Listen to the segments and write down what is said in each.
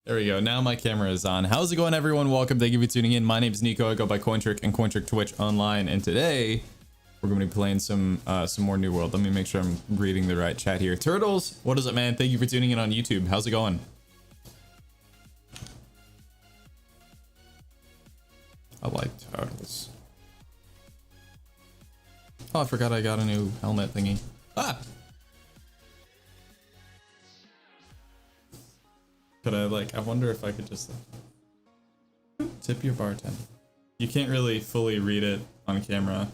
There we go. Now my camera is on. How's it going, everyone? Welcome. Thank you for tuning in. My name is Nico. I go by Cointrick and Cointrick Twitch online. And today we're going to be playing some more New World. Let me make sure I'm reading the right chat here. Turtles, what is it, man? Thank you for tuning in on YouTube. How's it going? I like turtles. Oh, I forgot I got a new helmet thingy. Ah! Could I I wonder if I could just tip your bartender. You can't really fully read it on camera.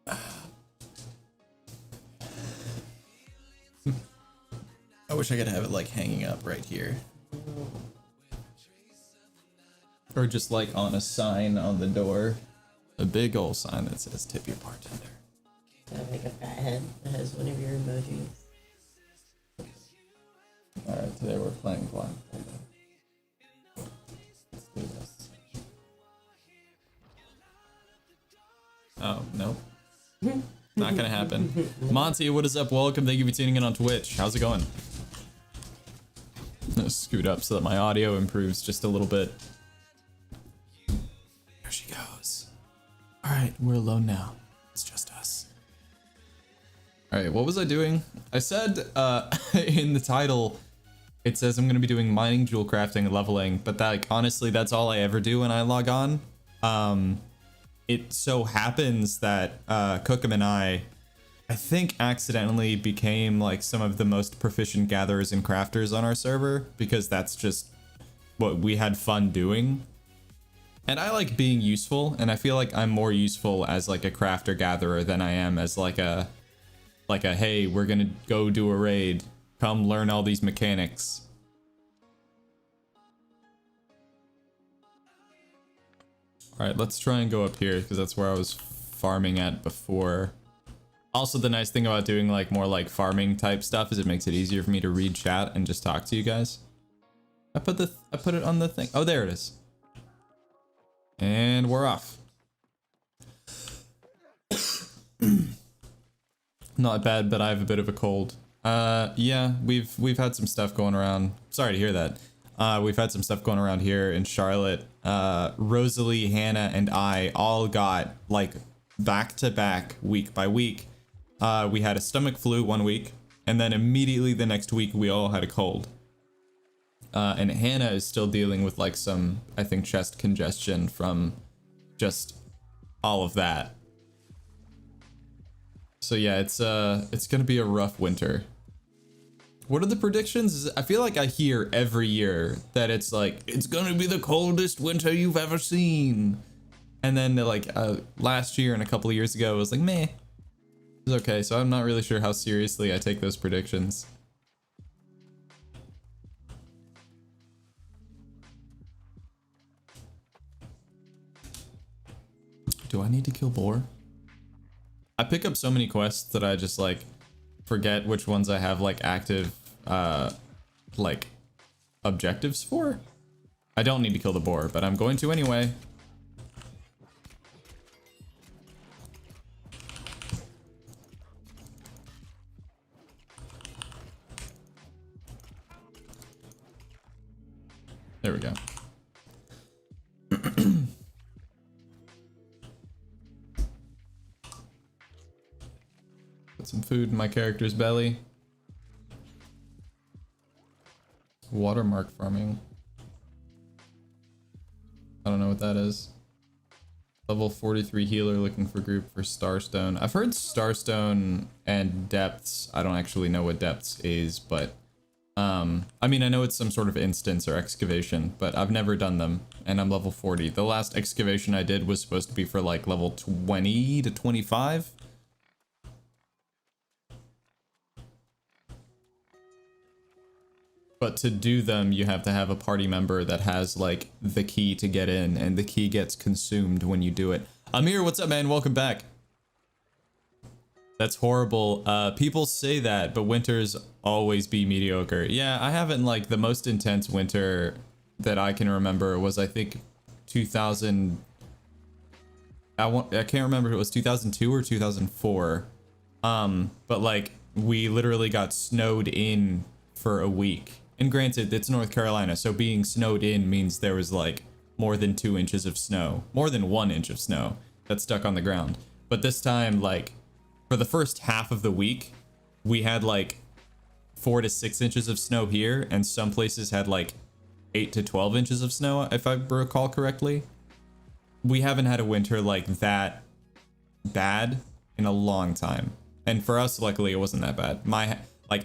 I wish I could have it hanging up right here. Or just on a sign on the door. A big old sign that says tip your bartender. Like a fat head that has one of your emojis. Alright, today we're playing blind. Let's do this. Oh, nope. Not gonna happen. Monty, what is up? Welcome. Thank you for tuning in on Twitch. How's it going? I'm gonna scoot up so that my audio improves just a little bit. There she goes. Alright, we're alone now. It's just us. Alright, what was I doing? I said in the title, it says I'm going to be doing mining, jewel crafting, leveling, but honestly, that's all I ever do when I log on. It so happens that Cookham and I think accidentally became some of the most proficient gatherers and crafters on our server, because that's just what we had fun doing. And I like being useful, and I feel like I'm more useful as a crafter gatherer than I am as a hey, we're gonna go do a raid, come learn all these mechanics. All right, let's try and go up here because that's where I was farming at before. Also, the nice thing about doing more farming type stuff is it makes it easier for me to read chat and just talk to you guys. I put it on the thing. Oh, there it is. And we're off. Not bad, but I have a bit of a cold. Yeah, we've had some stuff going around. Sorry to hear that. We've had some stuff going around here in Charlotte. Rosalie, Hannah, and I all got back to back, week by week. We had a stomach flu one week, and then immediately the next week we all had a cold. And Hannah is still dealing with some, I think, chest congestion from just all of that. So yeah, it's gonna be a rough winter. What are the predictions? I feel like I hear every year that it's gonna be the coldest winter you've ever seen. And then last year and a couple of years ago, it was meh. It was okay, so I'm not really sure how seriously I take those predictions. Do I need to kill boar? I pick up so many quests that I just forget which ones I have active objectives for. I don't need to kill the boar, but I'm going to anyway. There we go. Put some food in my character's belly. Watermark farming. I don't know what that is. Level 43 healer looking for group for Starstone. I've heard Starstone and Depths. I don't actually know what Depths is, but I mean, I know it's some sort of instance or excavation, but I've never done them, and I'm level 40. The last excavation I did was supposed to be for level 20 to 25. But to do them, you have to have a party member that has the key to get in, and the key gets consumed when you do it. Amir, what's up, man? Welcome back. That's horrible. People say that, but winters always be mediocre. Yeah, I haven't the most intense winter that I can remember was I think 2000. I can't remember if it was 2002 or 2004. But we literally got snowed in for a week. And granted, it's North Carolina, so being snowed in means there was like more than 2 inches of snow, more than 1 inch of snow that stuck on the ground. But this time, like, for the first half of the week, we had like 4 to 6 inches of snow here, and some places had like 8 to 12 inches of snow, if I recall correctly. We haven't had a winter like that bad in a long time. And for us, luckily, it wasn't that bad.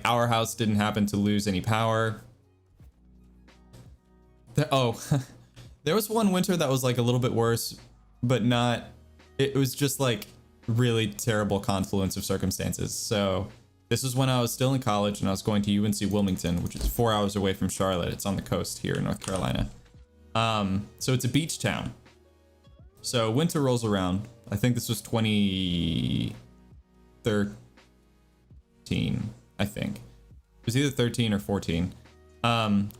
Our house didn't happen to lose any power. There was one winter that was like a little bit worse, but not, it was just like really terrible confluence of circumstances. So this was when I was still in college and I was going to UNC Wilmington, which is 4 hours away from Charlotte. It's on the coast here in North Carolina. So it's a beach town. So winter rolls around. I think this was 2013, I think. It was either 13 or 14.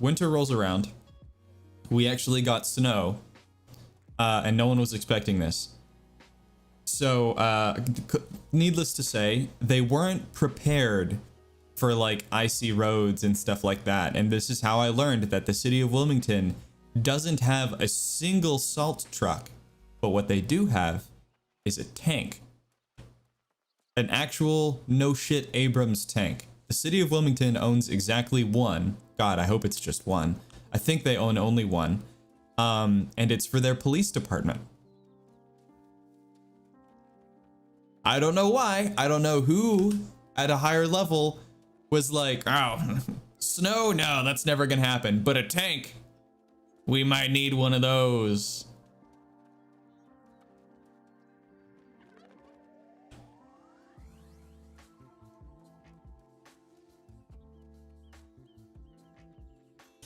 Winter rolls around. We actually got snow, and no one was expecting this. So, needless to say, they weren't prepared for like icy roads and stuff like that. And this is how I learned that the city of Wilmington doesn't have a single salt truck, but what they do have is a tank. An actual no shit Abrams tank. The city of Wilmington owns exactly one. God, I hope it's just one. I think they own only one. And it's for their police department. I don't know why. I don't know who at a higher level was like, oh, snow? No, that's never gonna happen. But a tank, we might need one of those.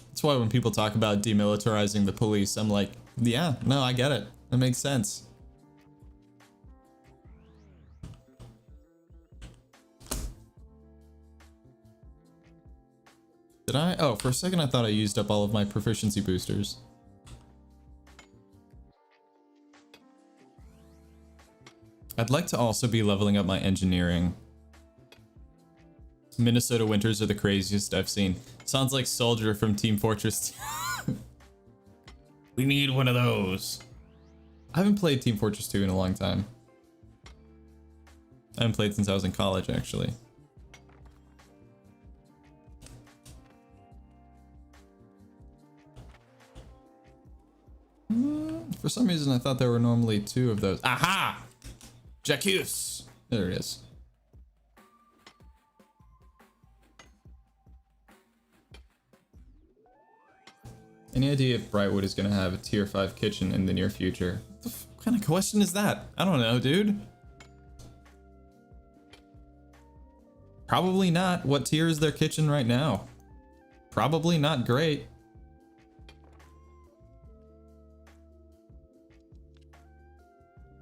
That's why when people talk about demilitarizing the police, I'm like, yeah, no, I get it. That makes sense. Did I? Oh, for a second I thought I used up all of my proficiency boosters. I'd like to also be leveling up my engineering. Minnesota winters are the craziest I've seen. Sounds like Soldier from Team Fortress. We need one of those. I haven't played Team Fortress 2 in a long time. I haven't played since I was in college, actually. For some reason, I thought there were normally 2 of those. Aha! Jacques! There it is. Any idea if Brightwood is going to have a tier 5 kitchen in the near future? What kind of question is that? I don't know, dude. Probably not. What tier is their kitchen right now? Probably not great.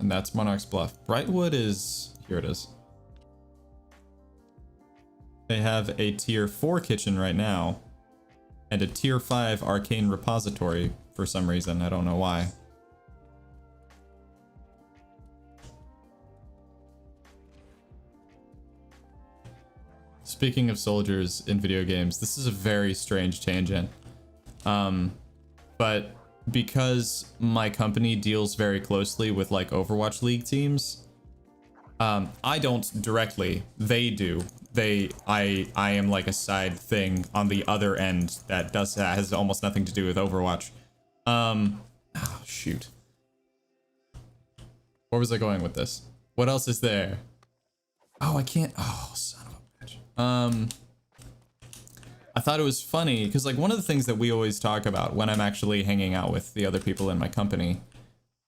And that's Monarch's Bluff. Brightwood is... Here it is. They have a tier 4 kitchen right now. And a tier 5 arcane repository for some reason. I don't know why. Speaking of soldiers in video games, this is a very strange tangent. But because my company deals very closely with like Overwatch League teams, I don't directly, they do. I am like a side thing on the other end that has almost nothing to do with Overwatch. Oh, shoot. Where was I going with this? What else is there? Oh, I can't. Oh, son of a bitch. I thought it was funny because like one of the things that we always talk about when I'm actually hanging out with the other people in my company,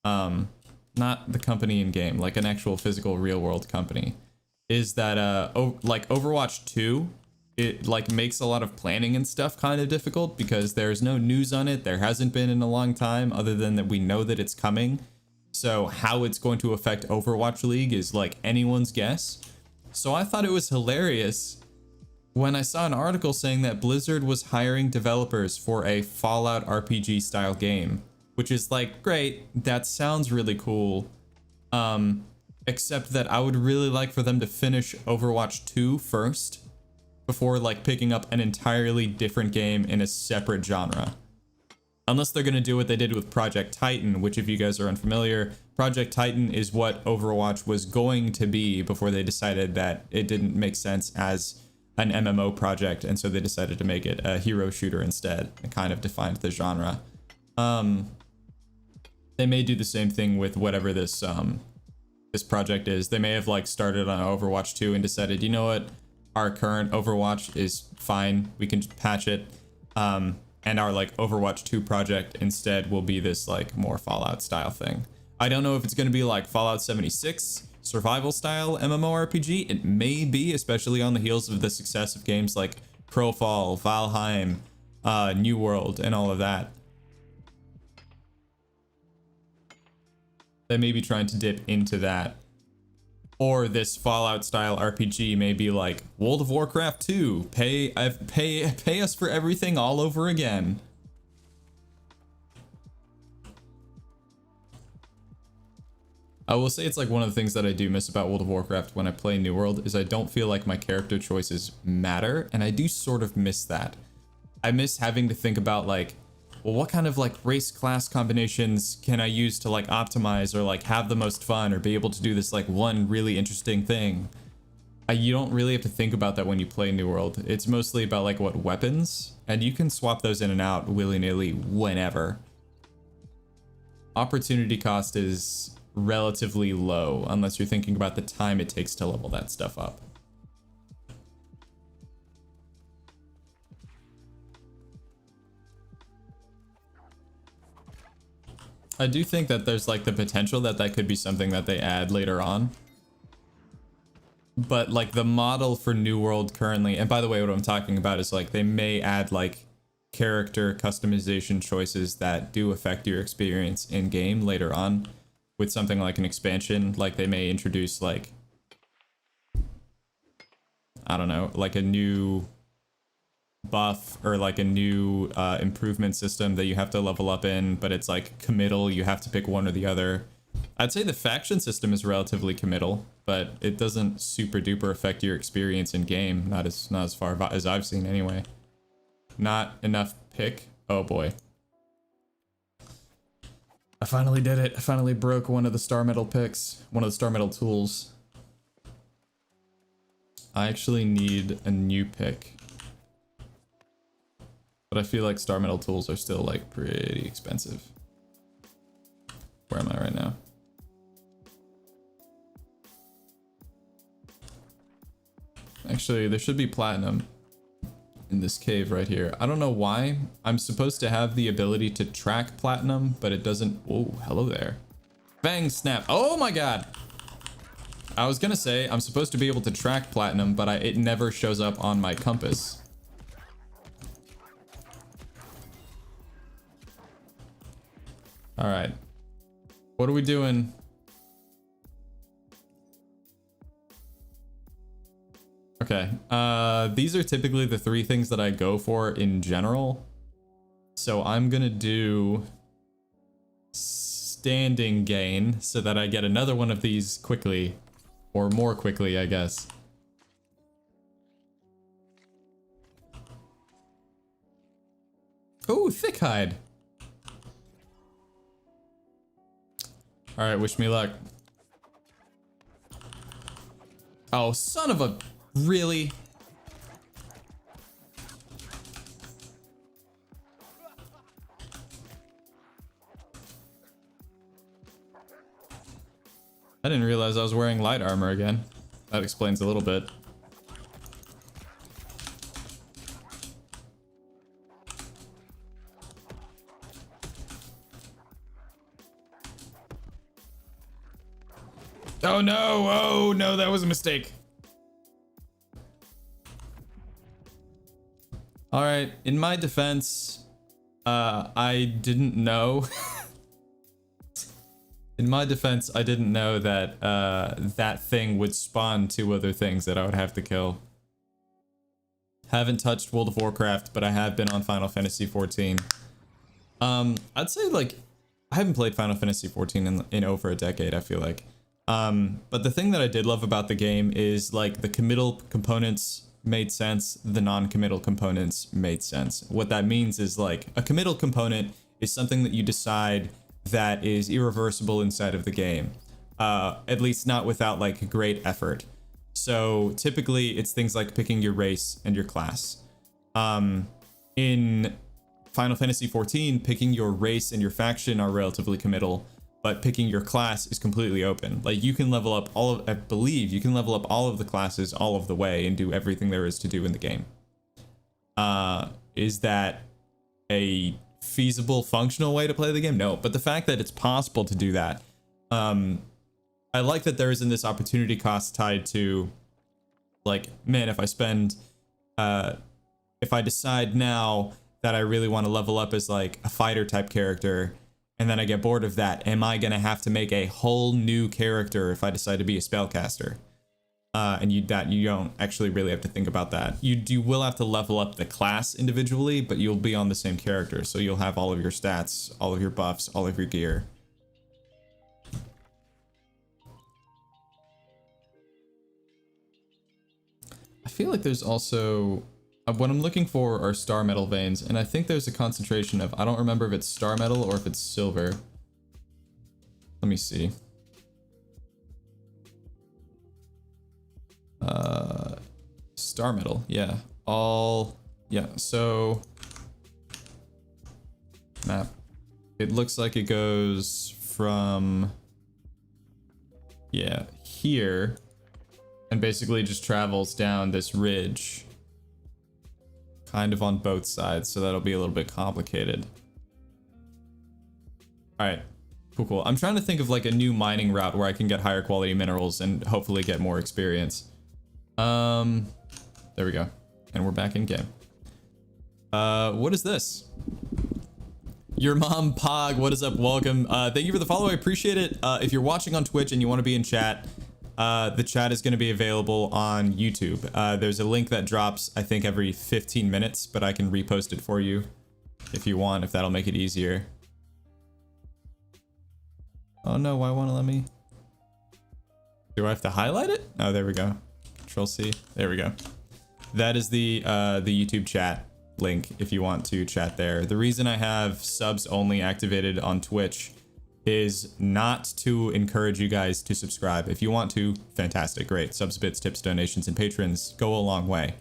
not the company in game, like an actual physical real world company, is that like Overwatch 2, it like makes a lot of planning and stuff kind of difficult because there's no news on it. There hasn't been in a long time other than that we know that it's coming. So how it's going to affect Overwatch League is like anyone's guess. So I thought it was hilarious when I saw an article saying that Blizzard was hiring developers for a Fallout RPG style game, which is like, great, that sounds really cool. Except that I would really like for them to finish Overwatch 2 first before like picking up an entirely different game in a separate genre. Unless they're going to do what they did with Project Titan, which if you guys are unfamiliar, Project Titan is what Overwatch was going to be before they decided that it didn't make sense as an MMO project, and so they decided to make it a hero shooter instead. It kind of defined the genre. They may do the same thing with whatever this this project is. They may have like started on Overwatch 2 and decided, you know what, our current Overwatch is fine, we can just patch it. And our like Overwatch 2 project instead will be this like more Fallout style thing. I don't know if it's going to be like Fallout 76 survival style MMORPG. It may be, especially on the heels of the success of games like Crowfall, Valheim, New World, and all of that. They may be trying to dip into that. Or this Fallout style RPG may be like World of Warcraft 2. Pay us for everything all over again. I will say it's like one of the things that I do miss about World of Warcraft when I play New World is I don't feel like my character choices matter, and I do sort of miss that. I miss having to think about like, well, what kind of like race class combinations can I use to like optimize or like have the most fun or be able to do this like one really interesting thing. You don't really have to think about that when you play New World. It's mostly about like what weapons, and you can swap those in and out willy-nilly whenever. Opportunity cost is relatively low unless you're thinking about the time it takes to level that stuff up. I do think that there's like the potential that that could be something that they add later on. But like the model for New World currently, and by the way, what I'm talking about is like they may add like character customization choices that do affect your experience in game later on with something like an expansion. Like they may introduce like, I don't know, like a new buff or like a new improvement system that you have to level up in, but it's like committal, you have to pick one or the other. I'd say the faction system is relatively committal, but it doesn't super duper affect your experience in game, not as far as I've seen anyway. Not enough pick. Oh boy, I finally did it. I finally broke one of the star metal picks, one of the star metal tools. I actually need a new pick. But I feel like star metal tools are still like pretty expensive. Where am I right now? Actually, there should be platinum in this cave right here. I don't know why. I'm supposed to have the ability to track platinum, but it doesn't. Oh, hello there. Bang, snap. Oh my god. I was gonna say I'm supposed to be able to track platinum, but it never shows up on my compass. All right, what are we doing? Okay, these are typically the three things that I go for in general. So I'm gonna do standing gain so that I get another one of these quickly, or more quickly, I guess. Oh, thick hide. All right, wish me luck. Oh, son of a... Really? I didn't realize I was wearing light armor again. That explains a little bit. Oh no, oh no, that was a mistake. All right, in my defense, I didn't know. In my defense, I didn't know that that thing would spawn two other things that I would have to kill. Haven't touched World of Warcraft, but I have been on Final Fantasy 14. I'd say like I haven't played Final Fantasy 14 in over a decade, I feel like. But the thing that I did love about the game is like the committal components made sense, the non-committal components made sense. What that means is like a committal component is something that you decide that is irreversible inside of the game. At least not without like great effort. So typically it's things like picking your race and your class. In Final Fantasy XIV, picking your race and your faction are relatively committal, but picking your class is completely open. Like you can level up I believe you can level up all of the classes all of the way and do everything there is to do in the game. Is that a feasible, functional way to play the game? No, but the fact that it's possible to do that, I like that there isn't this opportunity cost tied to, like, man, if I spend, if I decide now that I really want to level up as like a fighter type character, and then I get bored of that, am I gonna have to make a whole new character if I decide to be a spellcaster? And you don't actually really have to think about that. You will have to level up the class individually, but you'll be on the same character, so you'll have all of your stats, all of your buffs, all of your gear. I feel like there's also, what I'm looking for are star metal veins, and I think there's a concentration of, I don't remember if it's star metal or if it's silver. Let me see. Star metal, yeah. So map. It looks like it goes from, yeah, here, and basically just travels down this ridge, kind of on both sides, so that'll be a little bit complicated. All right, cool. I'm trying to think of like a new mining route where I can get higher quality minerals and hopefully get more experience. There we go. And we're back in game. What is this? Your mom, Pog, what is up? Welcome. Thank you for the follow. I appreciate it. If you're watching on Twitch and you want to be in chat, the chat is going to be available on YouTube. There's a link that drops, I think, every 15 minutes, but I can repost it for you if you want, if that'll make it easier. Oh no, why won't it let me? Do I have to highlight it? Oh, there we go. Control C. There we go. That is the YouTube chat link if you want to chat there. The reason I have subs only activated on Twitch is not to encourage you guys to subscribe. If you want to, fantastic, great. Subs, bits, tips, donations, and patrons go a long way.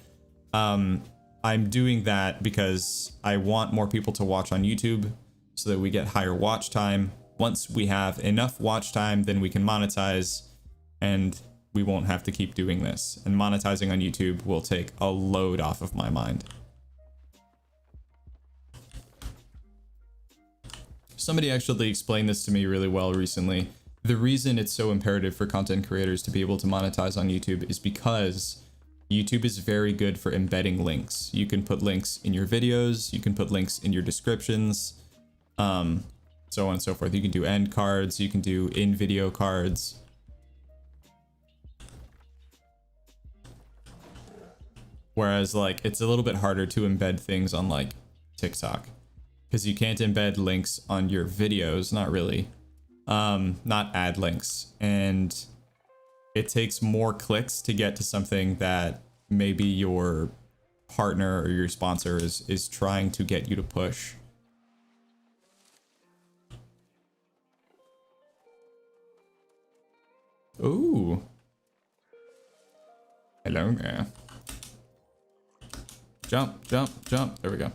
I'm doing that because I want more people to watch on YouTube so that we get higher watch time. Once we have enough watch time, then we can monetize and we won't have to keep doing this. And monetizing on YouTube will take a load off of my mind. Somebody actually explained this to me really well recently. The reason it's so imperative for content creators to be able to monetize on YouTube is because YouTube is very good for embedding links. You can put links in your videos, you can put links in your descriptions, so on and so forth. You can do end cards, you can do in-video cards. Whereas like it's a little bit harder to embed things on like TikTok, because you can't embed links on your videos, not really, not add links, and it takes more clicks to get to something that maybe your partner or your sponsor is trying to get you to push. Ooh. Hello there. Jump, jump, jump. There we go.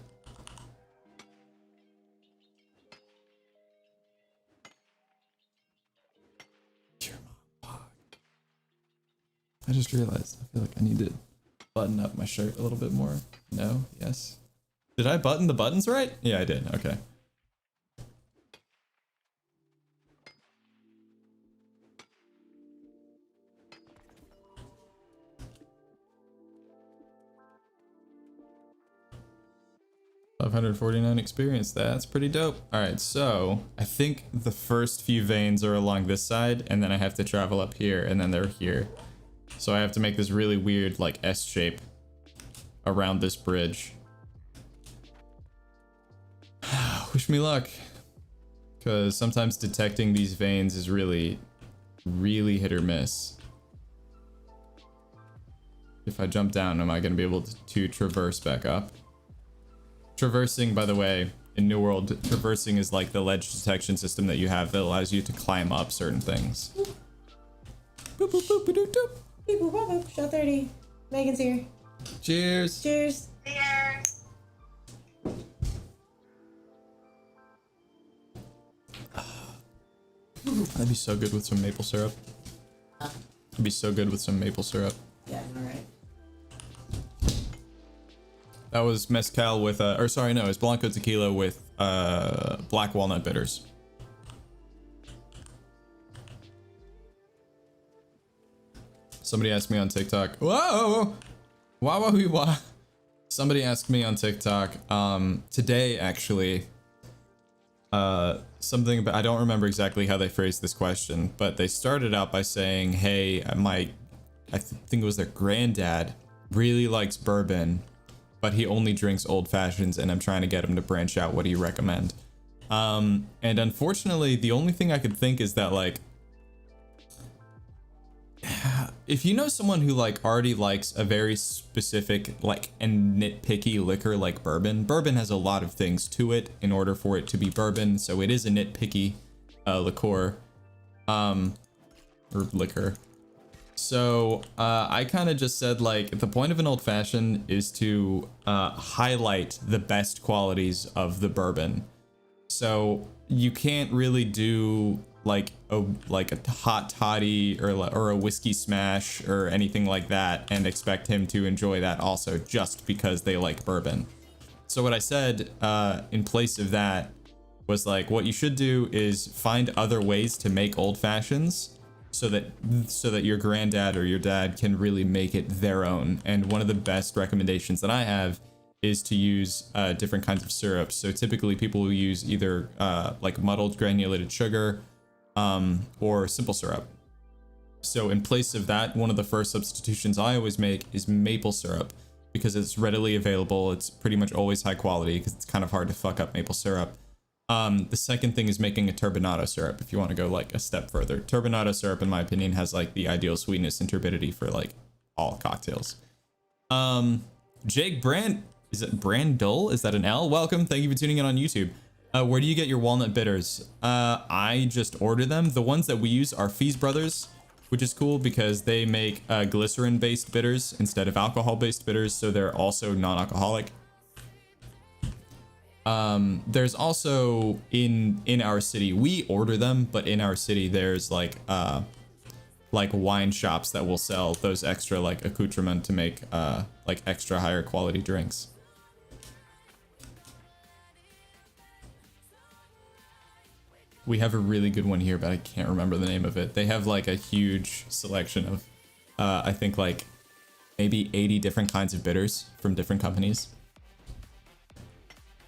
I just realized I feel like I need to button up my shirt a little bit more. No? Yes? Did I button the buttons right? Yeah, I did. Okay. $549 experience. That's pretty dope. All right, so I think the first few veins are along this side, and then I have to travel up here, and then they're here. So I have to make this really weird, like, S shape around this bridge. Wish me luck, because sometimes detecting these veins is really, really hit or miss. if I jump down, am I going to be able to traverse back up? Traversing, by the way, in New World, traversing is like the ledge detection system that you have that allows you to climb up certain things. Boop, boop, boop, boop, boop, boop. Beep, boop, boop, boop. Show 30. Megan's here. Cheers. Cheers. Cheers. That'd be so good with some maple syrup. It'd be so good with some maple syrup. Yeah, alright. That was mezcal with, or sorry, no, it's Blanco tequila with black walnut bitters. Somebody asked me on TikTok. Whoa! Wah. Somebody asked me on TikTok today, actually, something about, I don't remember exactly how they phrased this question, but they started out by saying, hey, I think it was their granddad really likes bourbon, but he only drinks old fashions, and I'm trying to get him to branch out. What do you recommend? And unfortunately, the only thing I could think is that, like, if you know someone who like already likes a very specific like and nitpicky liquor like bourbon has a lot of things to it in order for it to be bourbon, so it is a nitpicky liqueur or liquor. So I kind of just said, like, the point of an old fashioned is to highlight the best qualities of the bourbon. So you can't really do like a hot toddy or a whiskey smash or anything like that and expect him to enjoy that also just because they like bourbon. So what I said in place of that was, like, what you should do is find other ways to make old fashions so that your granddad or your dad can really make it their own. And one of the best recommendations that I have is to use different kinds of syrups. So typically people will use either like muddled granulated sugar or simple syrup. So in place of that, one of the first substitutions I always make is maple syrup, because it's readily available. It's pretty much always high quality because it's kind of hard to fuck up maple syrup. The second thing is making a turbinado syrup. If you want to go like a step further, turbinado syrup, in my opinion, has like the ideal sweetness and turbidity for like all cocktails. Jake Brand, is it Brandl? Is that an L? Welcome. Thank you for tuning in on YouTube. Where do you get your walnut bitters? I just order them. The ones that we use are Fees Brothers, which is cool because they make glycerin-based bitters instead of alcohol-based bitters, so they're also non-alcoholic. There's also in our city, we order them, but in our city there's like wine shops that will sell those extra like accoutrement to make like extra higher quality drinks. We have a really good one here, but I can't remember the name of it. They have like a huge selection of, I think like maybe 80 different kinds of bitters from different companies.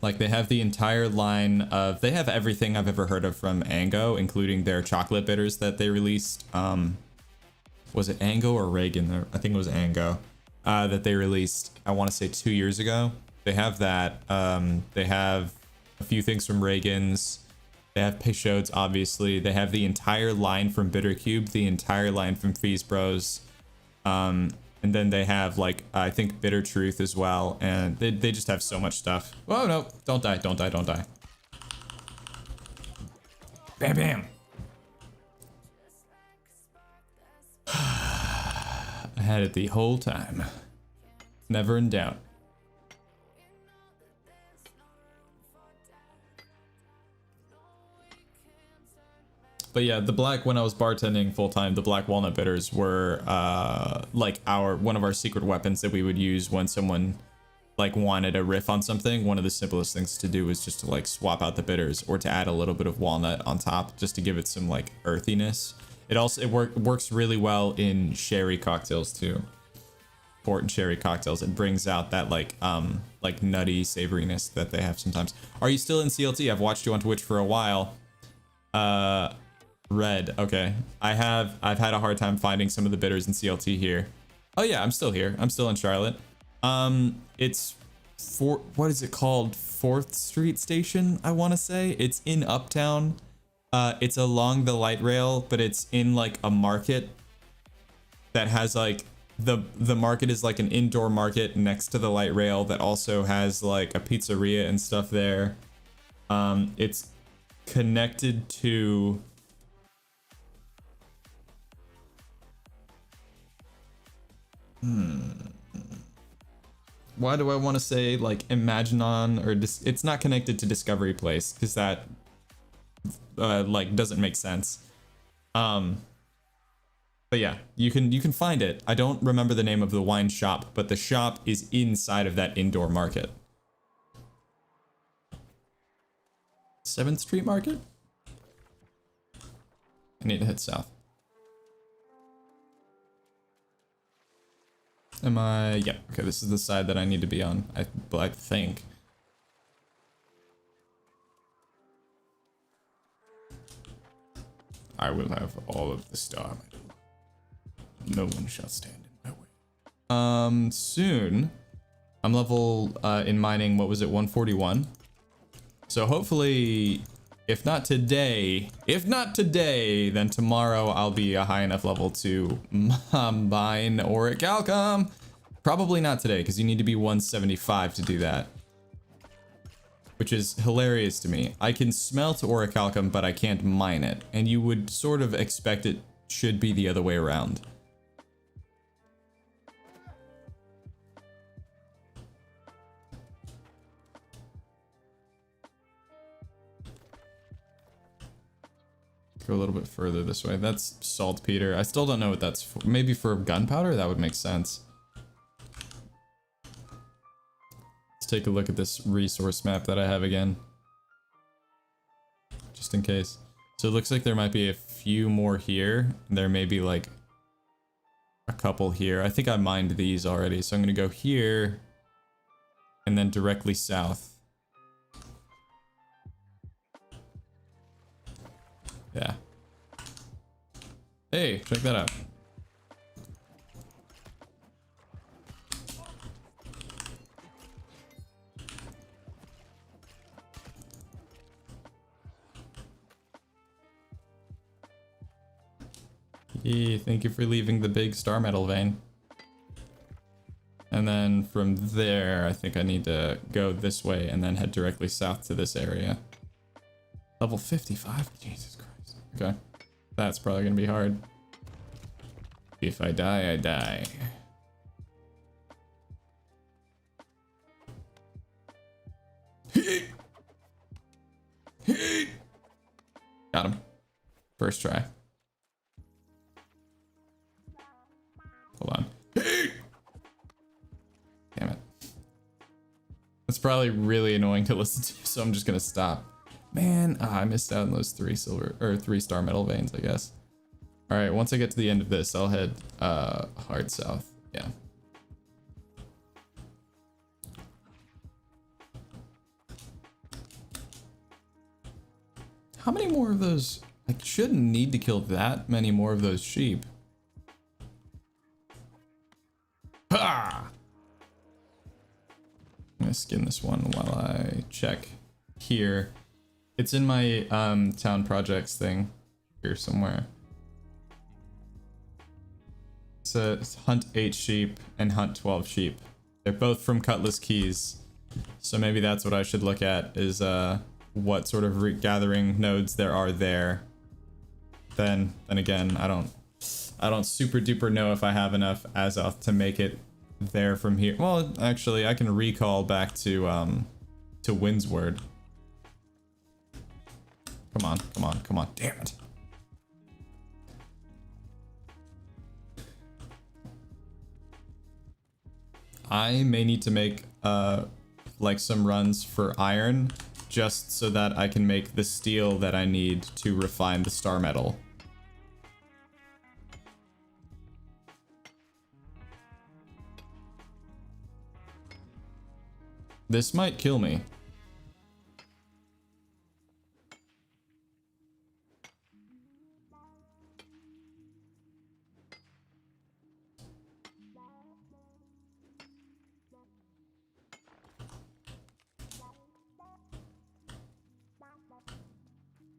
Like they have the entire line of, they have everything I've ever heard of from Ango, including their chocolate bitters that they released. Was it Ango or Reagan? I think it was Ango that they released, I want to say 2 years ago. They have that. They have a few things from Reagan's. They have Peychaud's, obviously. They have the entire line from Bitter Cube, the entire line from Fees Bros. And then they have, like, I think Bitter Truth as well. And they just have so much stuff. Oh, no. Don't die. Don't die. Don't die. Bam, bam. I had it the whole time. Never in doubt. But yeah, the black, when I was bartending full time, the black walnut bitters were like one of our secret weapons that we would use when someone like wanted a riff on something. One of the simplest things to do was just to like swap out the bitters or to add a little bit of walnut on top just to give it some like earthiness. It works really well in sherry cocktails too. Port and sherry cocktails. It brings out that like nutty savoriness that they have sometimes. Are you still in CLT? I've watched you on Twitch for a while. Red. Okay. I've had a hard time finding some of the bitters in CLT here. Oh yeah, I'm still here. I'm still in Charlotte. It's what is it called? 4th Street Station, I want to say. It's in Uptown. It's along the light rail, but it's in like a market that has like the market is like an indoor market next to the light rail that also has like a pizzeria and stuff there. It's connected to why do I want to say like Imaginon or it's not connected to Discovery Place because that like doesn't make sense. But yeah, you can find it. I don't remember the name of the wine shop, but the shop is inside of that indoor market. 7th Street Market? I need to head south. Am I? Yeah, okay, this is the side that I need to be on, I think. I will have all of the star metal. No one shall stand in my way. Soon. I'm level, in mining, what was it, 141? So hopefully, if not today, then tomorrow I'll be a high enough level to mine orichalcum. Probably not today, because you need to be 175 to do that. Which is hilarious to me. I can smelt orichalcum, but I can't mine it. And you would sort of expect it should be the other way around. Go a little bit further this way. That's saltpeter. I still don't know what that's for. Maybe for gunpowder? That would make sense. Let's take a look at this resource map that I have again. Just in case. So it looks like there might be a few more here. There may be like a couple here. I think I mined these already. So I'm going to go here and then directly south. Yeah. Hey, check that out. Yeah, thank you for leaving the big star metal vein. And then from there, I think I need to go this way and then head directly south to this area. Level 55? Jesus Christ. Okay. That's probably gonna be hard. If I die, I die. Got him. First try. Hold on. Damn it. That's probably really annoying to listen to, so I'm just gonna stop. Man, I missed out on those 3 star metal veins, I guess. All right, once I get to the end of this, I'll head hard south. Yeah. How many more of those? I shouldn't need to kill that many more of those sheep. Ha! I'm gonna skin this one while I check here. It's in my town projects thing here somewhere. So it's hunt 8 sheep and hunt 12 sheep. They're both from Cutlass Keys. So maybe that's what I should look at is what sort of gathering nodes there are there. Then again, I don't super duper know if I have enough Azoth to make it there from here. Well, actually I can recall back to Windsward. Come on, come on, come on. Damn it. I may need to make like some runs for iron just so that I can make the steel that I need to refine the star metal. This might kill me.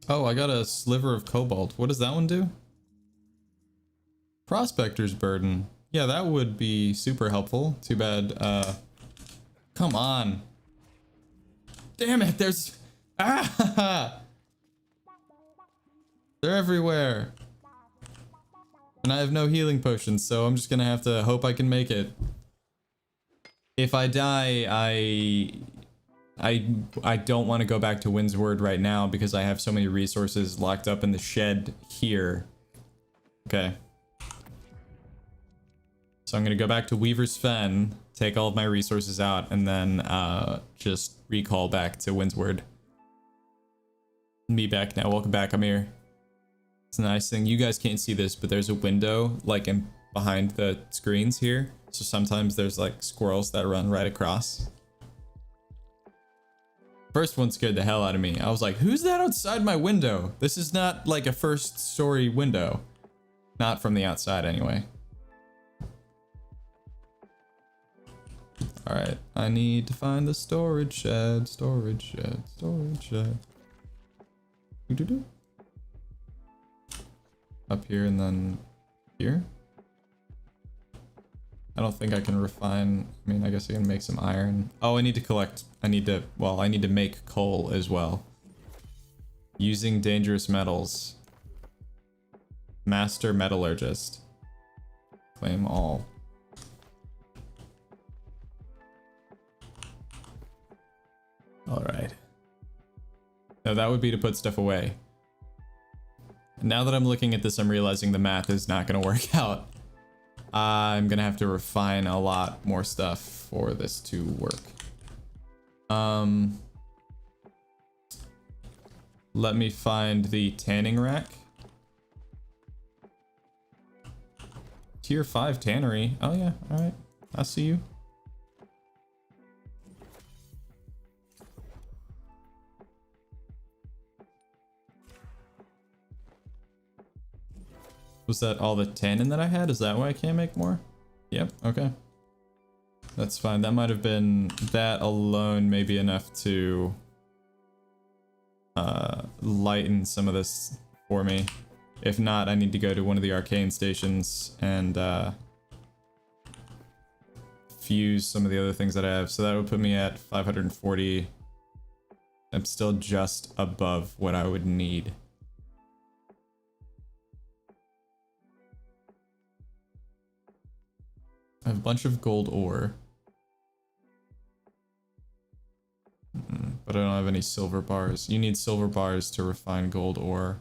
Oh, I got a sliver of cobalt. What does that one do? Prospector's Burden. Yeah, that would be super helpful. Too bad, come on. Damn it, there's... Ah! They're everywhere. And I have no healing potions, so I'm just gonna have to hope I can make it. If I die, I don't want to go back to Windsward right now because I have so many resources locked up in the shed here. Okay. So I'm gonna go back to Weaver's Fen, take all of my resources out, and then just recall back to Windsward. Me back now. Welcome back, Amir. It's a nice thing. You guys can't see this, but there's a window like in behind the screens here. So sometimes there's like squirrels that run right across. First one scared the hell out of me. I was like, who's that outside my window? This is not like a first story window. Not from the outside anyway. All right, I need to find the storage shed, storage shed, storage shed. Doo-doo-doo. Up here and then here. I don't think I can refine. I mean, I guess I can make some iron. Oh, I need to collect. I need to make coal as well. Using dangerous metals. Master metallurgist. Claim all. All right. No, that would be to put stuff away. Now that I'm looking at this, I'm realizing the math is not going to work out. I'm going to have to refine a lot more stuff for this to work. Let me find the tanning rack. Tier 5 tannery. Oh yeah, all right. I see you. Was that all the tannin that I had? Is that why I can't make more? Yep, okay. That's fine. That might have been, that alone may be enough to lighten some of this for me. If not, I need to go to one of the arcane stations and fuse some of the other things that I have. So that would put me at 540. I'm still just above what I would need. I have a bunch of gold ore. But I don't have any silver bars. You need silver bars to refine gold ore.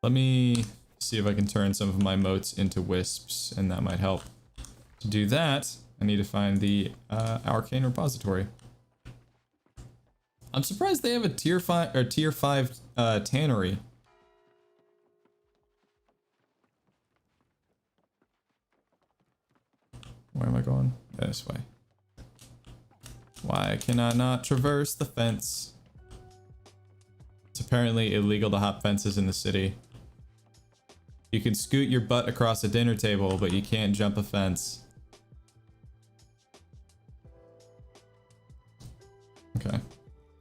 Let me see if I can turn some of my motes into wisps, and that might help. To do that, I need to find the arcane repository. I'm surprised they have a tier 5 tannery. Where am I going? This way. Why can I not traverse the fence? It's apparently illegal to hop fences in the city. You can scoot your butt across a dinner table, but you can't jump a fence. Okay.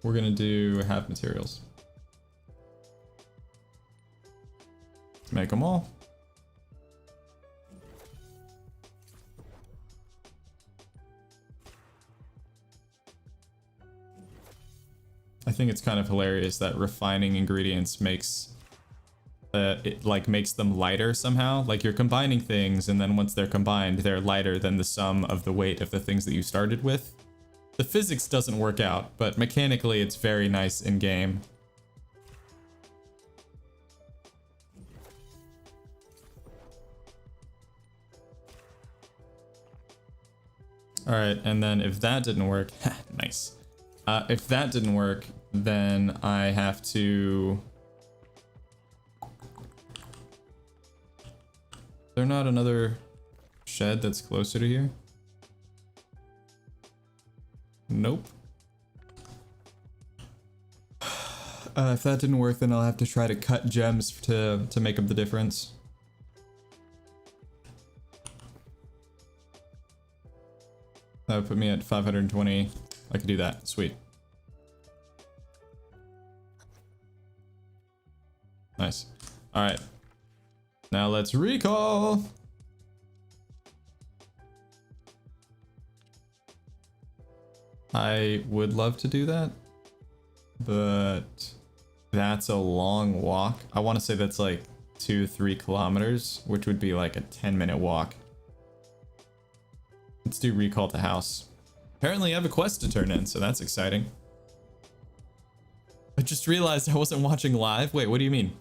We're gonna do half materials. Let's make them all. I think it's kind of hilarious that refining ingredients makes it like makes them lighter somehow. Like you're combining things, and then once they're combined, they're lighter than the sum of the weight of the things that you started with. The physics doesn't work out, but mechanically it's very nice in game. All right, and then if that didn't work, nice. If that didn't work, then I have to... Is there not another shed that's closer to here? Nope. If that didn't work, then I'll have to try to cut gems to make up the difference. That would put me at 520. I could do that. Sweet. Nice. All right. Now let's recall. I would love to do that, but that's a long walk. I want to say that's like 2-3 kilometers, which would be like a 10-minute walk. Let's do recall to house. Apparently I have a quest to turn in, so that's exciting. I just realized I wasn't watching live. Wait, what do you mean?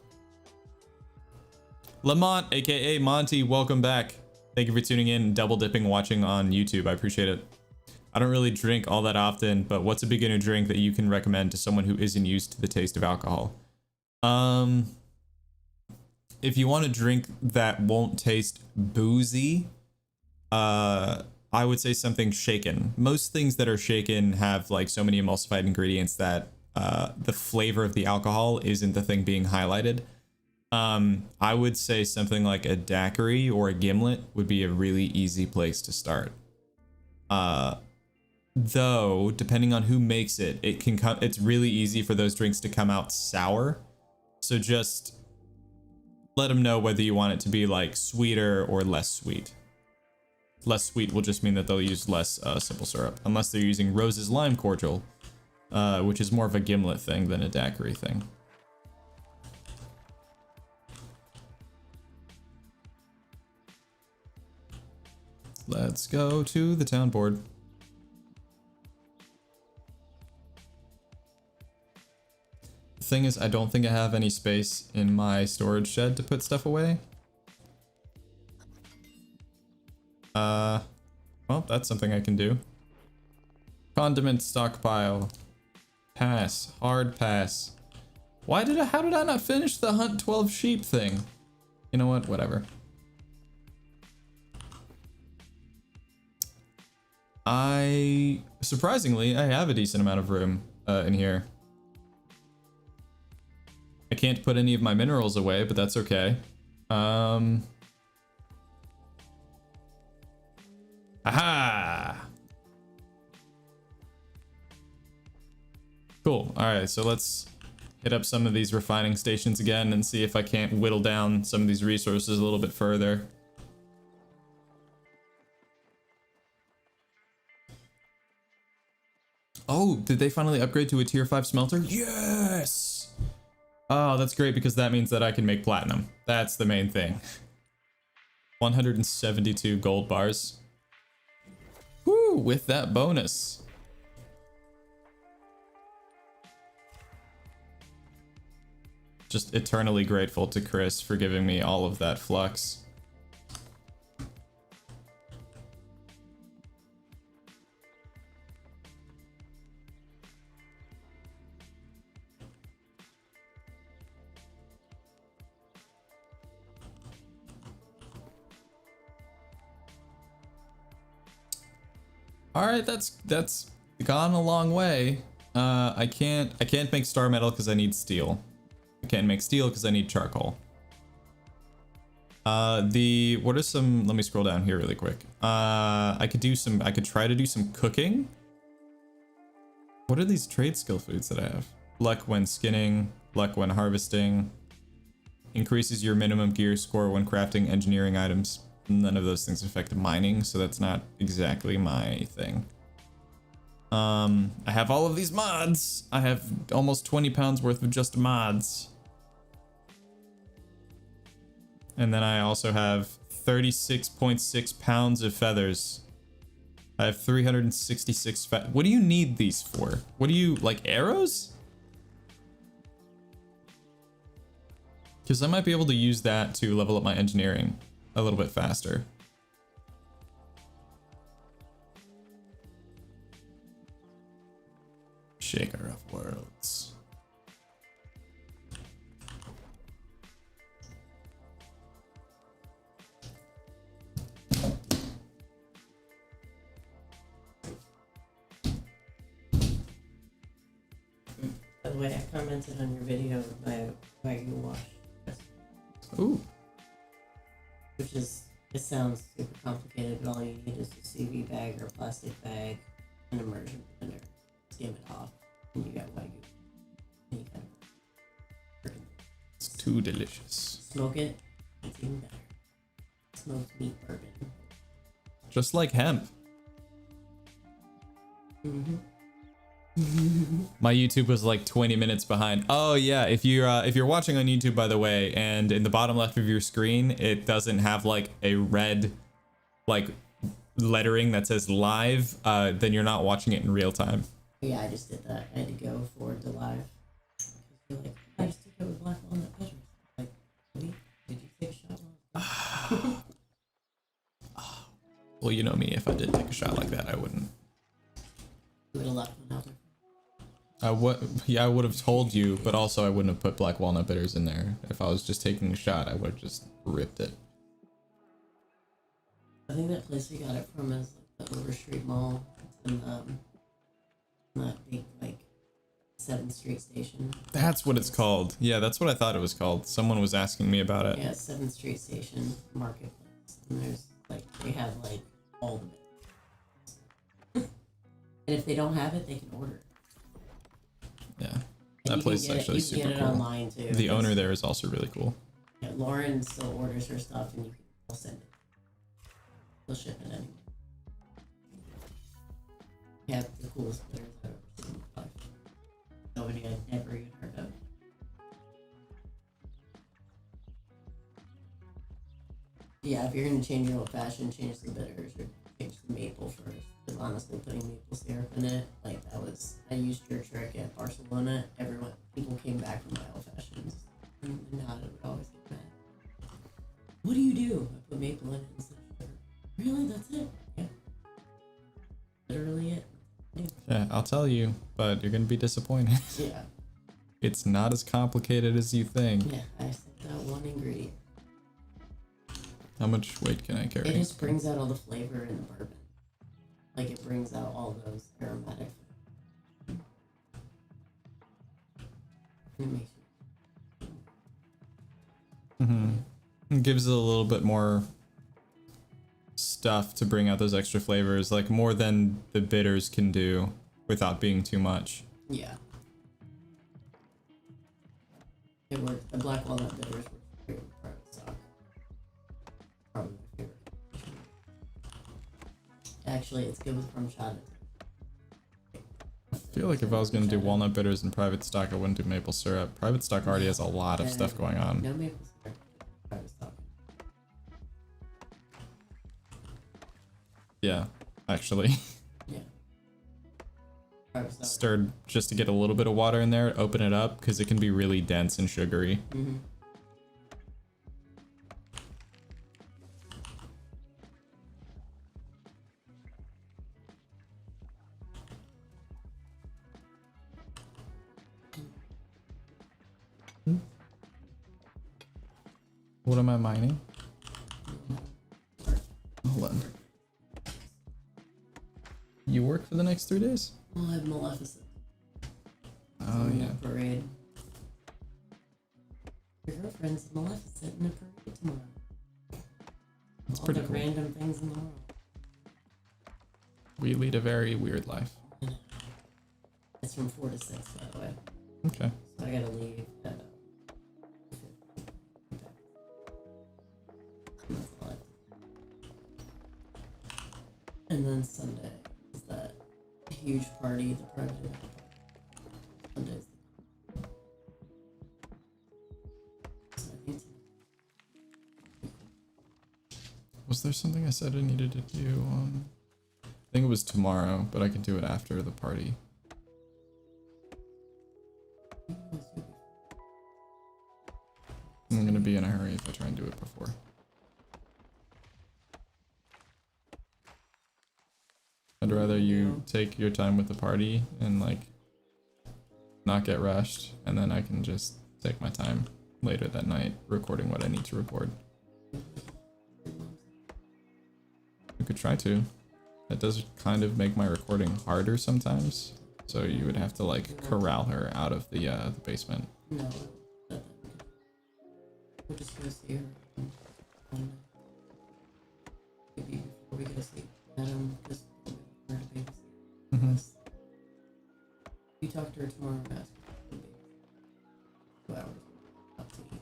Lamont, aka Monty, welcome back. Thank you for tuning in and double dipping watching on YouTube. I appreciate it. I don't really drink all that often, but what's a beginner drink that you can recommend to someone who isn't used to the taste of alcohol? If you want a drink that won't taste boozy, I would say something shaken. Most things that are shaken have like so many emulsified ingredients that the flavor of the alcohol isn't the thing being highlighted. I would say something like a daiquiri or a gimlet would be a really easy place to start. Though, depending on who makes it, it's really easy for those drinks to come out sour. So just let them know whether you want it to be like sweeter or less sweet. Less sweet will just mean that they'll use less simple syrup, unless they're using Rose's lime cordial, which is more of a gimlet thing than a daiquiri thing. Let's go to the town board. The thing is, I don't think I have any space in my storage shed to put stuff away. Well, that's something I can do. Condiment stockpile. Pass. Hard pass. How did I not finish the hunt 12 sheep thing? You know what? Whatever. Surprisingly, I have a decent amount of room in here. I can't put any of my minerals away, but that's okay. Aha! Cool. All right, so let's hit up some of these refining stations again and see if I can't whittle down some of these resources a little bit further. Oh, did they finally upgrade to a tier 5 smelter? Yes! Oh, that's great because that means that I can make platinum. That's the main thing. 172 gold bars. Woo, with that bonus. Just eternally grateful to Chris for giving me all of that flux. All right, that's gone a long way. I can't make star metal because I need steel. I can't make steel because I need charcoal. What are some, let me scroll down here really quick. I could try to do some cooking. What are these trade skill foods that I have? Luck when skinning, luck when harvesting, increases your minimum gear score when crafting engineering items. None of those things affect mining, so that's not exactly my thing. I have all of these mods. I have almost 20 pounds worth of just mods. And then I also have 36.6 pounds of feathers. I have 366 what do you need these for? What do you, like arrows? Because I might be able to use that to level up my engineering a little bit faster. Shaker of Worlds. By the way, I commented on your video by why you wash. Ooh. Which is, it sounds super complicated, but all you need is a CV bag or a plastic bag, an immersion blender, skim it off, and you got Wagyu. And you kind of It's too delicious. smoke it, it's aging better. Smoked meat bourbon. Just like hemp. Mm-hmm. My YouTube was like 20 minutes behind. Oh yeah, if you're watching on YouTube, by the way, and in the bottom left of your screen, it doesn't have like a red like lettering that says live, then you're not watching it in real time. Yeah, I just did that. I had to go forward to live. You're like, I just took it with black walnut bitters. Like, really? Did you take a shot? Well, you know me, if I did take a shot like that, I wouldn't. You would have left one out there. I would have told you, but also I wouldn't have put black walnut bitters in there. If I was just taking a shot, I would have just ripped it. I think that place we got it from is like the Overstreet Mall and that big like 7th Street station. That's what it's called. Yeah, that's what I thought it was called. Someone was asking me about it. Yeah, 7th Street Station Marketplace. And there's like they have like all the bits. And if they don't have it, they can order it. Yeah, And that place is actually you can super get it cool. online too. The owner there is also really cool. Yeah, Lauren still orders her stuff and they'll send it. They'll ship it anyway. Yeah, the coolest players I've ever seen in my life. Nobody I'd never even heard of. Yeah, if you're gonna change your old fashioned, change the bitters or change the maple first. Because honestly, putting maple syrup in it, like that was, I used your trick at Barcelona. People came back from my old fashions. And now it would always get mad. What do you do? I put maple in it instead of sugar. Really? That's it? Yeah. Literally it. Yeah, I'll tell you, but you're gonna be disappointed. Yeah. It's not as complicated as you think. Yeah, I said that one ingredient. How much weight can I carry? It just brings out all the flavor in the bourbon. Like it brings out all those aromatic. It makes It gives it a little bit more stuff to bring out those extra flavors, like more than the bitters can do without being too much. yeah. It worked. The black walnut bitters were my favorite part of the stock. Probably my favorite. Actually, it's good with rum shot. I feel like if I was gonna do walnut bitters in private stock, I wouldn't do maple syrup. Private stock already has a lot of stuff going on. No maple syrup. Private stock. Yeah, actually. Yeah. Private stock. Stirred just to get a little bit of water in there, open it up, because it can be really dense and sugary. Mm-hmm. What am I mining? Hold on. You work for the next 3 days? We'll have Maleficent. Oh in yeah. the parade. Your girlfriend's Maleficent in a parade tomorrow. That's All pretty the cool. random things in the world. We lead a very weird life. It's from 4 to 6, by the way. Okay. So I gotta leave at that's all I have to do. And then Sunday is that huge party, the president. Sunday's so I think Was there something I said I needed to do on? I think it was tomorrow, but I can do it after the party. I'm gonna be in a hurry if I try and do it before. I'd rather you take your time with the party and like not get rushed, and then I can just take my time later that night recording what I need to record. You could try to. It does kind of make my recording harder sometimes, so you would have to like corral her out of the basement. no, we'll just go see her. Maybe before we go sleep. Just her to babysit. Mm-hmm. You talk to her tomorrow and ask her to babysit. 2 hours. Up to you.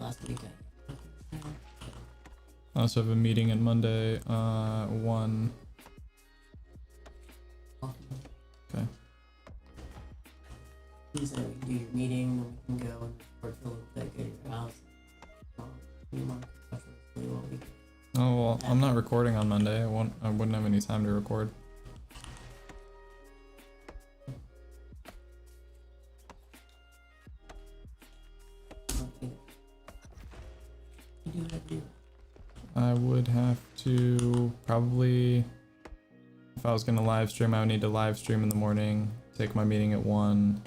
last weekend. I also have a meeting on Monday, 1. Okay. You said we can do your meeting, then we can go and work for a little bit, go to your house. You want to watch what we can. Oh, well, I'm not recording on Monday. I wouldn't have any time to record. You do whatever you want. I would have to probably, if I was gonna live stream, I would need to live stream in the morning, take my meeting at 1,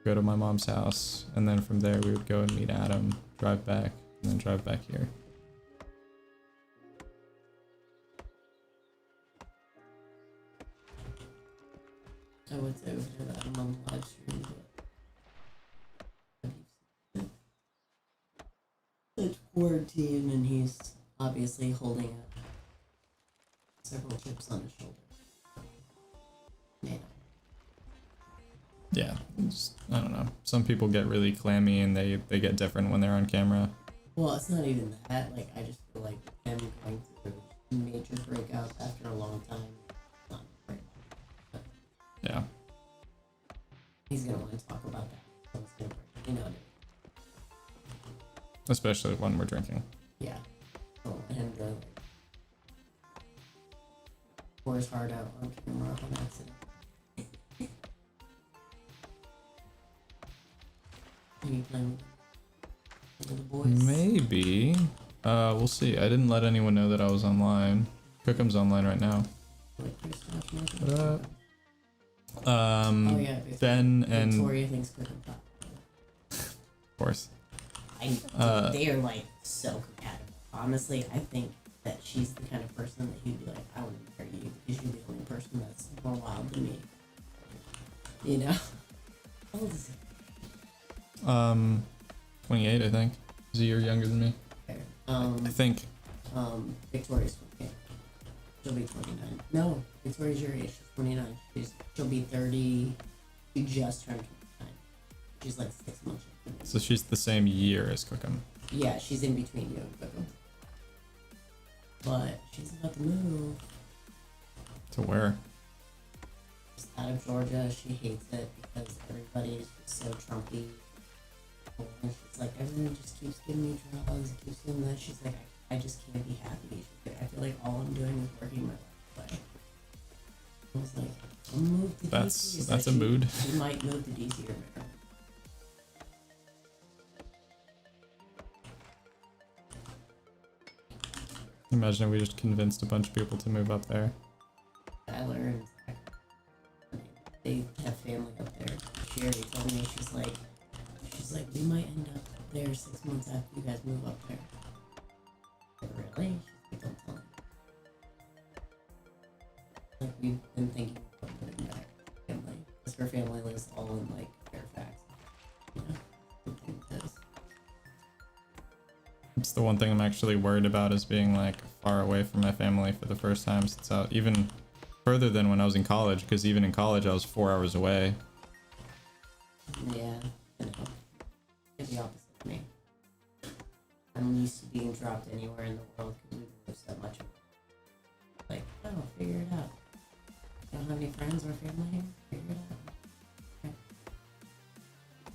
go to my mom's house, and then from there we would go and meet Adam, drive back, and then drive back here. I would say we could have Adam on the live stream, but it's quarantine and he's obviously holding up several chips on his shoulder. Man. Yeah, I don't know. Some people get really clammy and they get different when they're on camera. Well, it's not even that. Like, I just feel like him going through major breakouts after a long time. Not very long. Yeah. He's gonna want to talk about that. So it's gonna break, you know. Especially when we're drinking. Yeah. Oh, and pour his heart out on camera on accident. Are you playing with the boys? Maybe. We'll see. I didn't let anyone know that I was online. Cookham's online right now. What up? Oh yeah, Ben and Victoria thinks Cookham top. of course. They are like so compatible. Honestly, I think that she's the kind of person that he'd be like, I want to marry you because you're the only person that's more wild than me. You know? How old is he? 28, I think. He's a year younger than me. Fair. I think. Victoria's 28. She'll be 29. No, Victoria's your age. She's 29. She'll be 30. She just turned 29. She's like 6 months younger. So she's the same year as Cookham. Yeah, she's in between you and Cookham. But she's about to move. To where? She's out of Georgia. She hates it because everybody is just so Trumpy. And she's like, everyone just keeps giving me drugs, keeps doing that. She's like, I just can't be happy. She's like, I feel like all I'm doing is working my life away. I was like, I'll move to DC. That's a mood. She might move to DC or Maryland. Imagine if we just convinced a bunch of people to move up there. Tyler and Zach, I mean, they have family up there. She already told me, she's like, we might end up there 6 months after you guys move up there. Like, really? She's like, don't tell me. Like, we've been thinking about putting back family. Because her family lives all in, like, Fairfax. You know? Something like this. It's the one thing I'm actually worried about is being like far away from my family for the first time since even further than when I was in college, because even in college I was 4 hours away. Yeah, I know. It's the opposite of me. I'm used to being dropped anywhere in the world because we've moved so much. Like, oh, figure it out. You don't have any friends or family here? Figure it out. Okay.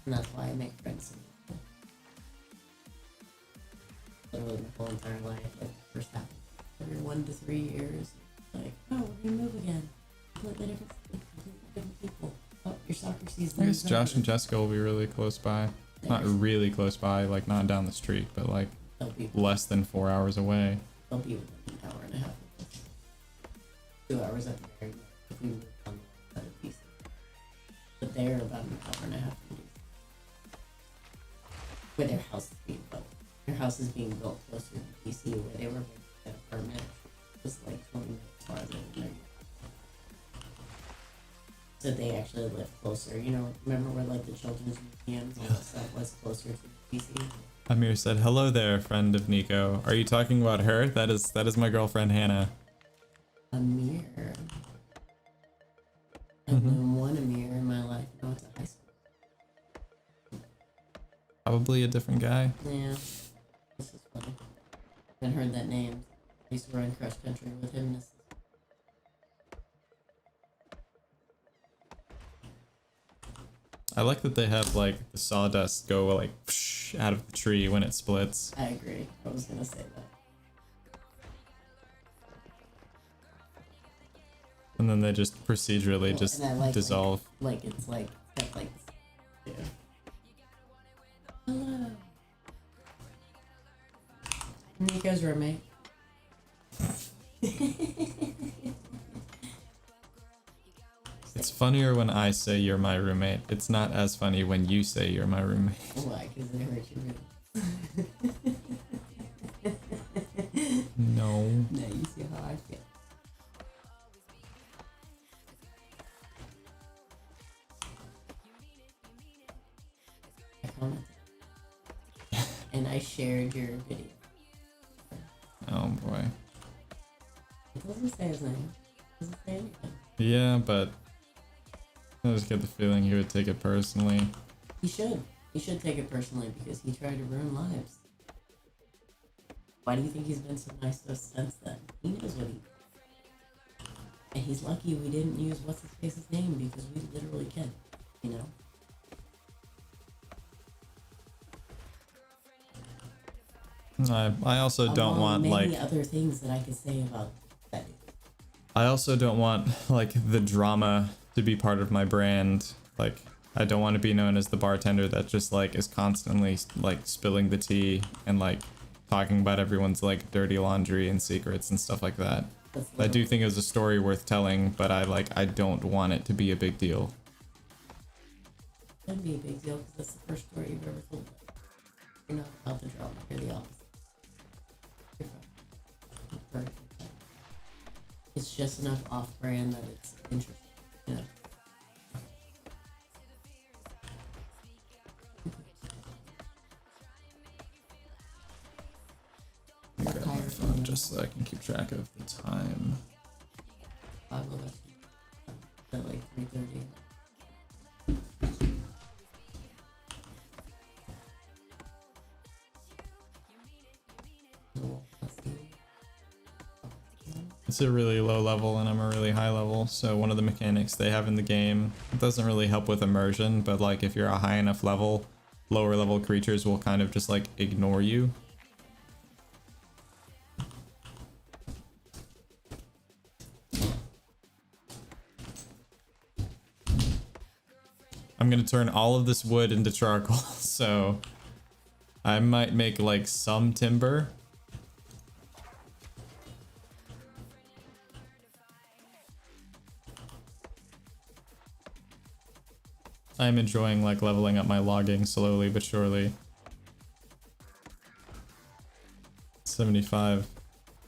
And that's why I make friends. Literally my whole entire life, like the first half, every 1 to 3 years, like, oh, we're gonna move again. Completely different people. Oh, your soccer season. I guess Josh and Jessica will be really close by. Not really close by, like not down the street, but like less than 4 hours away. They'll be within an hour and a half of us. 2 hours at the very most if we move on the side of DC. But they're about an hour and a half from DC. Where their house is being built. Their house is being built closer to DC where they were going to get a permit. It was like 20 minutes farther than there. So they actually live closer. You know, remember where like the children's museums and all that stuff was closer to DC? Amir said, "Hello there, friend of Nico. Are you talking about her? That is my girlfriend Hannah." Amir. I've known one Amir in my life. I went to high school. Probably a different guy. Yeah. haven't heard that name. I used to run cross country with him. I like that they have like the sawdust go like out of the tree when it splits. I agree. I was gonna say that. And then they just procedurally just dissolve. Like it's like stuff like this. Yeah. Hello. Nico's roommate. It's funnier when I say you're my roommate. It's not as funny when you say you're my roommate. Why? Because it hurts your feelings. No. No, you see how I feel. I commented. And I shared your video. Oh boy. It doesn't say his name. It doesn't say anything. Yeah, but I just get the feeling he would take it personally. He should. He should take it personally because he tried to ruin lives. Why do you think he's been so nice to us since then? He knows what he... And he's lucky we didn't use what's-his-face's name because we literally can, you know? I also don't want many like other things that I could say about that. I also don't want like the drama to be part of my brand. Like I don't want to be known as the bartender that just like is constantly like spilling the tea and like talking about everyone's like dirty laundry and secrets and stuff like that. I do think it was a story worth telling, but I don't want it to be a big deal. It would be a big deal because that's the first story you've ever told. You're not about the drama, you're the opposite. It's just enough off-brand that it's interesting, you know. Grab my phone just so I can keep track of the time. I will let you. At like 3:30. It's a really low level and I'm a really high level, so one of the mechanics they have in the game doesn't really help with immersion, but like if you're a high enough level, lower level creatures will kind of just like ignore you. I'm gonna turn all of this wood into charcoal, so I might make like some timber. I'm enjoying like leveling up my logging slowly but surely. 75.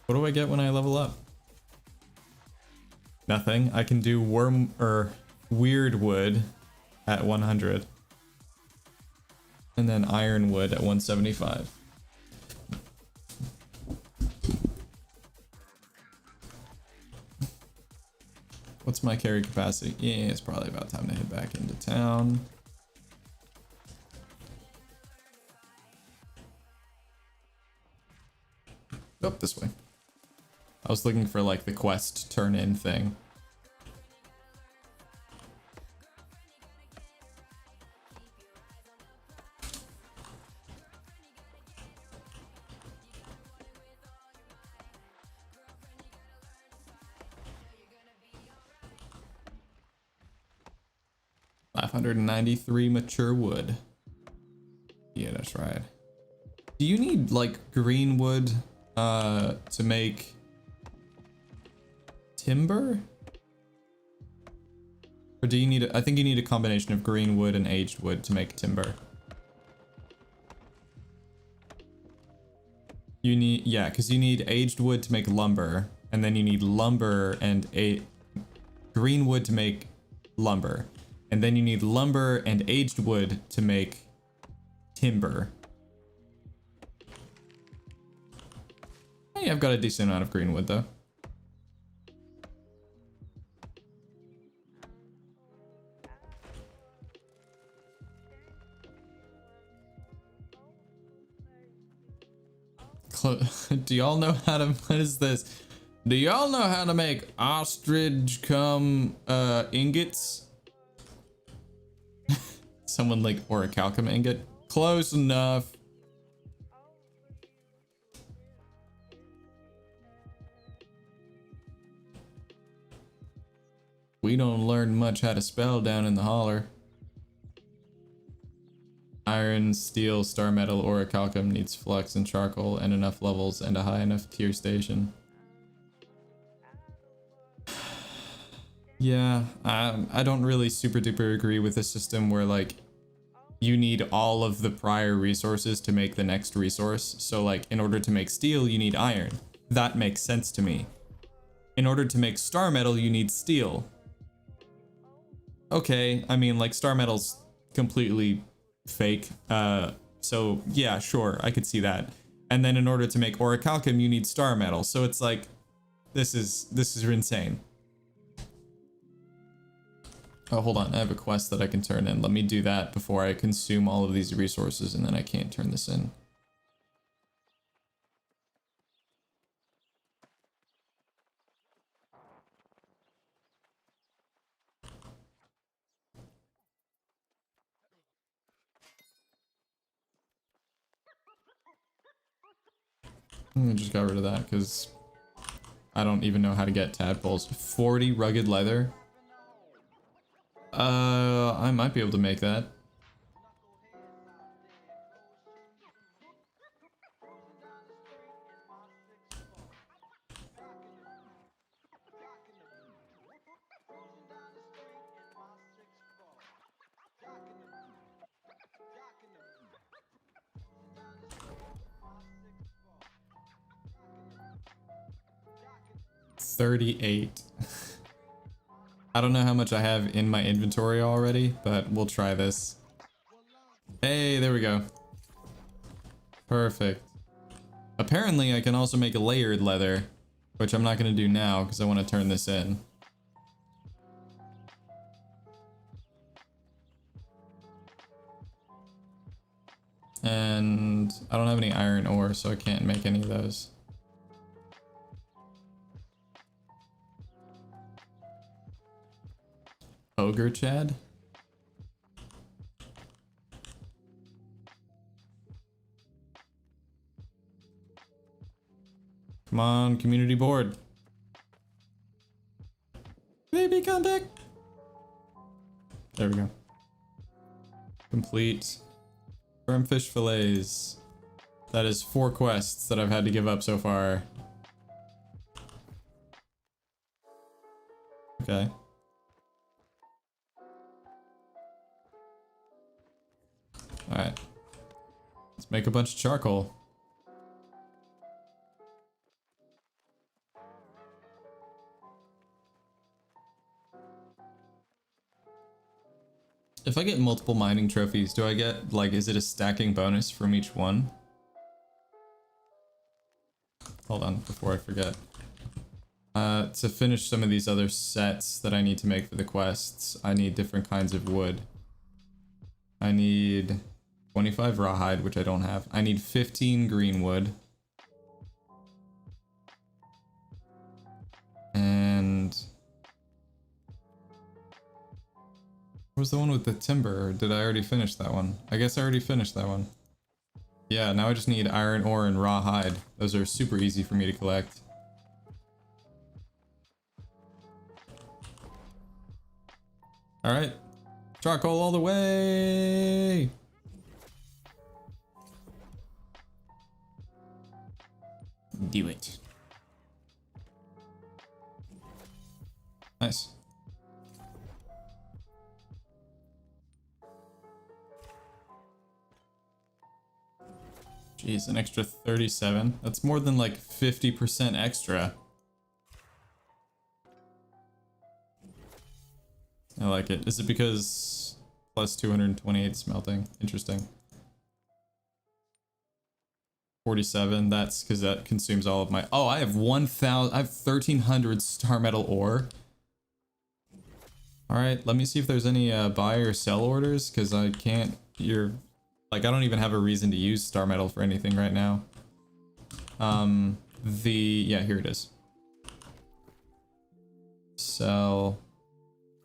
What do I get when I level up? Nothing. I can do weird wood at 100. And then iron wood at 175. What's my carry capacity? Yeah, it's probably about time to head back into town. Oh, this way. I was looking for like the quest turn in thing. $593 mature wood. Yeah, that's right. Do you need like green wood to make timber? Or do you need I think you need a combination of green wood and aged wood to make timber. You need, yeah, because you need aged wood to make lumber, and then you need lumber and green wood to make lumber. And then you need lumber and aged wood to make timber. Hey, I've got a decent amount of green wood though. Do y'all know how to, what is this? Do y'all know how to make ostrich cum ingots? Someone like orichalcum ingot. Close enough. We don't learn much how to spell down in the holler. Iron, steel, star metal, orichalcum needs flux and charcoal and enough levels and a high enough tier station. Yeah, I don't really super duper agree with a system where like you need all of the prior resources to make the next resource. So like in order to make steel, you need iron. That makes sense to me. In order to make star metal, you need steel. Okay, I mean like star metal's completely fake. So yeah, sure, I could see that. And then in order to make orichalcum, you need star metal. So it's like, this is insane. Oh, hold on, I have a quest that I can turn in. Let me do that before I consume all of these resources and then I can't turn this in. I just got rid of that because I don't even know how to get tadpoles. 40 rugged leather. I might be able to make that. $38. I don't know how much I have in my inventory already, but we'll try this. Hey, there we go. Perfect. Apparently I can also make a layered leather, which I'm not going to do now because I want to turn this in. And I don't have any iron ore, so I can't make any of those. Ogre Chad? Come on, community board. Baby contact. There we go. Complete. Firm fish fillets. That is 4 quests that I've had to give up so far. Okay. Alright. Let's make a bunch of charcoal. If I get multiple mining trophies, do I get, like, is it a stacking bonus from each one? Hold on, before I forget. To finish some of these other sets that I need to make for the quests, I need different kinds of wood. I need 25 rawhide, which I don't have. I need 15 green wood. And... what was the one with the timber? Or did I already finish that one? I guess I already finished that one. Yeah, now I just need iron ore and rawhide. Those are super easy for me to collect. Alright. Charcoal all the way! Do it. Nice. Jeez, an extra 37. That's more than like 50% extra. I like it. Is it because plus 228 smelting? Interesting. 47, that's because that consumes all of my... oh, I have 1,000... I have 1,300 star metal ore. Alright, let me see if there's any buy or sell orders, because I can't... you're... like, I don't even have a reason to use star metal for anything right now. Yeah, here it is. Sell,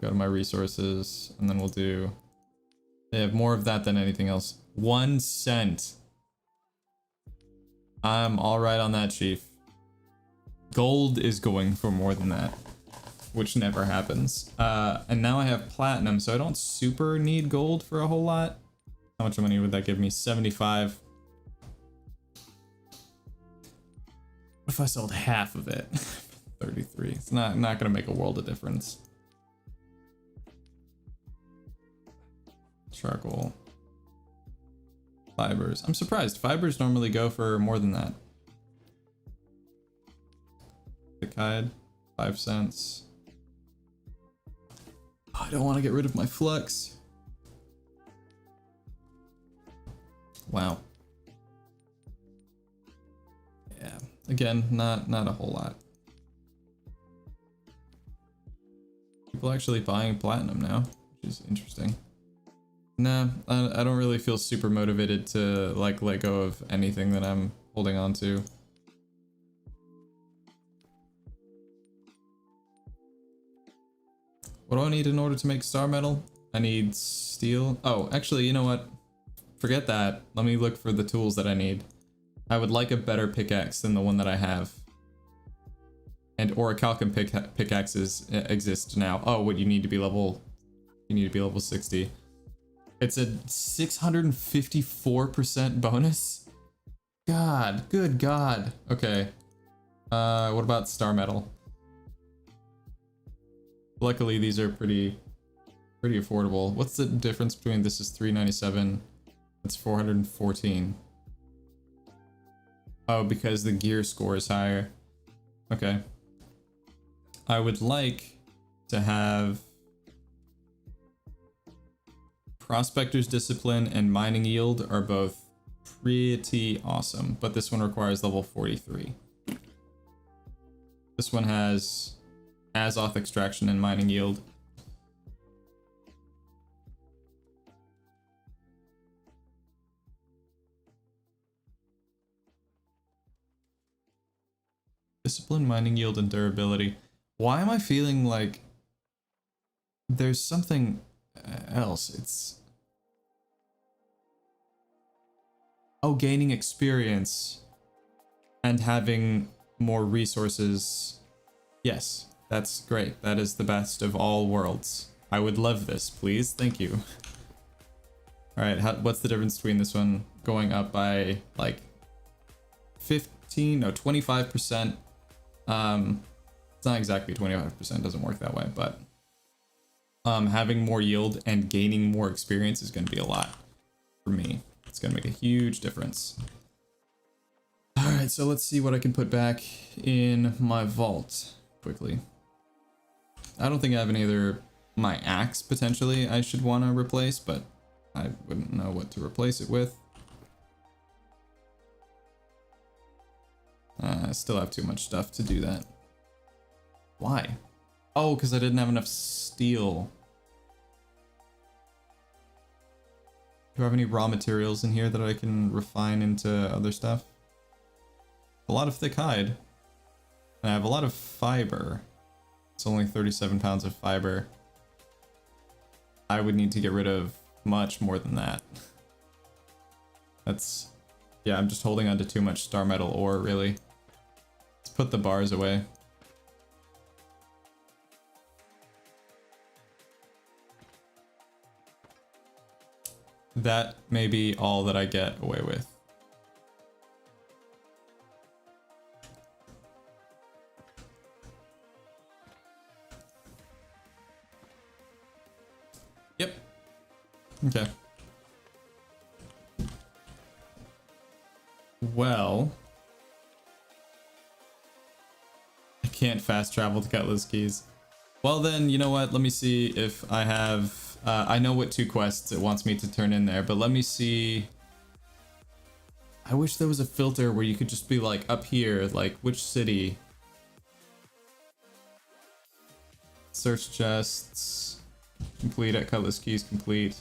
go to my resources, and then we'll do, they have more of that than anything else. 1 cent. I'm all right on that, chief. Gold is going for more than that, which never happens. And now I have platinum, so I don't super need gold for a whole lot. How much money would that give me? 75. What if I sold half of it? 33. It's not gonna make a world of difference. Charcoal. Fibers. I'm surprised. Fibers normally go for more than that. Thick hide. 5 cents. I don't want to get rid of my flux. Wow. Yeah. Again, not a whole lot. People actually buying platinum now, which is interesting. Nah, I don't really feel super motivated to like let go of anything that I'm holding on to. What do I need in order to make star metal? I need steel. Oh, actually, you know what? Forget that. Let me look for the tools that I need. I would like a better pickaxe than the one that I have. And orichalcum pickaxes exist now. Oh, what you need to be level 60. It's a 654% bonus. God, good God. Okay. What about star metal? Luckily, these are pretty affordable. What's the difference between this is 397? It's 414. Oh, because the gear score is higher. Okay. I would like to have Prospector's Discipline and Mining Yield are both pretty awesome, but this one requires level 43. This one has Azoth Extraction and Mining Yield. Discipline, Mining Yield, and Durability. Why am I feeling like there's something else? It's... Oh, gaining experience and having more resources. Yes, that's great. That is the best of all worlds. I would love this, please. Thank you. All right, what's the difference between this one going up by like 25%? It's not exactly 25%, doesn't work that way, but having more yield and gaining more experience is going to be a lot for me. It's going to make a huge difference. All right, so let's see what I can put back in my vault quickly. I don't think I have any other... My axe, potentially, I should want to replace, but I wouldn't know what to replace it with. I still have too much stuff to do that. Why? Oh, because I didn't have enough steel. Do I have any raw materials in here that I can refine into other stuff? A lot of thick hide. And I have a lot of fiber. It's only 37 pounds of fiber. I would need to get rid of much more than that. That's... Yeah, I'm just holding on to too much star metal ore, really. Let's put the bars away. That may be all that I get away with. Yep. Okay. Well, I can't fast travel to Cutlass Keys. Well then, you know what? Let me see if I have... I know what 2 quests it wants me to turn in there, but let me see... I wish there was a filter where you could just be like, up here, like, which city? Search chests. Complete at Cutlass Keys, complete.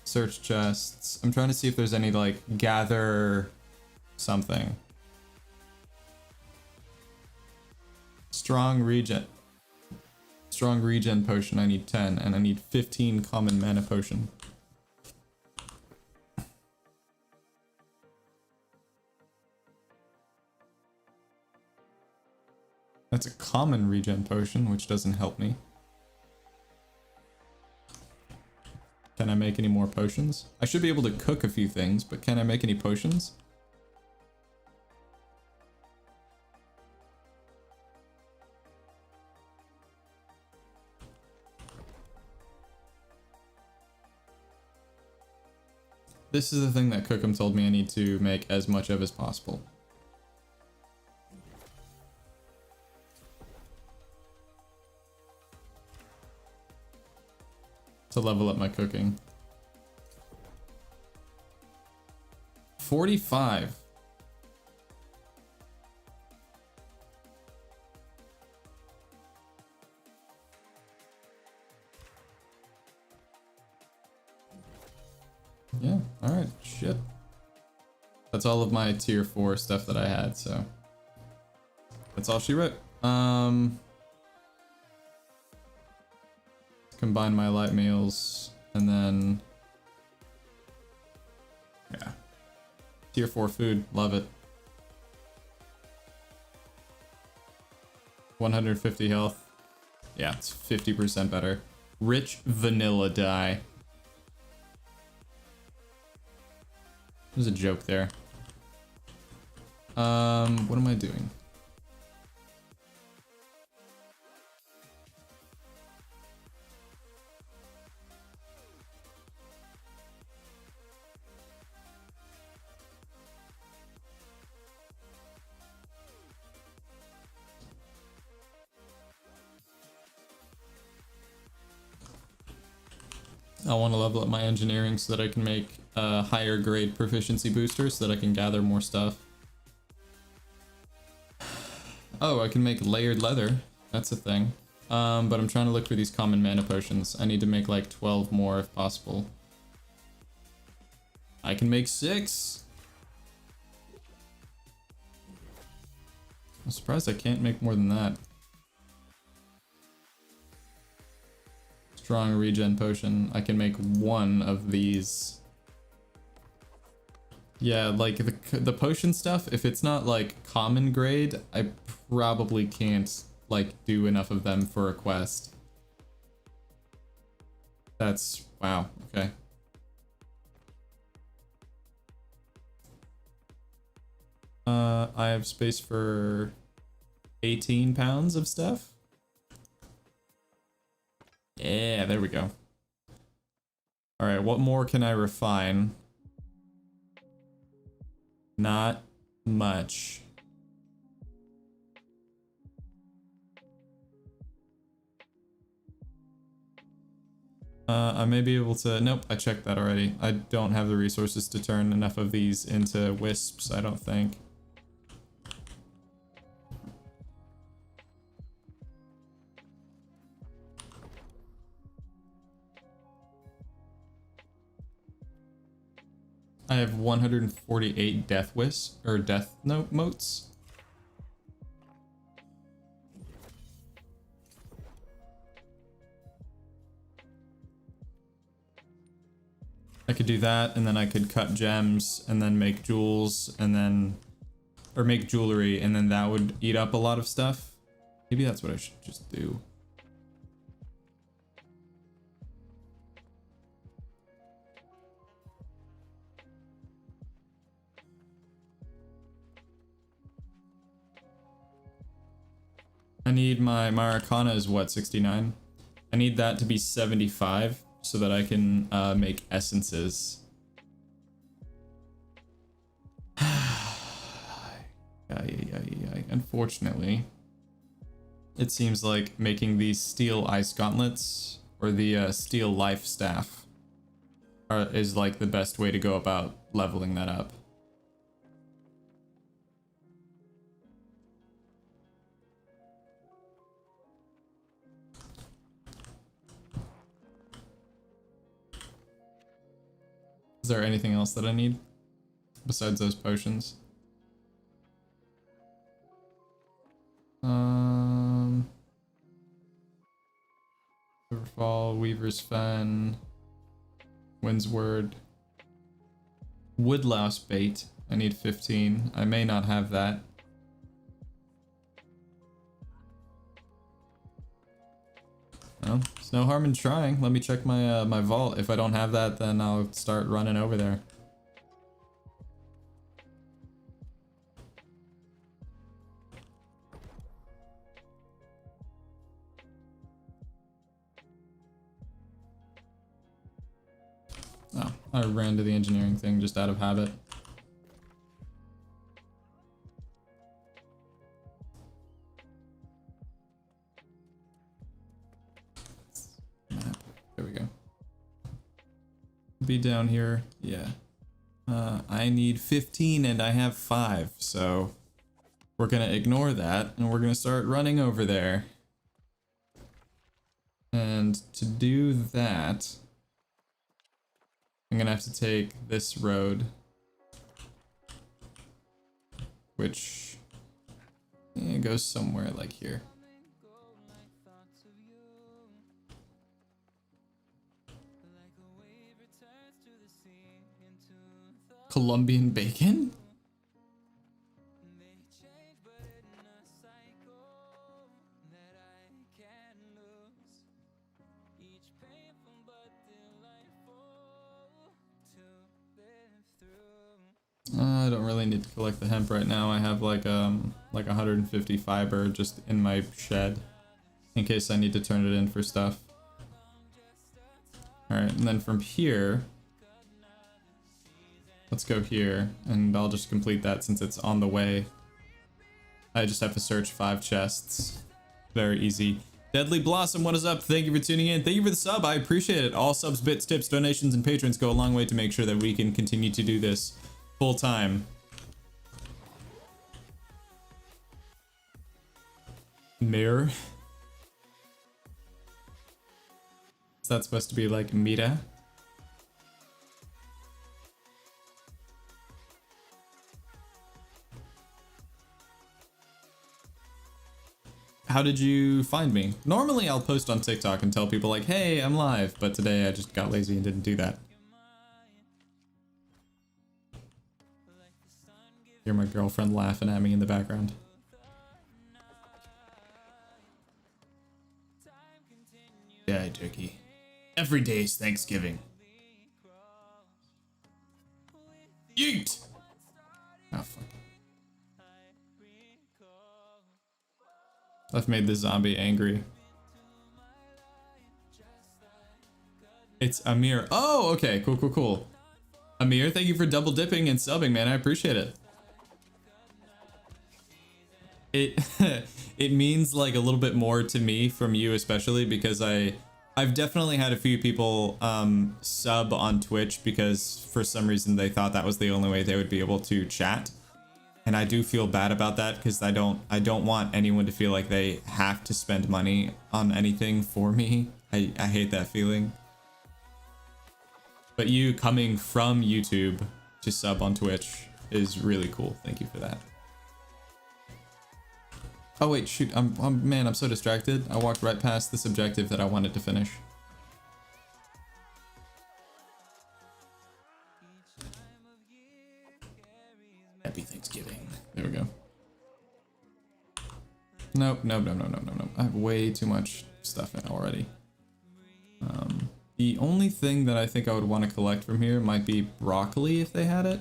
Search chests. I'm trying to see if there's any, like, gather something. Strong regen. Strong regen potion, I need 10, and I need 15 common mana potion. That's a common regen potion, which doesn't help me. Can I make any more potions? I should be able to cook a few things, but can I make any potions? This is the thing that Cookham told me I need to make as much of as possible. To level up my cooking. 45. Yeah, alright, shit. That's all of my tier 4 stuff that I had, so. That's all she wrote. Combine my light meals, and then... yeah. Tier 4 food, love it. 150 health. Yeah, it's 50% better. Rich vanilla dye. There's a joke there. What am I doing? I want to level up my engineering so that I can make higher grade proficiency boosters so that I can gather more stuff. Oh, I can make layered leather. That's a thing. But I'm trying to look for these common mana potions. I need to make like 12 more if possible. I can make 6! I'm surprised I can't make more than that. Strong regen potion. I can make 1 of these. Yeah, like the potion stuff, if it's not like common grade, I probably can't like do enough of them for a quest. That's wow, okay. I have space for 18 pounds of stuff. Yeah, there we go. All right, what more can I refine? Not much. I may be able to... Nope, I checked that already. I don't have the resources to turn enough of these into wisps, I don't think. I have 148 death wisps, or death note motes. I could do that, and then I could cut gems, and then make jewels, and then... or make jewelry, and then that would eat up a lot of stuff. Maybe that's what I should just do. I need my arcana is what, 69? I need that to be 75 so that I can make essences. Unfortunately, it seems like making these steel ice gauntlets or the steel life staff is like the best way to go about leveling that up. Is there anything else that I need besides those potions? Weaver's Fen, Wind's Word, Woodlouse Bait. I need 15. I may not have that. Well, there's no harm in trying. Let me check my my vault. If I don't have that, then I'll start running over there. Oh, I ran to the engineering thing just out of habit. Map. There we go. Be down here. Yeah. I need 15 and I have 5, so we're gonna ignore that and we're gonna start running over there. And to do that, I'm gonna have to take this road, which goes somewhere like here. Colombian bacon? I don't really need to collect the hemp right now. I have like 150 fiber just in my shed in case I need to turn it in for stuff. Alright, and then from here, let's go here, and I'll just complete that since it's on the way. I just have to search 5 chests. Very easy. Deadly Blossom, what is up? Thank you for tuning in. Thank you for the sub. I appreciate it. All subs, bits, tips, donations, and patrons go a long way to make sure that we can continue to do this full time. Mirror. Is that supposed to be like Mira? How did you find me? Normally I'll post on TikTok and tell people like, hey, I'm live, but today I just got lazy and didn't do that. Hear my girlfriend laughing at me in the background. Yeah, turkey. Every day's Thanksgiving. Yeet! Oh, fuck. I've made the zombie angry. It's Amir. Oh, okay. Cool, cool, cool. Amir, thank you for double dipping and subbing, man. I appreciate it. It means like a little bit more to me from you, especially because I've definitely had a few people sub on Twitch because for some reason they thought that was the only way they would be able to chat. And I do feel bad about that because I don't want anyone to feel like they have to spend money on anything for me. I hate that feeling. But you coming from YouTube to sub on Twitch is really cool. Thank you for that. Oh wait, shoot, man, I'm so distracted. I walked right past this objective that I wanted to finish. Happy Thanksgiving. There we go. Nope. I have way too much stuff in already. The only thing that I think I would want to collect from here might be broccoli if they had it.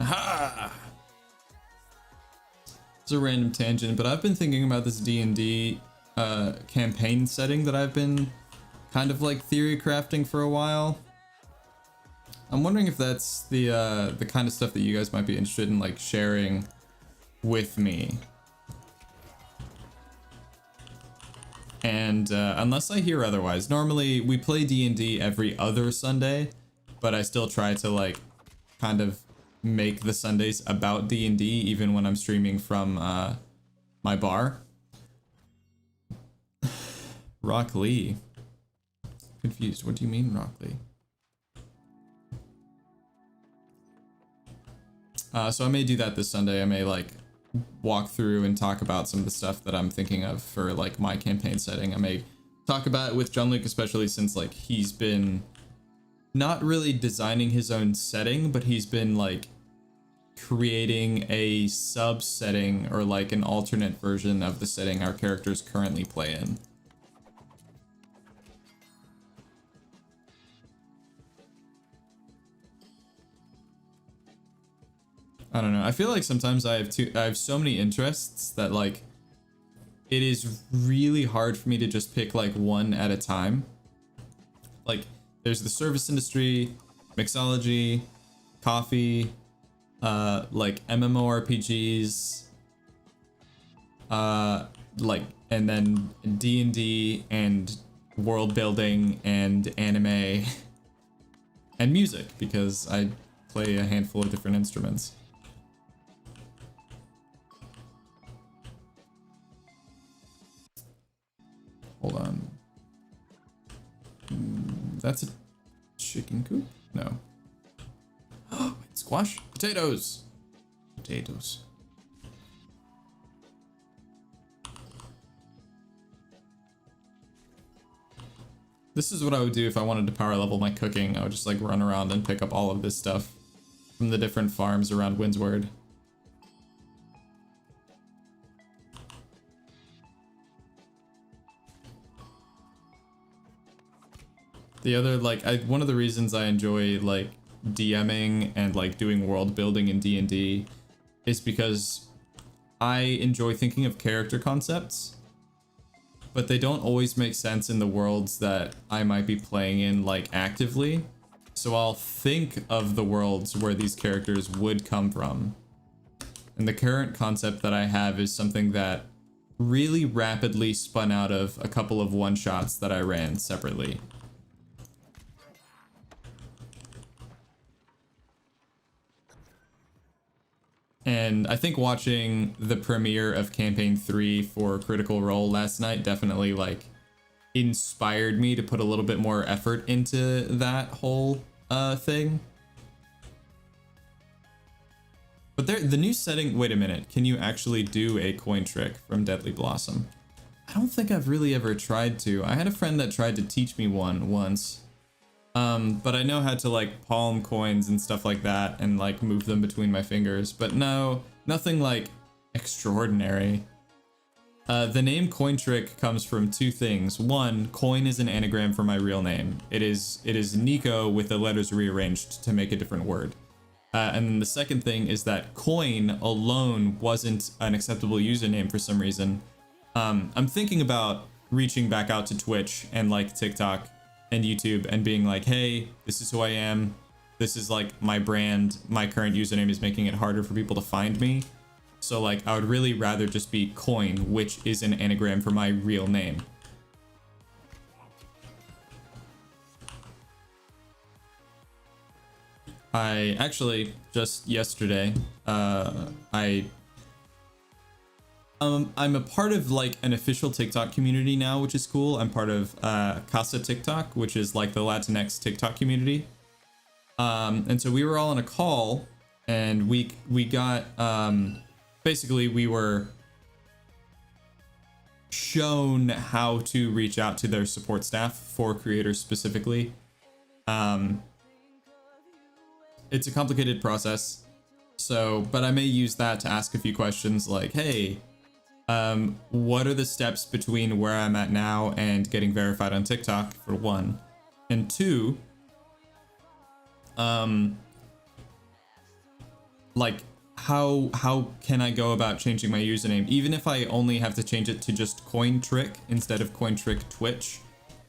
Aha! It's a random tangent, but I've been thinking about this D&D campaign setting that I've been kind of like theory crafting for a while. I'm wondering if that's the kind of stuff that you guys might be interested in like sharing with me. And unless I hear otherwise, normally we play D&D every other Sunday, but I still try to like kind of make the Sundays about D&D even when I'm streaming from my bar. Rock Lee. Confused. What do you mean, Rock Lee? So I may do that this Sunday. I may like walk through and talk about some of the stuff that I'm thinking of for like my campaign setting. I may talk about it with John Luke, especially since like he's been not really designing his own setting, but he's been like creating a sub setting or like an alternate version of the setting our characters currently play in. I don't know. I feel like sometimes I have so many interests that like it is really hard for me to just pick like one at a time. Like there's the service industry, mixology, coffee, like MMORPGs, like, and then D&D and world building and anime and music because I play a handful of different instruments. Hold on. That's a chicken coop? No. Oh, squash? Potatoes! Potatoes. This is what I would do if I wanted to power level my cooking. I would just like run around and pick up all of this stuff from the different farms around Windsward. The other, like, one of the reasons I enjoy, like, DMing and, like, doing world building in D&D is because I enjoy thinking of character concepts, but they don't always make sense in the worlds that I might be playing in, like, actively. So I'll think of the worlds where these characters would come from. And the current concept that I have is something that really rapidly spun out of a couple of one-shots that I ran separately. And I think watching the premiere of Campaign 3 for Critical Role last night definitely, like, inspired me to put a little bit more effort into that whole thing. But the new setting... Wait a minute. Can you actually do a coin trick from Deadly Blossom? I don't think I've really ever tried to. I had a friend that tried to teach me one once. But I know how to like palm coins and stuff like that and like move them between my fingers, but no, nothing like extraordinary. The name Coin Trick comes from two things. One, coin is an anagram for my real name. It is Nico with the letters rearranged to make a different word. And then the second thing is that coin alone wasn't an acceptable username for some reason. I'm thinking about reaching back out to Twitch and like TikTok and YouTube and being like, hey, this is who I am. This is like my brand. My current username is making it harder for people to find me. So like, I would really rather just be Coin, which is an anagram for my real name. I actually, just yesterday, I'm a part of like an official TikTok community now, which is cool. I'm part of Casa TikTok, which is like the Latinx TikTok community. And so we were all on a call and we got, basically we were shown how to reach out to their support staff for creators specifically. It's a complicated process. So, but I may use that to ask a few questions like, hey, what are the steps between where I'm at now and getting verified on TikTok, for one, and two, like how can I go about changing my username, even if I only have to change it to just Coin Trick instead of Coin Trick Twitch,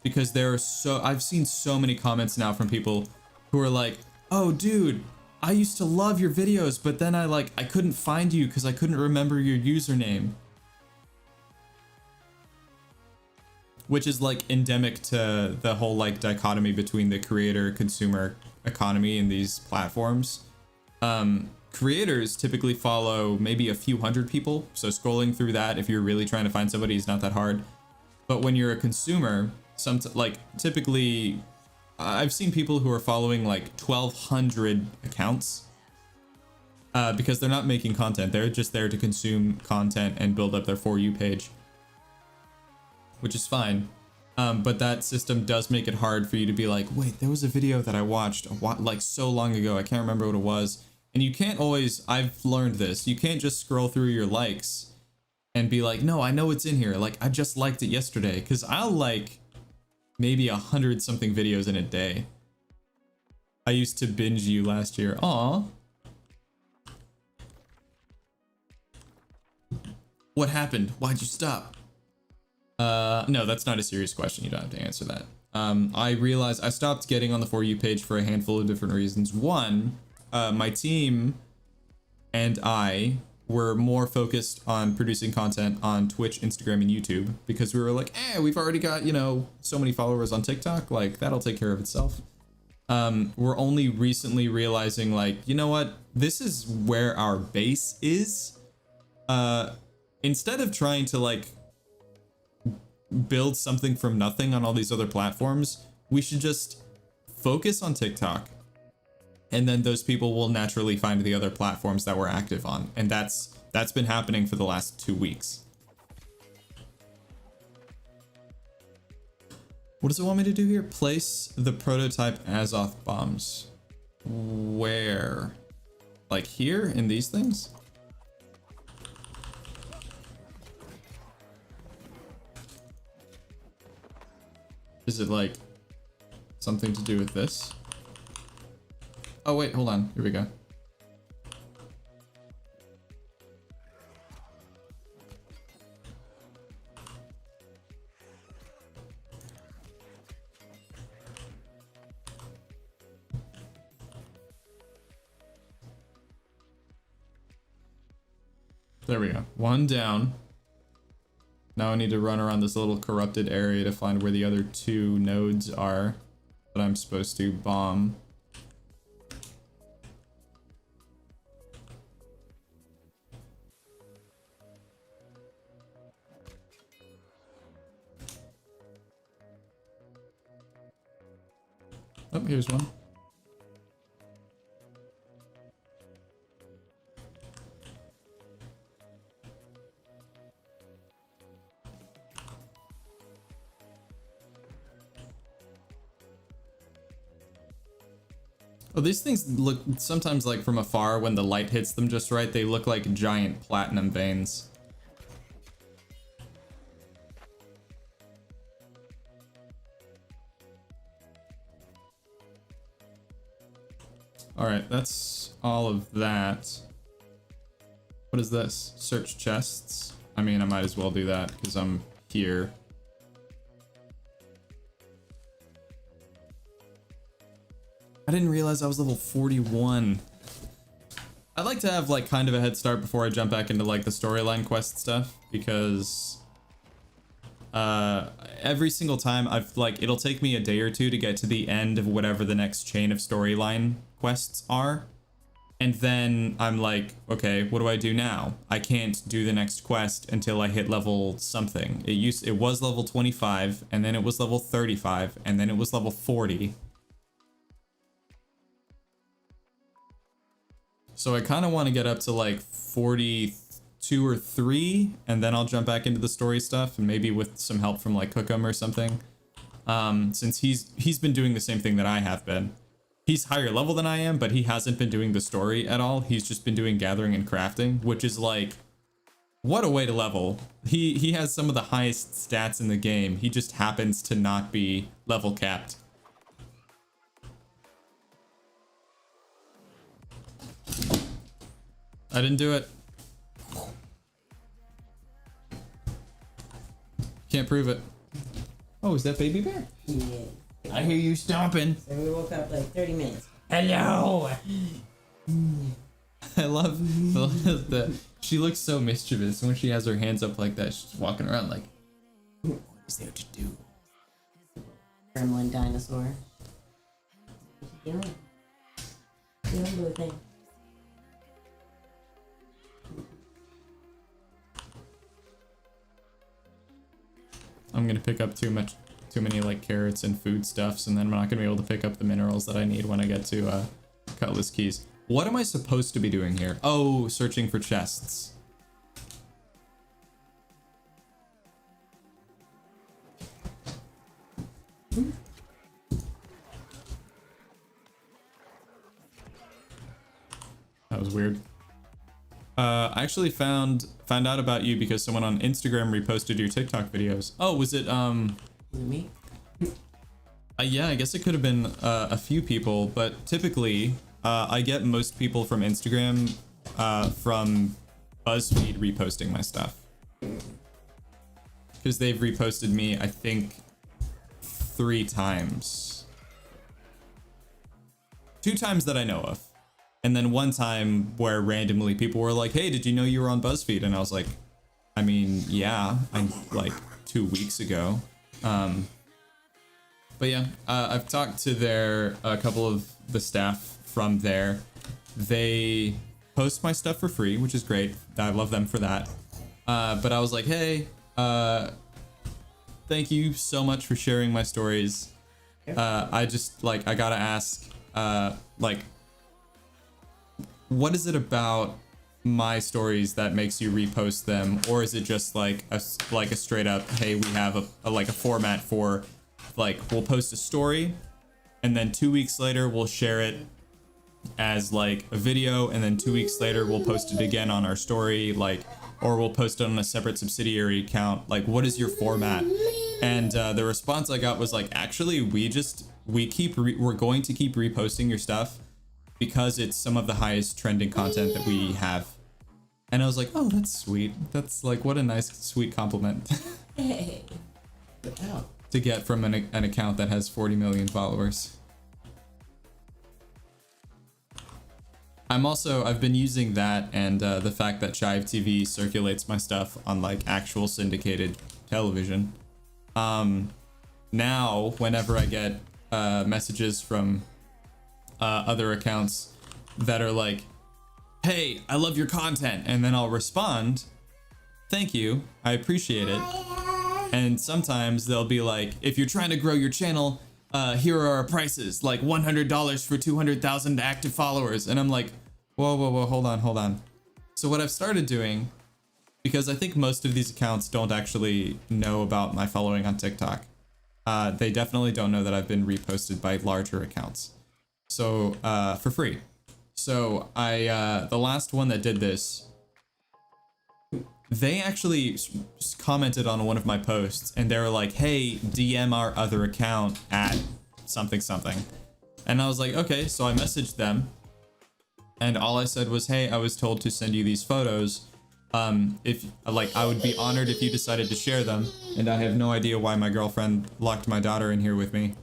because I've seen so many comments now from people who are like, oh dude, I used to love your videos, but then I couldn't find you because I couldn't remember your username. Which is like endemic to the whole like dichotomy between the creator consumer economy in these platforms. Creators typically follow maybe a few hundred people, so scrolling through that if you're really trying to find somebody is not that hard. But when you're a consumer, typically I've seen people who are following like 1,200 accounts because they're not making content. They're just there to consume content and build up their For You page, which is fine. But that system does make it hard for you to be like, wait, there was a video that I watched like so long ago, I can't remember what it was. And you can't always, I've learned this, you can't just scroll through your likes and be like, no, I know it's in here. Like, I just liked it yesterday. Cause I'll like maybe 100 something videos in a day. I used to binge you last year. Aw. What happened? Why'd you stop? No, that's not a serious question. You don't have to answer that. I realized I stopped getting on the For You page for a handful of different reasons. One, my team and I were more focused on producing content on Twitch, Instagram, and YouTube because we were like, we've already got, you know, so many followers on TikTok, like that'll take care of itself. We're only recently realizing like, you know what, this is where our base is. Instead of trying to like build something from nothing on all these other platforms, we should just focus on TikTok. And then those people will naturally find the other platforms that we're active on. And that's been happening for the last 2 weeks. What does it want me to do here? Place the prototype Azoth bombs. Where? Like here in these things? Is it like something to do with this? Oh wait, hold on. Here we go. There we go. One down. Now I need to run around this little corrupted area to find where the other 2 nodes are that I'm supposed to bomb. Oh, here's one. Oh, these things look sometimes like from afar when the light hits them just right, they look like giant platinum veins. All right, that's all of that. What is this? Search chests. I mean, I might as well do that because I'm here. I didn't realize I was level 41. I'd like to have like kind of a head start before I jump back into like the storyline quest stuff because every single time I've like, it'll take me a day or 2 to get to the end of whatever the next chain of storyline quests are. And then I'm like, okay, what do I do now? I can't do the next quest until I hit level something. It was level 25 and then it was level 35 and then it was level 40. So I kind of want to get up to like 42 or 3 and then I'll jump back into the story stuff and maybe with some help from like Cookum or something. Since he's been doing the same thing that I have been. He's higher level than I am, but he hasn't been doing the story at all. He's just been doing gathering and crafting, which is like, what a way to level. He has some of the highest stats in the game. He just happens to not be level capped. I didn't do it. Can't prove it. Oh, is that baby bear? Yeah. I hear you stomping. So we woke up like 30 minutes. Hello. I love the she looks so mischievous when she has her hands up like that. She's walking around like, what is there to do? Gremlin dinosaur. What you doing? Doing blue thing. I'm gonna pick up too many like carrots and foodstuffs, and then I'm not gonna be able to pick up the minerals that I need when I get to Cutlass Keys. What am I supposed to be doing here? Oh, searching for chests. That was weird. I actually found out about you because someone on Instagram reposted your TikTok videos. Oh, was it Me? yeah, I guess it could have been a few people, but typically I get most people from Instagram from BuzzFeed reposting my stuff. Because they've reposted me, I think, 3 times. 2 times that I know of. And then 1 time where randomly people were like, hey, did you know you were on BuzzFeed? And I was like, I mean, yeah, like 2 weeks ago. But yeah, I've talked to a couple of the staff from there. They post my stuff for free, which is great. I love them for that. But I was like, hey, thank you so much for sharing my stories. I just, like, I gotta ask, like, what is it about my stories that makes you repost them? Or is it just like a straight up, hey, we have a format for, like, we'll post a story and then 2 weeks later we'll share it as like a video, and then 2 weeks later we'll post it again on our story, like, or we'll post it on a separate subsidiary account. Like, what is your format? And the response I got was like, actually, we're going to keep reposting your stuff because it's some of the highest trending content that we have. And I was like, oh, that's sweet. That's like, what a nice, sweet compliment. Hey. Wow. To get from an account that has 40 million followers. I've been using that and the fact that Chive TV circulates my stuff on like actual syndicated television. Now, whenever I get messages from other accounts that are like, hey, I love your content, and then I'll respond, thank you, I appreciate it. And sometimes they'll be like, if you're trying to grow your channel, here are our prices, like $100 for 200,000 active followers. And I'm like, whoa, hold on. So what I've started doing, because I think most of these accounts don't actually know about my following on TikTok. They definitely don't know that I've been reposted by larger accounts. So, for free. So the last one that did this, they actually commented on one of my posts and they were like, hey, DM our other account at something. And I was like, okay, so I messaged them and all I said was, hey, I was told to send you these photos. If like, I would be honored if you decided to share them. And I have no idea why my girlfriend locked my daughter in here with me.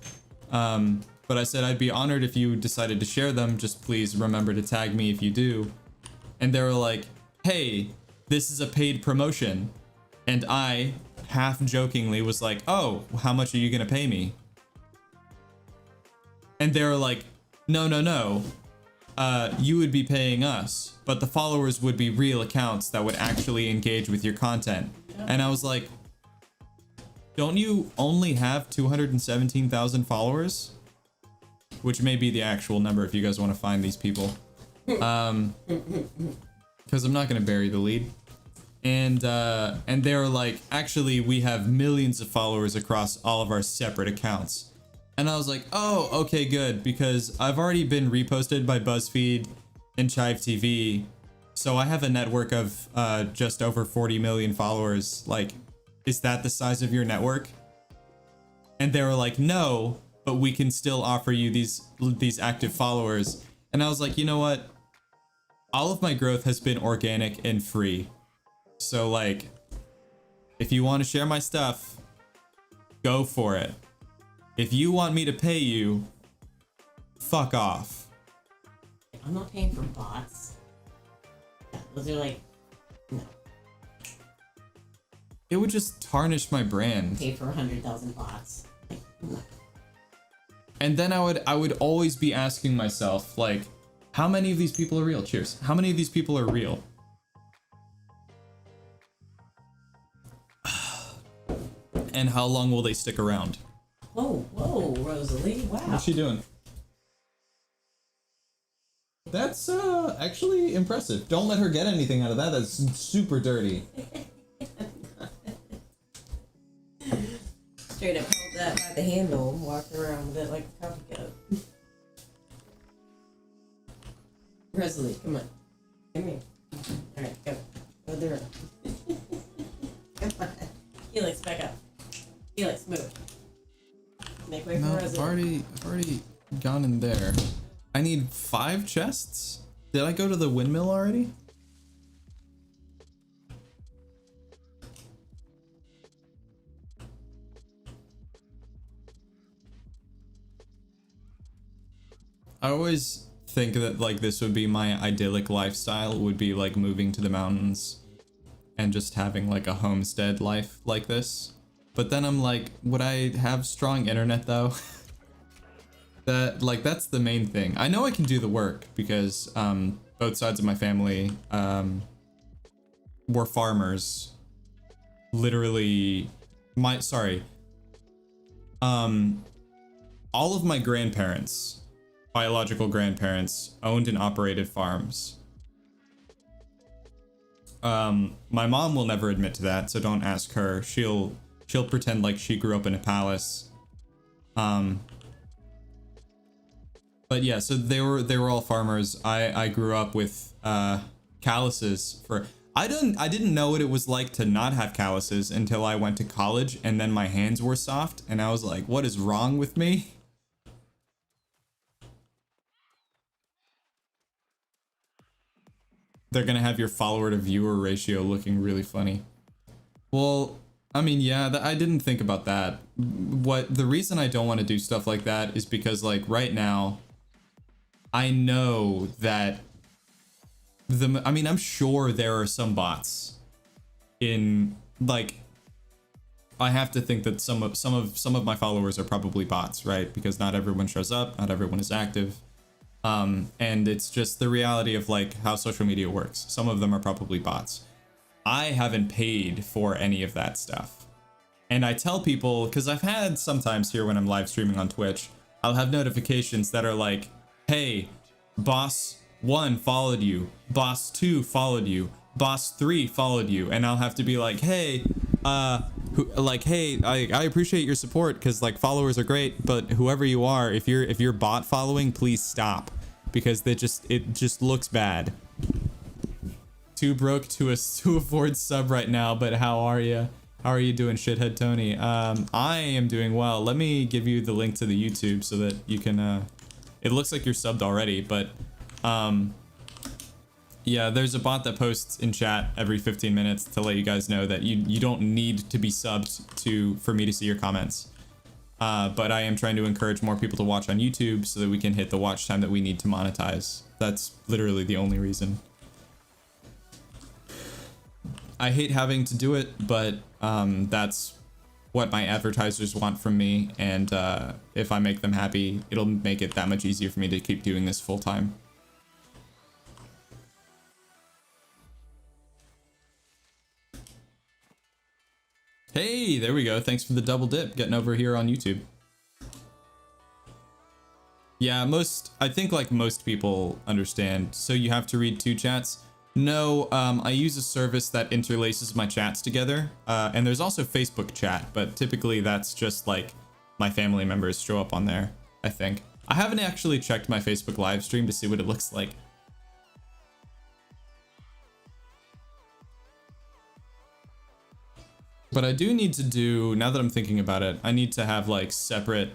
But I said, I'd be honored if you decided to share them. Just please remember to tag me if you do. And they were like, hey, this is a paid promotion. And I, half jokingly, was like, oh, how much are you gonna pay me? And they were like, no. You would be paying us, but the followers would be real accounts that would actually engage with your content. And I was like, don't you only have 217,000 followers? Which may be the actual number if you guys want to find these people. Because I'm not going to bury the lead. And they were like, actually, we have millions of followers across all of our separate accounts. And I was like, oh, okay, good. Because I've already been reposted by BuzzFeed and Chive TV. So I have a network of just over 40 million followers. Like, is that the size of your network? And they were like, no, but we can still offer you these active followers. And I was like, you know what? All of my growth has been organic and free. So like, if you want to share my stuff, go for it. If you want me to pay you, fuck off. I'm not paying for bots. Yeah, those are like, no. It would just tarnish my brand. Pay for 100,000 bots. Like, no. And then I would always be asking myself, like, how many of these people are real? Cheers. How many of these people are real? And how long will they stick around? Whoa, whoa, Rosalie! Wow. What's she doing? That's actually impressive. Don't let her get anything out of that. That's super dirty. Straight up held that by the handle and walked around with it like a coffee cup. Rosalie, come on. Come here. Alright, go. Go there. Come on. Felix, back up. Felix, move. Make way for No, Rosalie. I've already gone in there. I need 5 chests? Did I go to the windmill already? I always think that like this would be my idyllic lifestyle, would be like moving to the mountains and just having like a homestead life like this. But then I'm like, would I have strong internet though? That's the main thing. I know I can do the work because both sides of my family were farmers. Literally, all of my grandparents, biological grandparents, owned and operated farms. My mom will never admit to that, so don't ask her. She'll pretend like she grew up in a palace. But yeah, so they were all farmers. I grew up with calluses for. I didn't know what it was like to not have calluses until I went to college, and then my hands were soft, and I was like, what is wrong with me? They're gonna have your follower to viewer ratio looking really funny. Well, I mean, yeah, I didn't think about that. The reason I don't want to do stuff like that is because like right now, I know that I mean, I'm sure there are some bots in like, I have to think that some of my followers are probably bots, right? Because not everyone shows up, not everyone is active. And it's just the reality of like how social media works. Some of them are probably bots. I haven't paid for any of that stuff. And I tell people, because I've had sometimes here when I'm live streaming on Twitch, I'll have notifications that are like, hey, boss 1 followed you, boss 2 followed you, boss 3 followed you, and I'll have to be like, hey, I appreciate your support because like followers are great, but whoever you are, if you're bot following, please stop, because it just looks bad. Too broke to afford sub right now, but how are you? How are you doing, shithead Tony? I am doing well. Let me give you the link to the YouTube so that you can it looks like you're subbed already, but yeah, there's a bot that posts in chat every 15 minutes to let you guys know that you don't need to be subbed for me to see your comments. But I am trying to encourage more people to watch on YouTube so that we can hit the watch time that we need to monetize. That's literally the only reason. I hate having to do it, but that's what my advertisers want from me, and if I make them happy, it'll make it that much easier for me to keep doing this full time. Hey, there we go. Thanks for the double dip, getting over here on YouTube. Yeah, I think like most people understand. So you have to read 2 chats. No, I use a service that interlaces my chats together, and there's also Facebook chat, but typically that's just like my family members show up on there, I think. I haven't actually checked my Facebook live stream to see what it looks like. But I do need to do, now that I'm thinking about it, I need to have like separate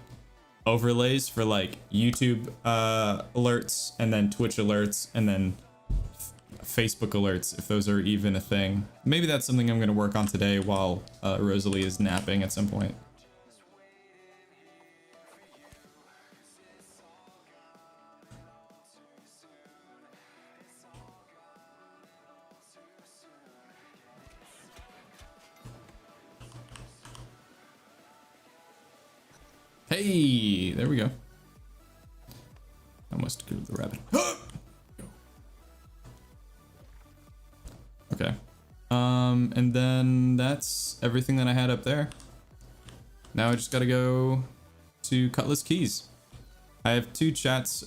overlays for like YouTube alerts, and then Twitch alerts, and then Facebook alerts, if those are even a thing. Maybe that's something I'm going to work on today while Rosalie is napping at some point. Hey, there we go. I must kill the rabbit. Okay. And then that's everything that I had up there. now I just gotta go to Cutlass Keys. I have two chats.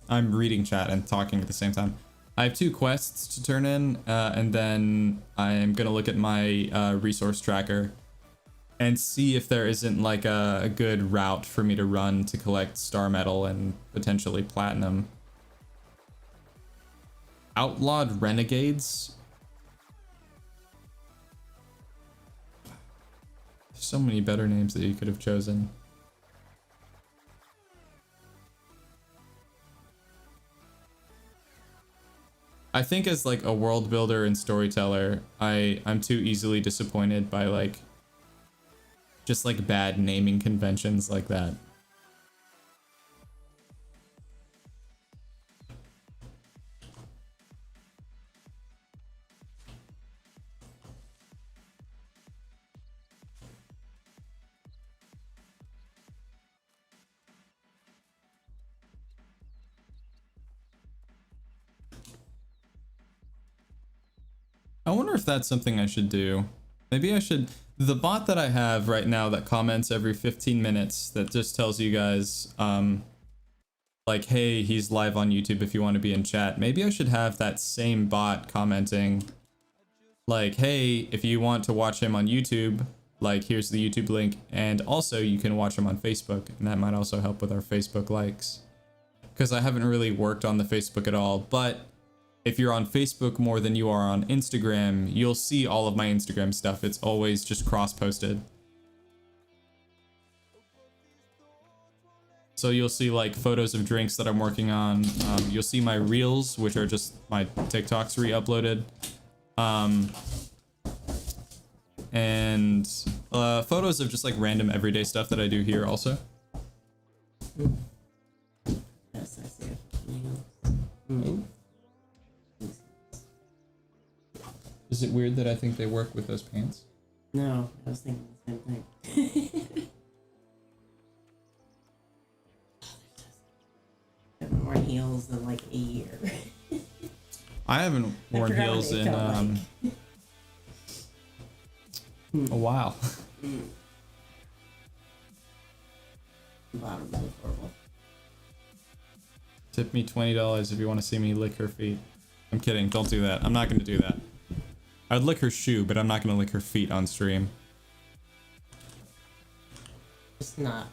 I'm reading chat and talking at the same time. I have 2 quests to turn in, and then I'm gonna look at my resource tracker and see if there isn't like a good route for me to run to collect star metal and potentially platinum. Outlawed Renegades. So many better names that you could have chosen. I think as like a world builder and storyteller, I'm too easily disappointed by like just like bad naming conventions like that. I wonder if that's something I should do. Maybe I should... The bot that I have right now that comments every 15 minutes that just tells you guys, like, hey, he's live on YouTube if you want to be in chat. Maybe I should have that same bot commenting, like, hey, if you want to watch him on YouTube, like, here's the YouTube link, and also you can watch him on Facebook, and that might also help with our Facebook likes. Because I haven't really worked on the Facebook at all, but if you're on Facebook more than you are on Instagram, you'll see all of my Instagram stuff. It's always just cross-posted. So you'll see like photos of drinks that I'm working on. You'll see my reels, which are just my TikToks re-uploaded. And photos of just like random everyday stuff that I do here also. Yes, I see it. Is it weird that I think they work with those pants? No, I was thinking the same thing. I haven't worn heels in like a year. I haven't worn heels in a while. Bottom really horrible. Tip me $20 if you want to see me lick her feet. I'm kidding. Don't do that. I'm not going to do that. I'd lick her shoe, but I'm not going to lick her feet on stream. Just not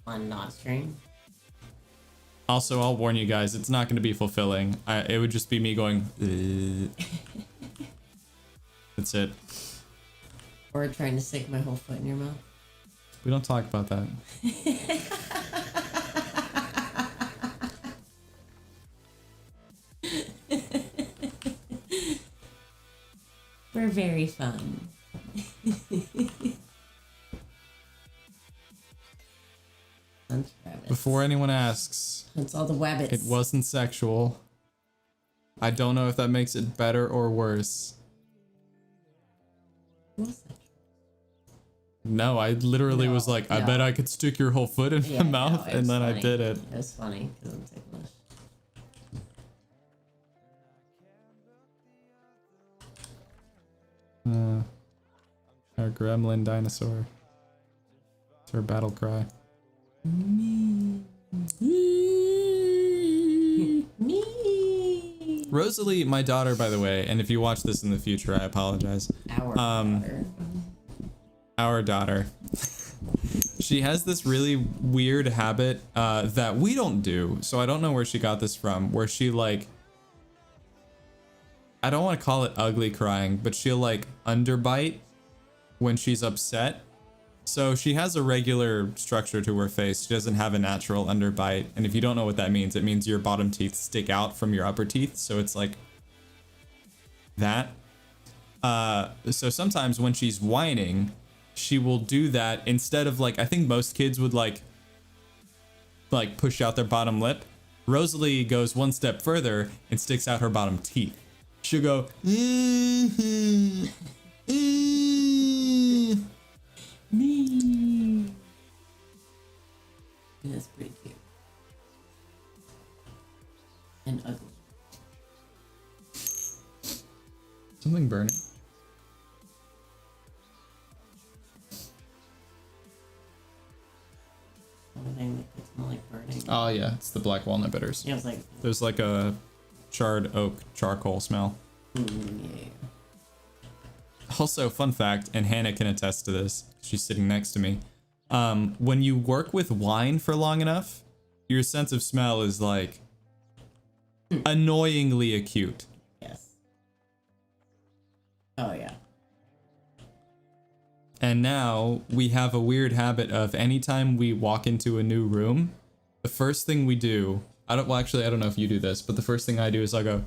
on not stream. Also, I'll warn you guys, it's not going to be fulfilling. It would just be me going, That's it. Or trying to stick my whole foot in your mouth. We don't talk about that. We're very fun. Before anyone asks, that's all the wabbits. It wasn't sexual. I don't know if that makes it better or worse. No, I literally was like, I bet I could stick your whole foot in my mouth, and then funny. I did it. It was funny because I'm ticklish. Our gremlin dinosaur. It's her battle cry. Me. Rosalie, my daughter, by the way, and if you watch this in the future, I apologize. Our daughter. She has this really weird habit that we don't do, so I don't know where she got this from, where she like, I don't want to call it ugly crying, but she'll like underbite when she's upset. So she has a regular structure to her face. She doesn't have a natural underbite. And if you don't know what that means, it means your bottom teeth stick out from your upper teeth. So it's like that. So sometimes when she's whining, she will do that instead of like, I think most kids would like push out their bottom lip. Rosalie goes one step further and sticks out her bottom teeth. She'll go, Me. That's pretty cute. And ugly. Something burning. Oh yeah, it's the black walnut bitters. Yeah, it's like. There's like a charred oak charcoal smell. Yeah. Also, fun fact, and Hannah can attest to this, she's sitting next to me. When you work with wine for long enough, your sense of smell is like annoyingly acute. Yes. Oh yeah. And now we have a weird habit of anytime we walk into a new room, the first thing we do, I don't know if you do this, but the first thing I do is I go,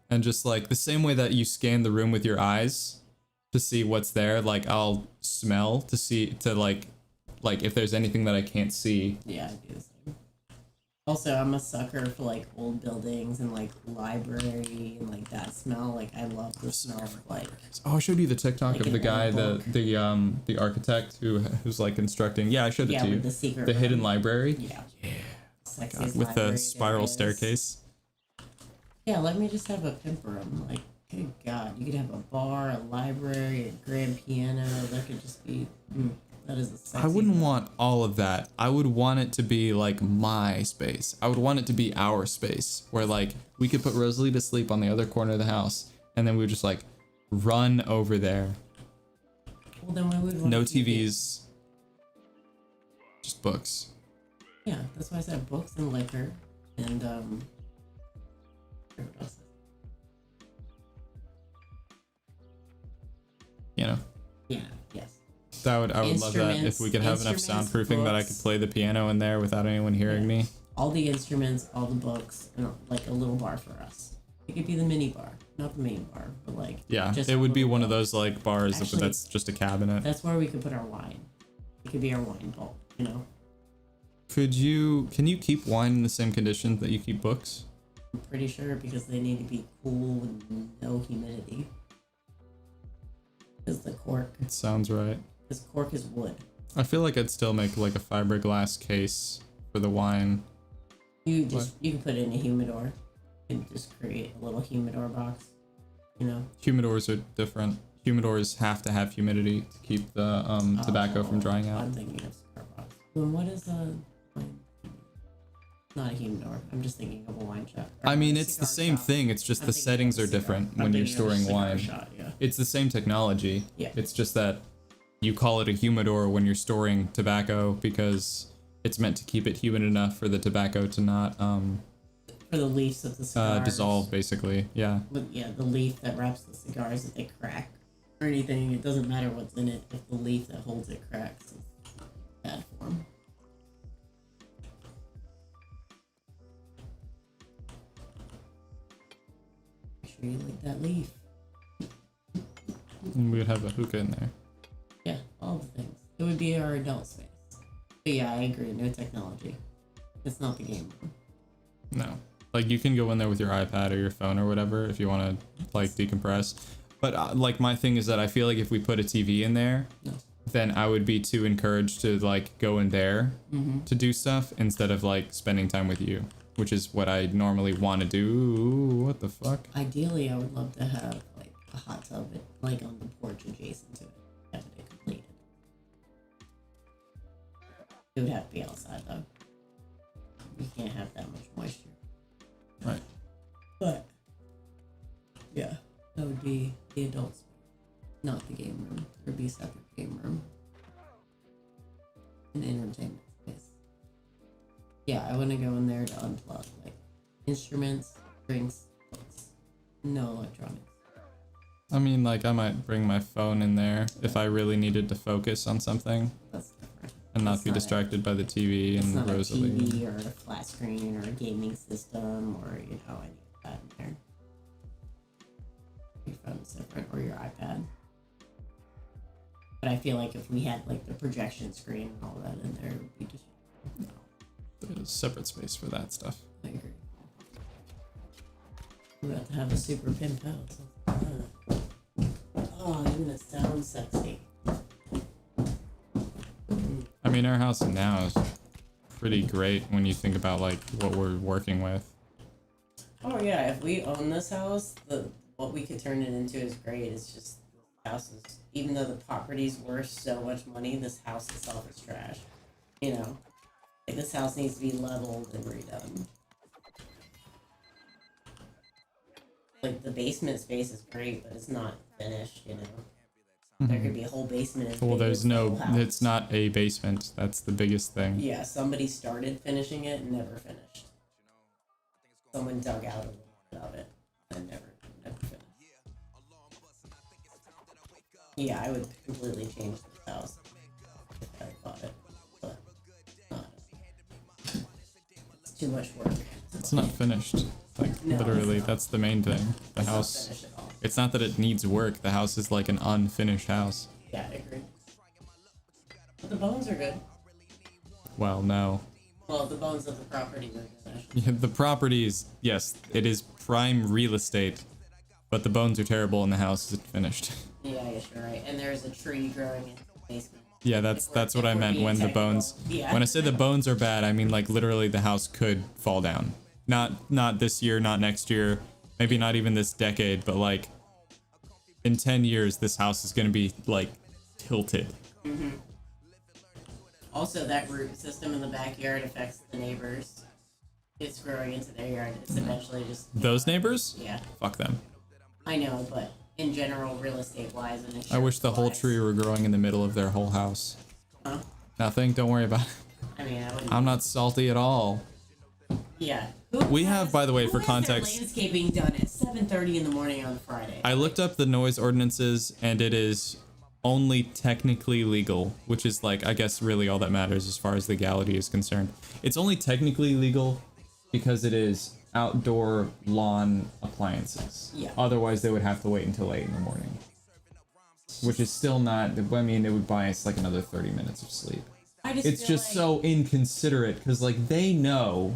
and just like the same way that you scan the room with your eyes to see what's there, like I'll smell to see, to like if there's anything that I can't see. Yeah, I do the same. Also, I'm a sucker for like old buildings and like library and like that smell. Like I love the smell of like. Oh, I showed you the TikTok like of the guy, book. the architect who's like constructing. Yeah, I showed it to you. With the secret The room. hidden library. Yeah. Yeah. Sexiest With library the spiral there is. staircase. Yeah, let me just have a pimp room. Like, good God, you could have a bar, a library, a grand piano. That could just be. That is a sexy. I wouldn't want all of that. I would want it to be like my space. I would want it to be our space where like we could put Rosalie to sleep on the other corner of the house and then we would just like run over there. Well, then we would want No a TV. TVs. Just books. Yeah, that's why I said books and liquor and what else? You know. Yeah. Yes. I would love that if we could have enough Instruments, soundproofing that I could books. play the piano in there without anyone hearing me. All the instruments, all the books, and like a little bar for us. It could be the mini bar, not the main bar, but like. Yeah, just it a would be little one of bar. those like bars Actually, that's just a cabinet. That's where we could put our wine. It could be our wine vault, you know. Can you keep wine in the same condition that you keep books? I'm pretty sure because they need to be cool with no humidity. Because the cork, It sounds right. because cork is wood. I feel like I'd still make like a fiberglass case for the wine. You can put it in a humidor and just create a little humidor box. You know. Humidors are different. Humidors have to have humidity to keep the tobacco from drying out. I'm thinking of cigar box. Then what is a wine? Not a humidor. I'm just thinking of a wine shop. I mean, it's the same thing. It's just I'm the thinking of settings a are cigar. different I'm when you're thinking of a storing cigar wine. shot, yeah. It's the same technology. Yeah. It's just that you call it a humidor when you're storing tobacco because it's meant to keep it humid enough for the tobacco to not For the leaves of the cigars. dissolve, basically. Yeah. But yeah, the leaf that wraps the cigars, if they crack or anything, it doesn't matter what's in it. If the leaf that holds it cracks, it's bad form. Make sure you lick that leaf. And we would have a hookah in there. Yeah, all the things. It would be our adult space. But yeah, I agree. No technology. It's not the game room. No. Like you can go in there with your iPad or your phone or whatever if you want to like decompress. But like my thing is that I feel like if we put a TV in there, No. then I would be too encouraged to like go in there to do stuff instead of like spending time with you, which is what I normally want to do. What the fuck? Ideally, I would love to have like a hot tub, like on the porch adjacent to it. Have it completed. It would have to be outside though. You can't have that much moisture. Right. But yeah, that would be the adult space, not the game room. There would be a separate game room. An entertainment space. Yeah, I want to go in there to unplug, like instruments, drinks, books. No electronics. I mean, like I might bring my phone in there if I really needed to focus on something That's different. and not It's be not distracted by the TV It's and not Rosalie. a TV or a flat screen or a gaming system or any of that in there. Your phone's different or your iPad. But I feel like if we had like the projection screen and all that in there, it would be just. There's a separate space for that stuff. I agree. We're about to have a super pimp house. Oh, even it sounds sexy. I mean, our house now is pretty great when you think about like what we're working with. Oh yeah, if we own this house, what we could turn it into is great. It's just the house is, even though the property's worth so much money, this house itself is trash. You know, like this house needs to be leveled and redone. Like the basement space is great, but it's not finished. You know, there could be a whole basement. As Well, big there's as the no, whole house. it's not a basement. That's the biggest thing. Yeah, somebody started finishing it and never finished. Someone dug out a little bit of it and never finished. Yeah, I would completely change this house if I bought it, but it's too much work. It's not finished. Like, No, literally, it's not. that's the main thing. The It's not house, finished at all. it's not that it needs work. The house is like an unfinished house. Yeah, I agree. But the bones are good. Well, no. Well, the bones of the property are good. Yeah, the property is, yes, it is prime real estate, but the bones are terrible and the house isn't finished. Yeah, I guess you're right. And there's a tree growing in the basement. Yeah, that's what I meant when the bones. Yeah. When I say the bones are bad, I mean like literally the house could fall down. Not this year, not next year, maybe not even this decade, but like in 10 years this house is going to be like tilted. Mm-hmm. Also, that root system in the backyard affects the neighbors. It's growing into their yard. It's eventually just... Those neighbors? Yeah. Fuck them. I know, but in general, real estate wise and I wish the whole insurance-wise- tree were growing in the middle of their whole house. Huh? Nothing, don't worry about it. I mean, I wouldn't... I'm not salty at all. Yeah. We have, by the way, for who has their context, landscaping done at 7:30 in the morning on Friday. I looked up the noise ordinances and it is only technically legal, which is like, I guess really all that matters as far as legality is concerned. It's only technically legal because it is outdoor lawn appliances. Yeah. Otherwise they would have to wait until 8 in the morning. Which is still not, I mean, it would buy us like another 30 minutes of sleep. It's feel just like- so inconsiderate because like they know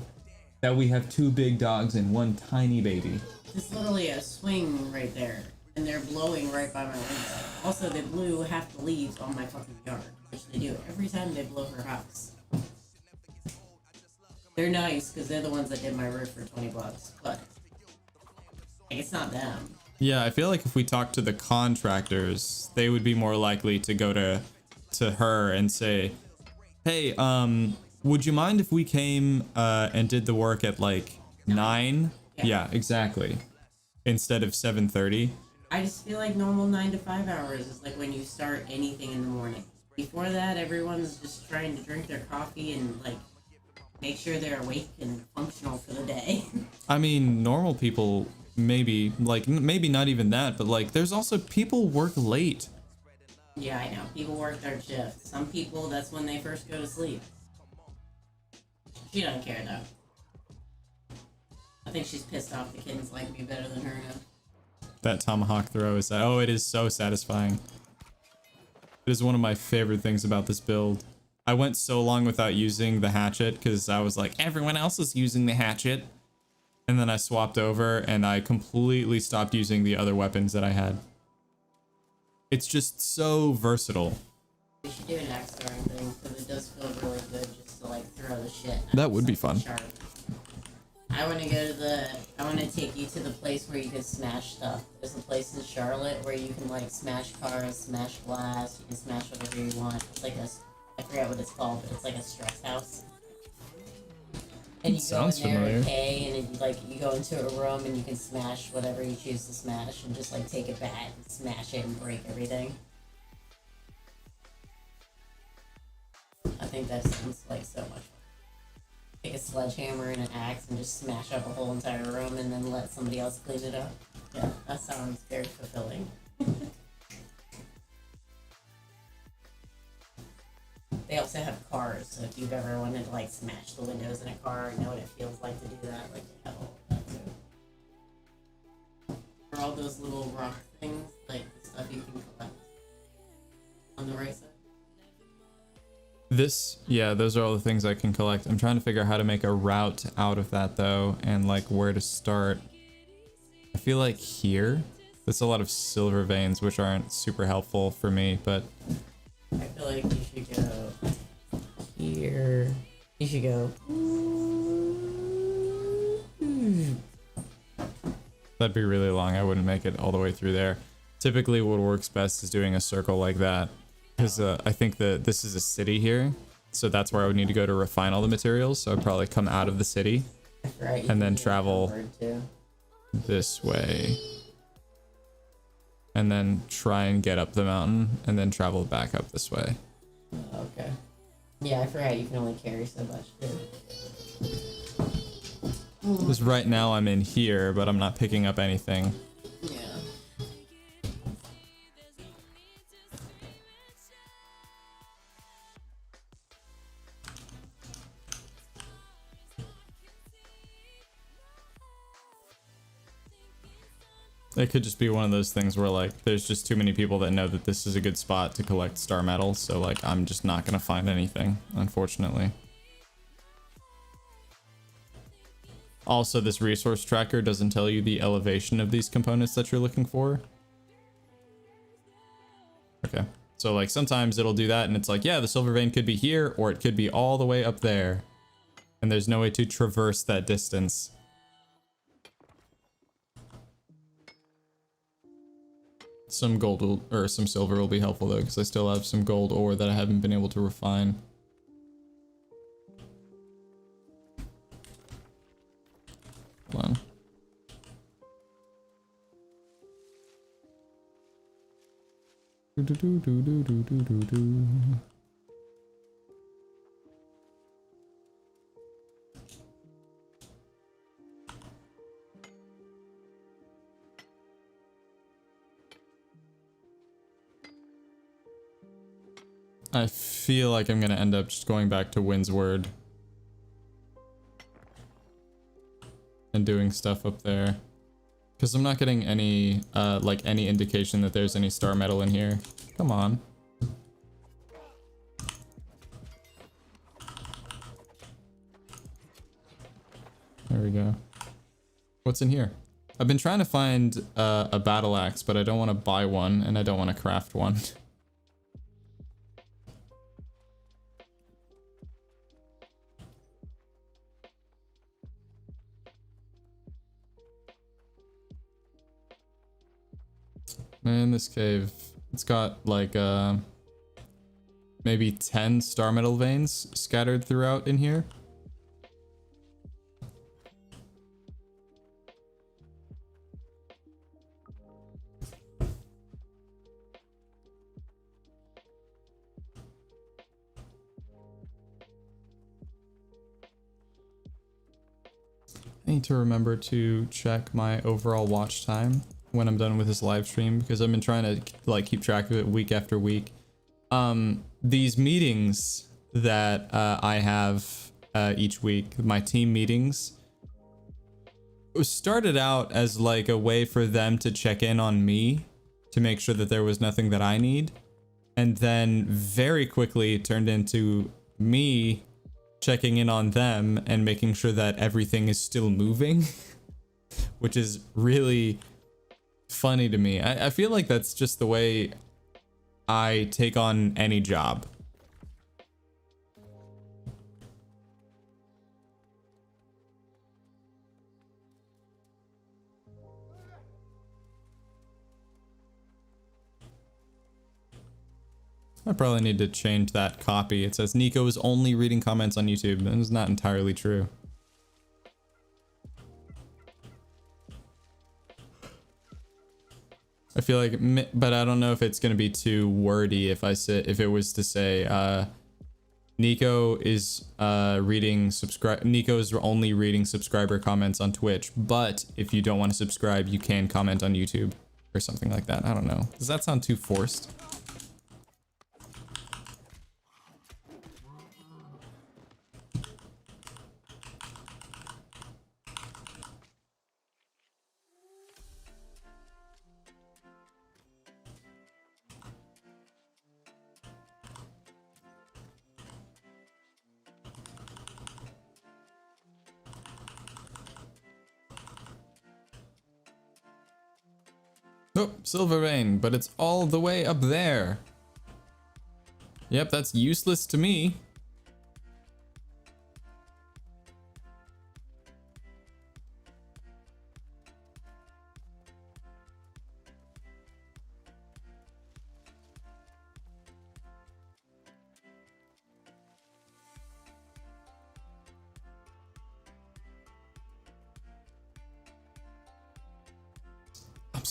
that we have 2 big dogs and 1 tiny baby. There's literally a swing right there, and they're blowing right by my window. Also, they blew half the leaves on my fucking yard, which they do every time they blow her house. They're nice because they're the ones that did my roof for $20, but like, it's not them. Yeah, I feel like if we talk to the contractors, they would be more likely to go to her and say, "Hey, would you mind if we came and did the work at like 9?" Yeah, exactly. Instead of 7:30. I just feel like normal 9 to 5 hours is like when you start anything in the morning. Before that, everyone's just trying to drink their coffee and like make sure they're awake and functional for the day. I mean, normal people maybe like maybe not even that, but like there's also people work late. Yeah, I know. People work their shift. Some people, that's when they first go to sleep. She doesn't care though. I think she's pissed off the kids like me better than her now. That tomahawk throw is that. Oh, it is so satisfying. It is one of my favorite things about this build. I went so long without using the hatchet because I was like, everyone else is using the hatchet. And then I swapped over and I completely stopped using the other weapons that I had. It's just so versatile. We should do an axe throwing thing because it does feel really good just to like throw the shit. That would be fun. Sharp. I want to take you to the place where you can smash stuff. There's a place in Charlotte where you can like smash cars, smash glass, you can smash whatever you want. It's like I forget what it's called, but it's like a stress house. And you Sounds go in there familiar. and pay, and it, like you go into a room and you can smash whatever you choose to smash, and just like take it back and smash it and break everything. I think that sounds like so much fun. Take a sledgehammer and an axe and just smash up a whole entire room, and then let somebody else clean it up. Yeah, that sounds very fulfilling. They also have cars, so if you've ever wanted to like smash the windows in a car and know what it feels like to do that, like they have all of that too. For all those little rock things, like the stuff you can collect on the right side. Yeah, those are all the things I can collect. I'm trying to figure out how to make a route out of that though, and like where to start. I feel like here, there's a lot of silver veins, which aren't super helpful for me, but I feel like you should go here. You should go. that'd be really long. I wouldn't make it all the way through there. Typically what works best is doing a circle like that, because I think that this is a city here, So that's where I would need to go to refine all the materials. So I'd probably come out of the city Right. and then travel this way. And then try and get up the mountain and then travel back up this way. Okay. Yeah, I forgot you can only carry so much too. Because right now I'm in here, but I'm not picking up anything. Yeah. It could just be one of those things where like there's just too many people that know that this is a good spot to collect star metal, so like I'm just not gonna find anything, unfortunately. Also, this resource tracker doesn't tell you the elevation of these components that you're looking for. Okay, so like sometimes it'll do that and it's like, yeah, the silver vein could be here or it could be all the way up there. And there's no way to traverse that distance. Some gold will, or some silver will be helpful though, because I still have some gold ore that I haven't been able to refine. Hold on. I feel like I'm gonna end up just going back to Windsward and doing stuff up there, because I'm not getting any like any indication that there's any star metal in here. Come on. There we go. What's in here? I've been trying to find a battle axe, but I don't want to buy one and I don't want to craft one. Man, this cave, it's got like maybe 10 star metal veins scattered throughout in here. I need to remember to check my overall watch time when I'm done with this live stream, because I've been trying to like keep track of it week after week. These meetings that I have each week, my team meetings, started out as like a way for them to check in on me to make sure that there was nothing that I need, and then very quickly turned into me checking in on them and making sure that everything is still moving, which is really funny to me. I feel like that's just the way I take on any job. I probably need to change that copy. It says Nico is only reading comments on YouTube, and it's not entirely true. I feel like, but I don't know if it's gonna be too wordy if if it was to say, Nico is Nico is only reading subscriber comments on Twitch, but if you don't want to subscribe, you can comment on YouTube or something like that. I don't know. Does that sound too forced? Oh, silver vein, but it's all the way up there. Yep, that's useless to me.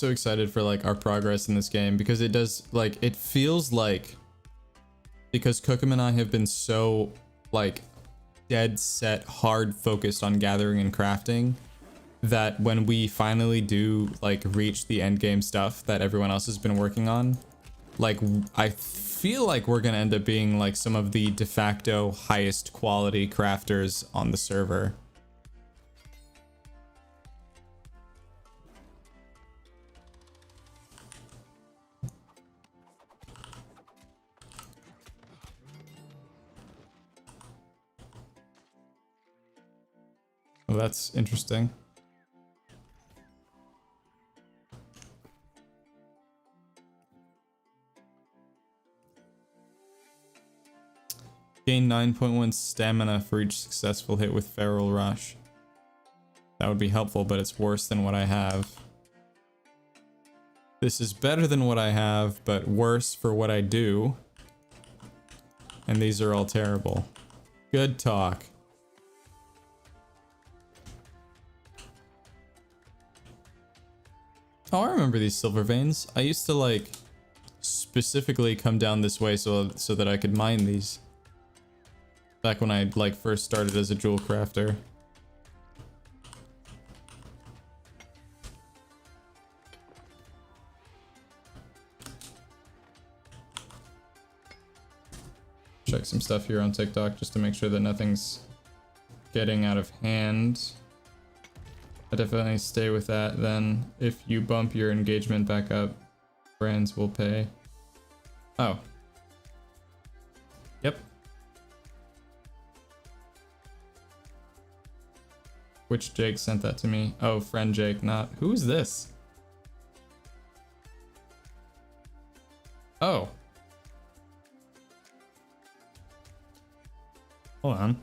so excited for like our progress in this game, because it does, like, it feels like, because Cookham and I have been so like dead set hard focused on gathering and crafting, that when we finally do like reach the end game stuff that everyone else has been working on, like I feel like we're gonna end up being like some of the de facto highest quality crafters on the server. Well, that's interesting. Gain 9.1 stamina for each successful hit with Feral Rush. That would be helpful, but it's worse than what I have. This is better than what I have, but worse for what I do. And these are all terrible. Good talk. Oh, I remember these silver veins. I used to like specifically come down this way so that I could mine these. Back when I like first started as a jewel crafter. Check some stuff here on TikTok just to make sure that nothing's getting out of hand. I definitely stay with that. Then if you bump your engagement back up, brands will pay. Oh. Yep. Which Jake sent that to me? Oh, friend Jake, not... Who is this? Oh. Hold on.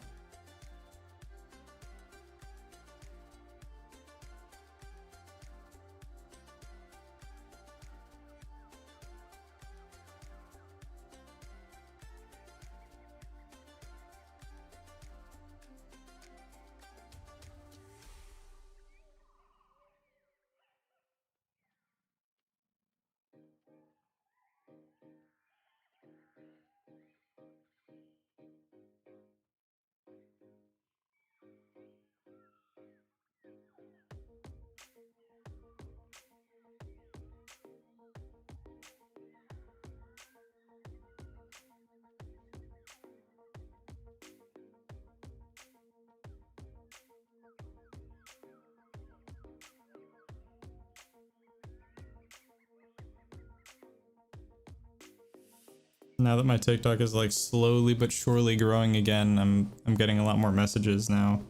Now that my TikTok is like slowly but surely growing again, I'm getting a lot more messages now,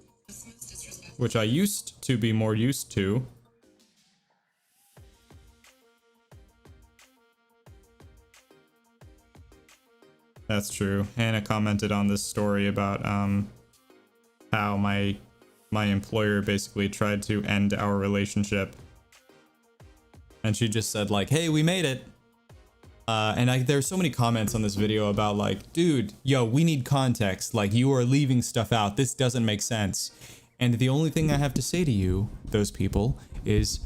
which I used to be more used to. That's true. Hannah commented on this story about how my employer basically tried to end our relationship, and she just said like, "Hey, we made it." And there's so many comments on this video about like, dude, yo, we need context. Like, you are leaving stuff out. This doesn't make sense. And the only thing I have to say to you, those people, is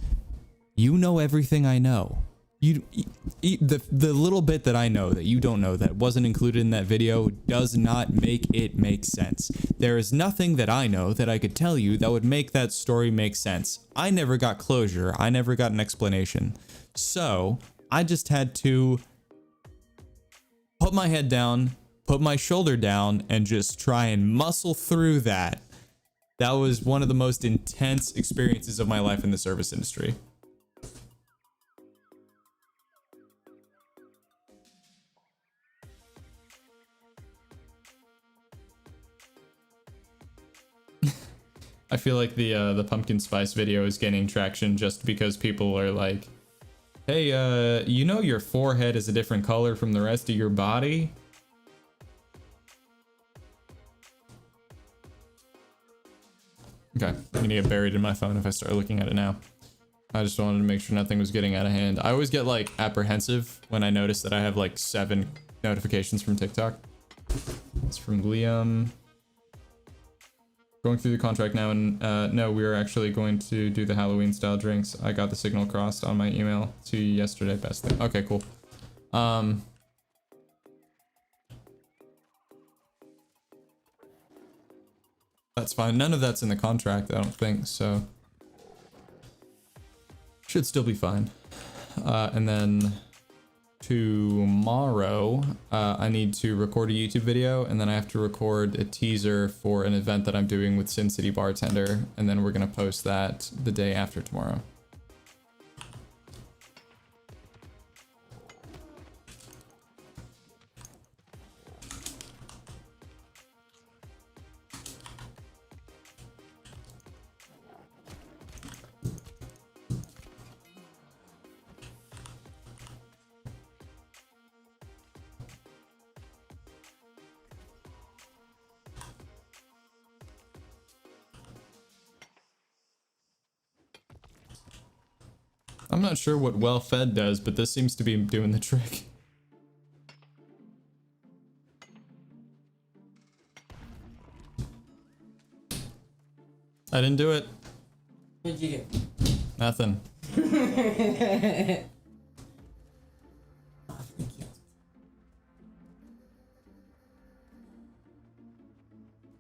you know everything I know. The little bit that I know that you don't know that wasn't included in that video does not make it make sense. There is nothing that I know that I could tell you that would make that story make sense. I never got closure. I never got an explanation. So I just had to put my head down, put my shoulder down, and just try and muscle through that. That was one of the most intense experiences of my life in the service industry. I feel like the pumpkin spice video is gaining traction just because people are like, hey, you know your forehead is a different color from the rest of your body? Okay, I'm gonna get buried in my phone if I start looking at it now. I just wanted to make sure nothing was getting out of hand. I always get like apprehensive when I notice that I have like 7 notifications from TikTok. It's from Liam. Going through the contract now, and no, we are actually going to do the Halloween style drinks. I got the signal crossed on my email to you yesterday. Best thing. Okay, cool. That's fine. None of that's in the contract, I don't think, so should still be fine. And then tomorrow, I need to record a YouTube video, and then I have to record a teaser for an event that I'm doing with Sin City Bartender, and then we're gonna post that the day after tomorrow. I'm not sure what well fed does, but this seems to be doing the trick. I didn't do it. What'd you do? Nothing. Oh, thank you.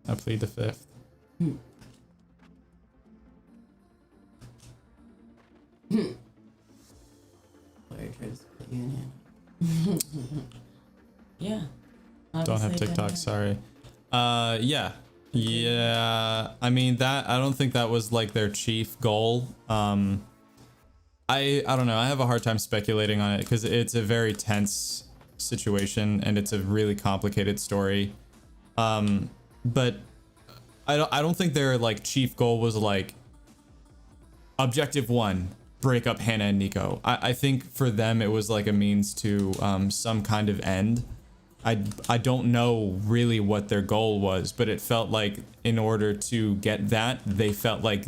I plead the fifth. Yeah. Don't have TikTok, sorry. Yeah. I mean, that, I don't think that was like their chief goal. I don't know. I have a hard time speculating on it because it's a very tense situation and it's a really complicated story. But I don't think their like chief goal was like objective 1, break up Hannah and Nico. I think for them it was like a means to some kind of end. I don't know really what their goal was, but it felt like in order to get that, they felt like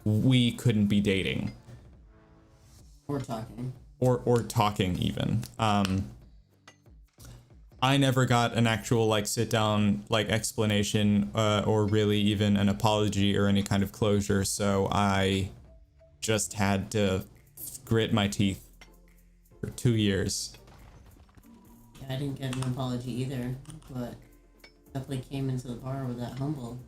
we couldn't be dating. Or talking. Or talking even. I never got an actual like sit down like explanation or really even an apology or any kind of closure, so I just had to grit my teeth for 2 years. Yeah, I didn't get an apology either, but definitely came into the bar with that humble.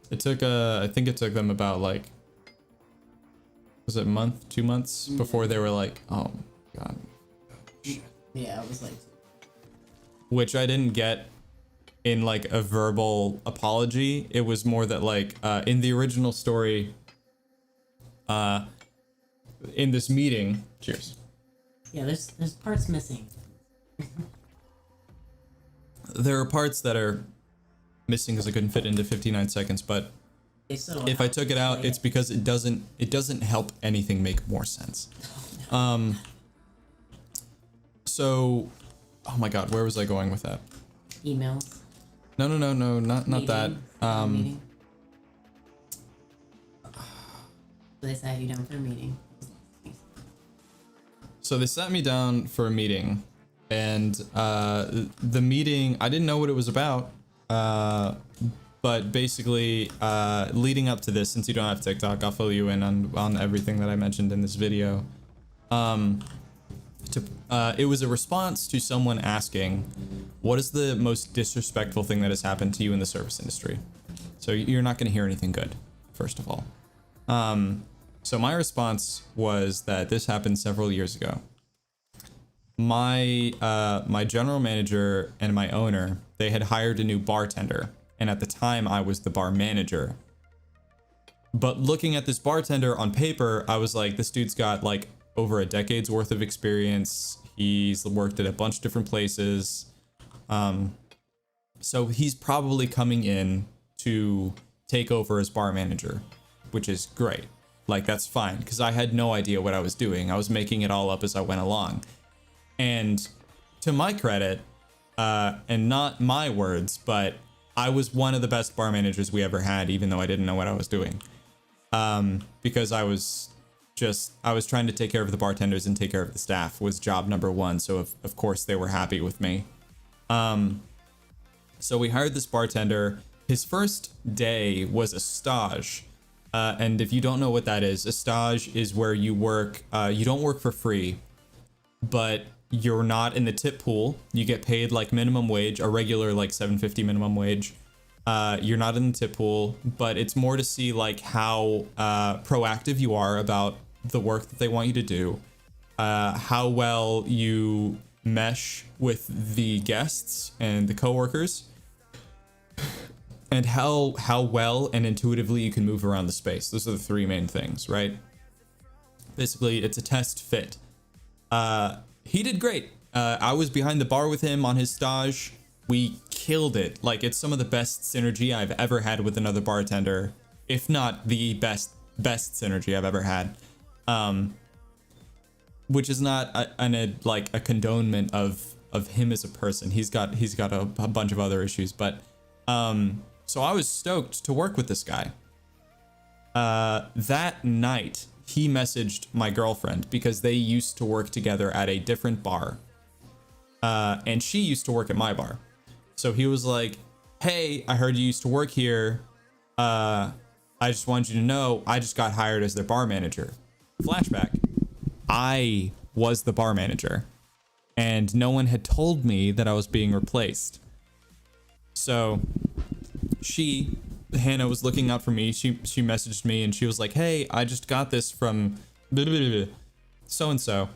It took I think it took them about like, was it a month, 2 months before they were like, oh my god. Shit. Yeah, it was like, Which I didn't get in like a verbal apology. It was more that like in the original story, in this meeting, cheers. yeah, there's parts missing. There are parts that are missing because I couldn't fit into 59 seconds, but if I took it out, it's because it doesn't help anything make more sense. So, oh my god, where was I going with that? Emails. No, not that. Meeting. So they sat you down for a meeting. So they sat me down for a meeting, and the meeting, I didn't know what it was about, but basically leading up to this, since you don't have TikTok, I'll fill you in on everything that I mentioned in this video. It was a response to someone asking, what is the most disrespectful thing that has happened to you in the service industry? So you're not going to hear anything good, first of all. So my response was that this happened several years ago. My general manager and my owner, they had hired a new bartender, and at the time I was the bar manager. But looking at this bartender on paper, I was like, this dude's got like over a decade's worth of experience. He's worked at a bunch of different places. So he's probably coming in to take over as bar manager, which is great. Like, that's fine, because I had no idea what I was doing. I was making it all up as I went along. And to my credit, and not my words, but I was one of the best bar managers we ever had, even though I didn't know what I was doing. Because I was trying to take care of the bartenders and take care of the staff was job number one. So of course they were happy with me. So we hired this bartender. His first day was a stage. And if you don't know what that is, a stage is where you work, you don't work for free, but you're not in the tip pool. You get paid like minimum wage, a regular like $7.50 minimum wage. You're not in the tip pool, but it's more to see like how proactive you are about the work that they want you to do, how well you mesh with the guests and the coworkers, and how well and intuitively you can move around the space. Those are the three main things, right? Basically, it's a test fit. He did great. I was behind the bar with him on his stage. We killed it. Like, it's some of the best synergy I've ever had with another bartender, if not the best synergy I've ever had. Which is not a condonement of him as a person. He's got a bunch of other issues, but so I was stoked to work with this guy. That night, he messaged my girlfriend because they used to work together at a different bar. And she used to work at my bar. So he was like, hey, I heard you used to work here. I just wanted you to know, I just got hired as their bar manager. Flashback. I was the bar manager. And no one had told me that I was being replaced. So Hannah was looking out for me. She messaged me and she was like, hey, I just got this from so-and-so.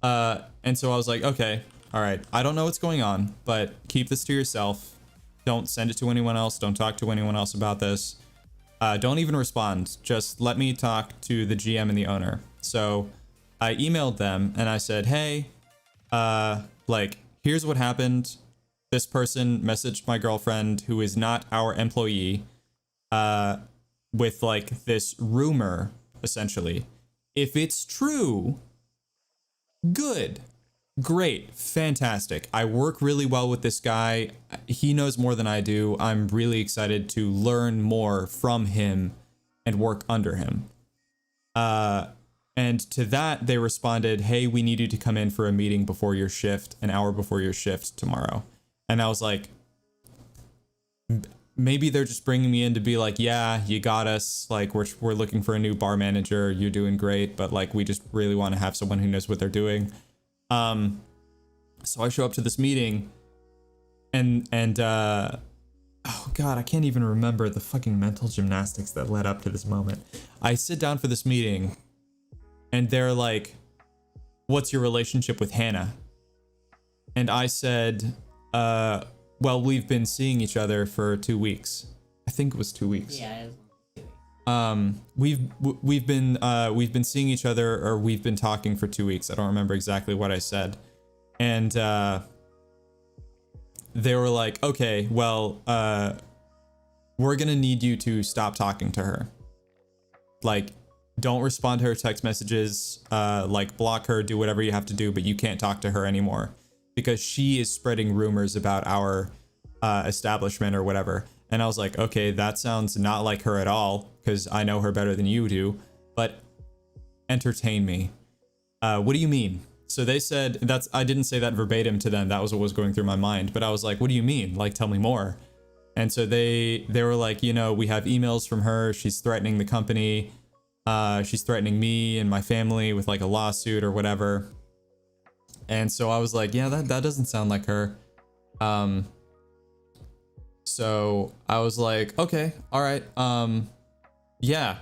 And so I was like, okay, all right. I don't know what's going on, but keep this to yourself. Don't send it to anyone else. Don't talk to anyone else about this. Don't even respond. Just let me talk to the GM and the owner. So I emailed them and I said, hey, here's what happened. This person messaged my girlfriend, who is not our employee, with like this rumor, essentially. If it's true, good, great, fantastic. I work really well with this guy. He knows more than I do. I'm really excited to learn more from him and work under him. And to that, they responded, hey, we need you to come in for a meeting before your shift, an hour before your shift tomorrow. And I was like, maybe they're just bringing me in to be like, yeah, you got us. Like, we're looking for a new bar manager. You're doing great. But like, we just really want to have someone who knows what they're doing. So I show up to this meeting and oh God, I can't even remember the fucking mental gymnastics that led up to this moment. I sit down for this meeting and they're like, what's your relationship with Hannah? And I said, well, we've been seeing each other for 2 weeks. I think it was 2 weeks. Yeah, it was 2 weeks. We've been seeing each other, or we've been talking for 2 weeks. I don't remember exactly what I said. And they were like, okay, well, we're gonna need you to stop talking to her. Like, don't respond to her text messages, like block her, do whatever you have to do, but you can't talk to her anymore because she is spreading rumors about our establishment or whatever. And I was like, okay, that sounds not like her at all, because I know her better than you do, but entertain me. What do you mean? So they said, I didn't say that verbatim to them. That was what was going through my mind. But I was like, what do you mean? Like, tell me more. And so they were like, you know, we have emails from her. She's threatening the company. She's threatening me and my family with like a lawsuit or whatever. And so I was like, yeah, that doesn't sound like her. So I was like, okay, all right. Yeah,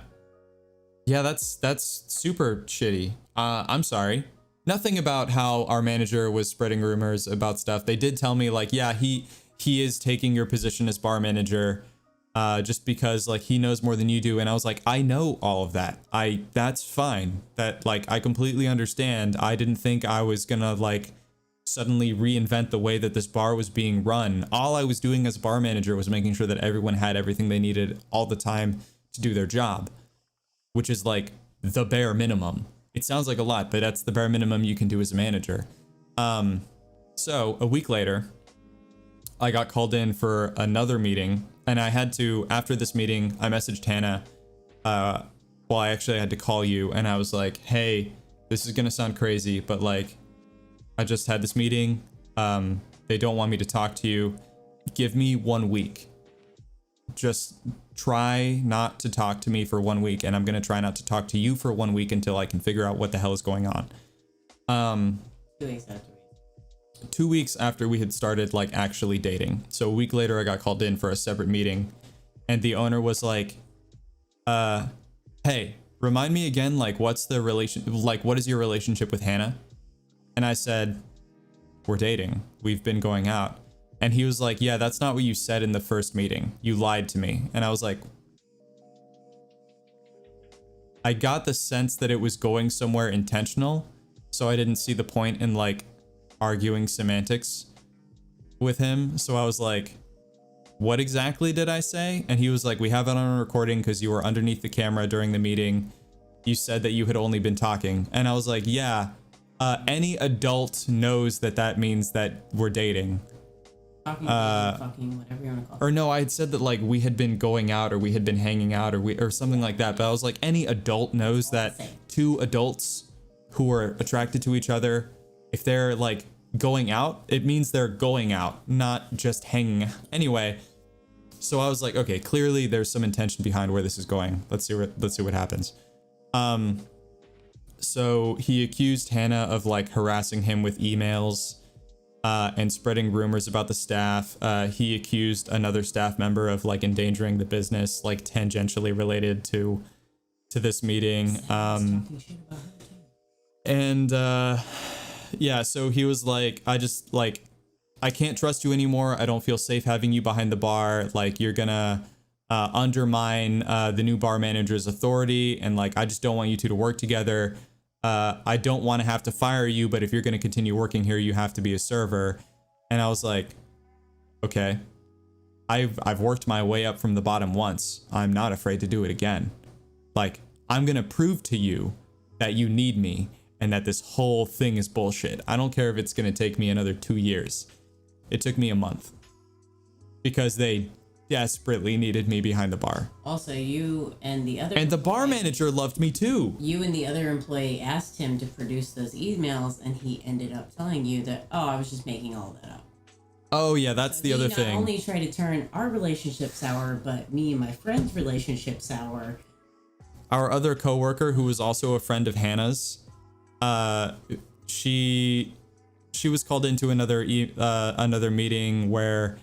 that's super shitty. I'm sorry. Nothing about how our manager was spreading rumors about stuff. They did tell me like, yeah, he is taking your position as bar manager, just because like he knows more than you do. And I was like, I know all of that. That's fine. That like, I completely understand. I didn't think I was gonna like suddenly reinvent the way that this bar was being run. All I was doing as a bar manager was making sure that everyone had everything they needed all the time to do their job, which is like the bare minimum. It sounds like a lot, but that's the bare minimum you can do as a manager. So a week later, I got called in for another meeting, and I had to, after this meeting, I messaged Hannah. Well, I actually had to call you, and I was like, hey, this is gonna sound crazy, but like, I just had this meeting. They don't want me to talk to you. Give me 1 week. Just try not to talk to me for 1 week, and I'm going to try not to talk to you for 1 week until I can figure out what the hell is going on. 2 weeks after. 2 weeks after we had started like actually dating. So a week later I got called in for a separate meeting, and the owner was like, hey, remind me again, like what's the what is your relationship with Hannah? And I said, we're dating. We've been going out. And he was like, yeah, that's not what you said in the first meeting. You lied to me. And I was like, I got the sense that it was going somewhere intentional, so I didn't see the point in like arguing semantics with him. So I was like, what exactly did I say? And he was like, we have it on a recording because you were underneath the camera during the meeting. You said that you had only been talking. And I was like, yeah, any adult knows that that means that we're dating. Fucking, whatever you want to call it. Or no, I had said that like we had been going out or we had been hanging out or something like that. But I was like, any adult knows that two adults who are attracted to each other, if they're like going out, it means they're going out, not just hanging. Anyway, so I was like, okay, clearly there's some intention behind where this is going. Let's see what happens. So he accused Hannah of like harassing him with emails and spreading rumors about the staff. He accused another staff member of like endangering the business, like tangentially related to this meeting. Yeah, so he was like, I can't trust you anymore. I don't feel safe having you behind the bar. Like, you're gonna undermine the new bar manager's authority, and like, I just don't want you two to work together. I don't want to have to fire you, but if you're gonna continue working here, you have to be a server. And I was like, okay, I've worked my way up from the bottom once. I'm not afraid to do it again. Like, I'm gonna prove to you that you need me and that this whole thing is bullshit. I don't care if it's gonna take me another 2 years. It took me a month because they desperately needed me behind the bar. Also, you and the other... And the bar manager loved me too. You and the other employee asked him to produce those emails, and he ended up telling you that, oh, I was just making all that up. Oh yeah, that's the other thing. Not only tried to turn our relationship sour, but me and my friend's relationship sour. Our other coworker, who was also a friend of Hannah's, she was called into another meeting where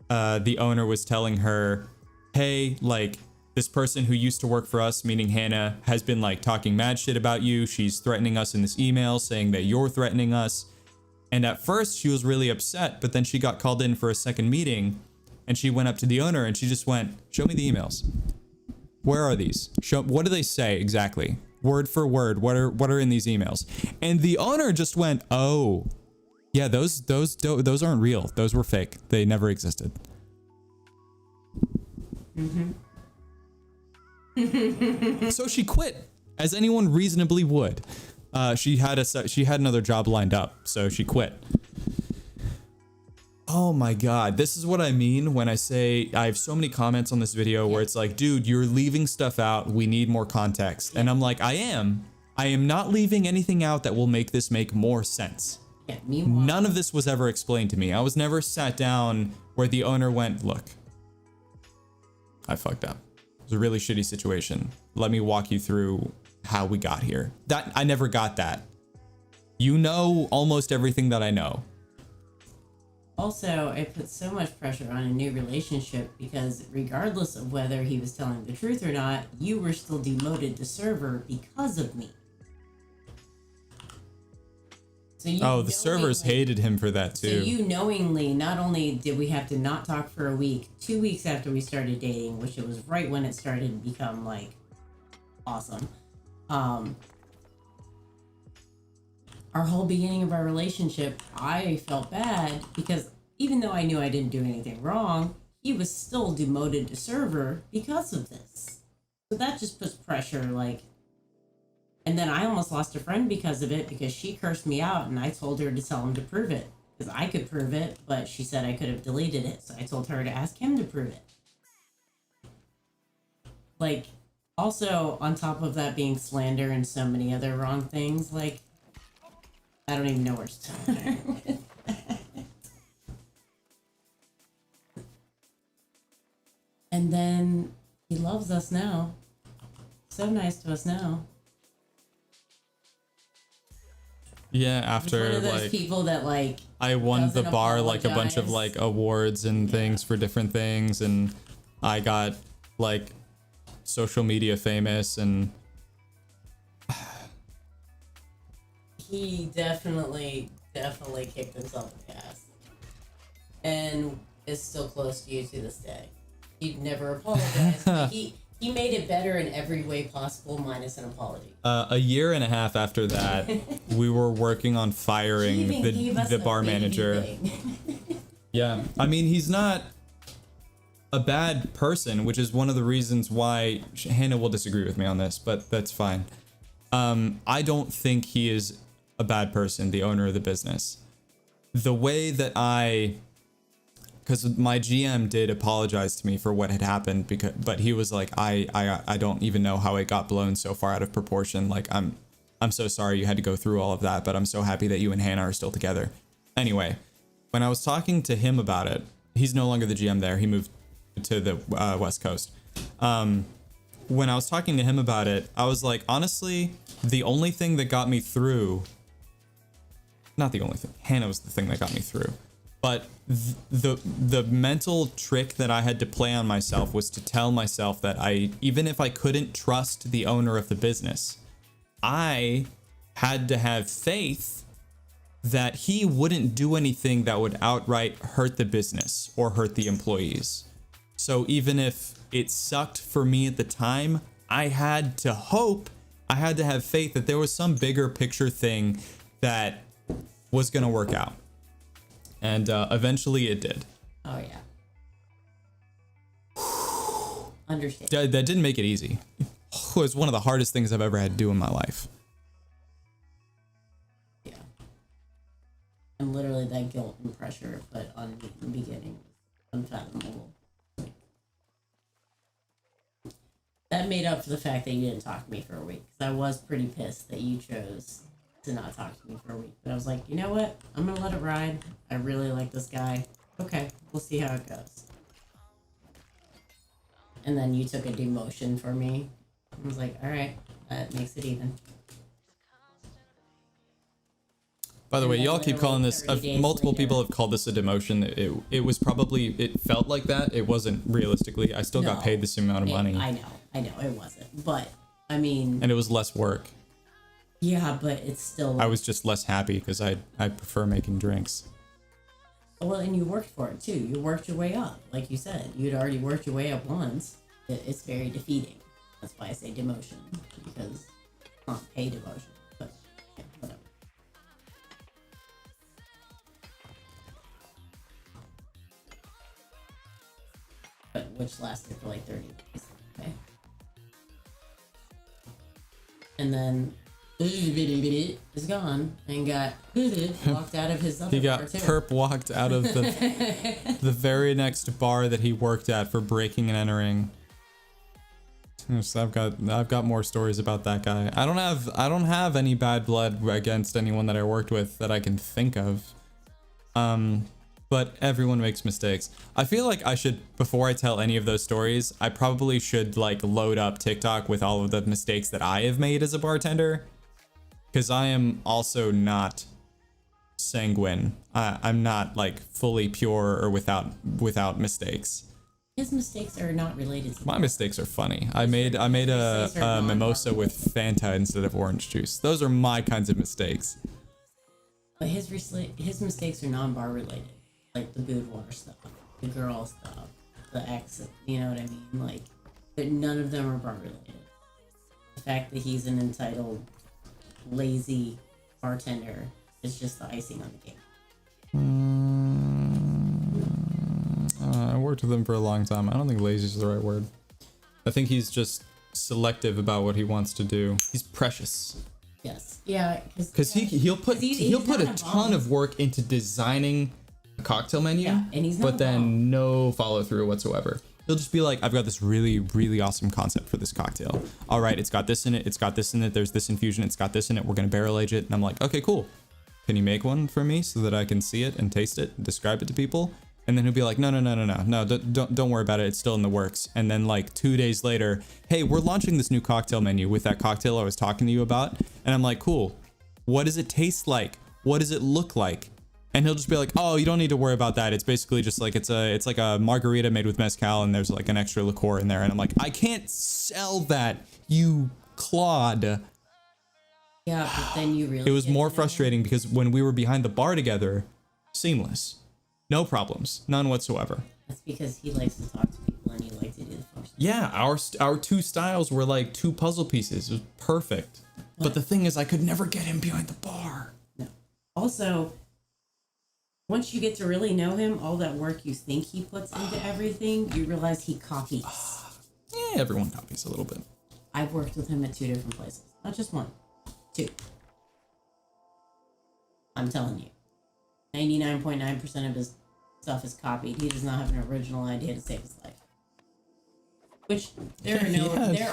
the owner was telling her, hey, like, this person who used to work for us, meaning Hannah, has been like talking mad shit about you. She's threatening us in this email, saying that you're threatening us. And at first she was really upset, but then she got called in for a second meeting and she went up to the owner and she just went, show me the emails. Where are these? What do they say exactly? Word for word, what are in these emails? And the owner just went, oh, yeah, those aren't real. Those were fake. They never existed. So she quit, as anyone reasonably would. She had another job lined up, so she quit. Oh my god, this is what I mean when I say I have so many comments on this video where it's like, dude, you're leaving stuff out. We need more context. And I'm like, I am not leaving anything out that will make this make more sense. Yeah, none of this was ever explained to me. I was never sat down where the owner went, look, I fucked up. It was a really shitty situation. Let me walk you through how we got here. That I never got that. You know almost everything that I know. Also, it puts so much pressure on a new relationship because regardless of whether he was telling the truth or not, you were still demoted to server because of me. So the servers hated him for that too. So you knowingly, not only did we have to not talk for a week, 2 weeks after we started dating, which it was right when it started to become like awesome. Our whole beginning of our relationship, I felt bad because even though I knew I didn't do anything wrong, he was still demoted to server because of this. So that just puts pressure, like, and then I almost lost a friend because of it because she cursed me out and I told her to tell him to prove it because I could prove it, but she said I could have deleted it. So I told her to ask him to prove it. Like, also on top of that being slander and so many other wrong things, like, I don't even know where to start with that. And then he loves us now. So nice to us now. Yeah, He's after one of those like people that like I won the doesn't bar like a bunch of apologize. like awards and things for different things, and I got like social media famous, and he definitely kicked himself in the ass. And is still close to you to this day. He'd never apologized. But he made it better in every way possible, minus an apology. a year and a half after that, we were working on firing He even gave us the a bar baby manager. thing. Yeah, I mean, he's not a bad person, which is one of the reasons why Hannah will disagree with me on this, but that's fine. I don't think he is a bad person, the owner of the business. The way that because my GM did apologize to me for what had happened, but he was like, I don't even know how it got blown so far out of proportion. Like, I'm so sorry you had to go through all of that, but I'm so happy that you and Hannah are still together. Anyway, when I was talking to him about it, he's no longer the GM there. He moved to the West Coast. When I was talking to him about it, I was like, honestly, the only thing that got me through, not the only thing, Hannah was the thing that got me through. But the mental trick that I had to play on myself was to tell myself that even if I couldn't trust the owner of the business, I had to have faith that he wouldn't do anything that would outright hurt the business or hurt the employees. So even if it sucked for me at the time, I had to have faith that there was some bigger picture thing that was going to work out. And eventually it did. Oh yeah. Understand. That didn't make it easy. It was one of the hardest things I've ever had to do in my life. Yeah. And literally that guilt and pressure it put on me in the beginning was unfathomable. That made up for the fact that you didn't talk to me for a week. Because I was pretty pissed that you chose to not talk to me for a week. But I was like, you know what? I'm going to let it ride. I really like this guy. Okay, we'll see how it goes. And then you took a demotion for me. I was like, all right, that makes it even. By the way, And then y'all keep calling this, 30 days multiple later- people have called this a demotion. It was probably, it felt like that. It wasn't realistically. I still got No. paid the same amount of money. I know, it wasn't. But, I mean, And it was less work. yeah, but it's still... I was just less happy because I prefer making drinks. Well, and you worked for it, too. You worked your way up. Like you said, you'd already worked your way up once. It's very defeating. That's why I say demotion. Because it's not pay demotion. But, yeah, whatever. But which lasted for like 30 days. Okay. And then is gone and got walked out of his other He got bar too. perp walked out of the very next bar that he worked at for breaking and entering. So I've got more stories about that guy. I don't have any bad blood against anyone that I worked with that I can think of. But everyone makes mistakes. I feel like I should, before I tell any of those stories, I probably should like load up TikTok with all of the mistakes that I have made as a bartender. Because I am also not sanguine. I'm not like fully pure or without mistakes. His mistakes are not related to My mistakes are funny. I made a mimosa with Fanta instead of orange juice. Those are my kinds of mistakes. But his mistakes are non-bar related. Like the boudoir stuff, the girl stuff, the exit, you know what I mean? Like, none of them are bar related. The fact that he's an entitled, lazy bartender is just the icing on the cake. I worked with him for a long time. I don't think lazy is the right word. I think he's just selective about what he wants to do. He's precious. Yes. Yeah. Because he'll put not a ton of work into designing a cocktail menu, Yeah, and he's not but then wrong. no follow through whatsoever. He'll just be like, I've got this really, really awesome concept for this cocktail. All right, it's got this in it. It's got this in it. There's this infusion. It's got this in it. We're going to barrel age it. And I'm like, okay, cool. Can you make one for me so that I can see it and taste it and describe it to people? And then he'll be like, no, don't worry about it. It's still in the works. And then like 2 days later, hey, we're launching this new cocktail menu with that cocktail I was talking to you about. And I'm like, cool. What does it taste like? What does it look like? And he'll just be like, oh, you don't need to worry about that. It's basically just like, it's like a margarita made with mezcal and there's like an extra liqueur in there. And I'm like, I can't sell that, you clod. Yeah, but then you really. It was more frustrating because when we were behind the bar together, seamless. No problems, none whatsoever. That's because he likes to talk to people and he likes to do the function. Yeah, our two styles were like two puzzle pieces. It was perfect. But the thing is, I could never get him behind the bar. No. Also, once you get to really know him, all that work you think he puts into everything, you realize he copies. Yeah, everyone copies a little bit. I've worked with him at 2 different places. Not just 1. 2. I'm telling you. 99.9% of his stuff is copied. He does not have an original idea to save his life. Which there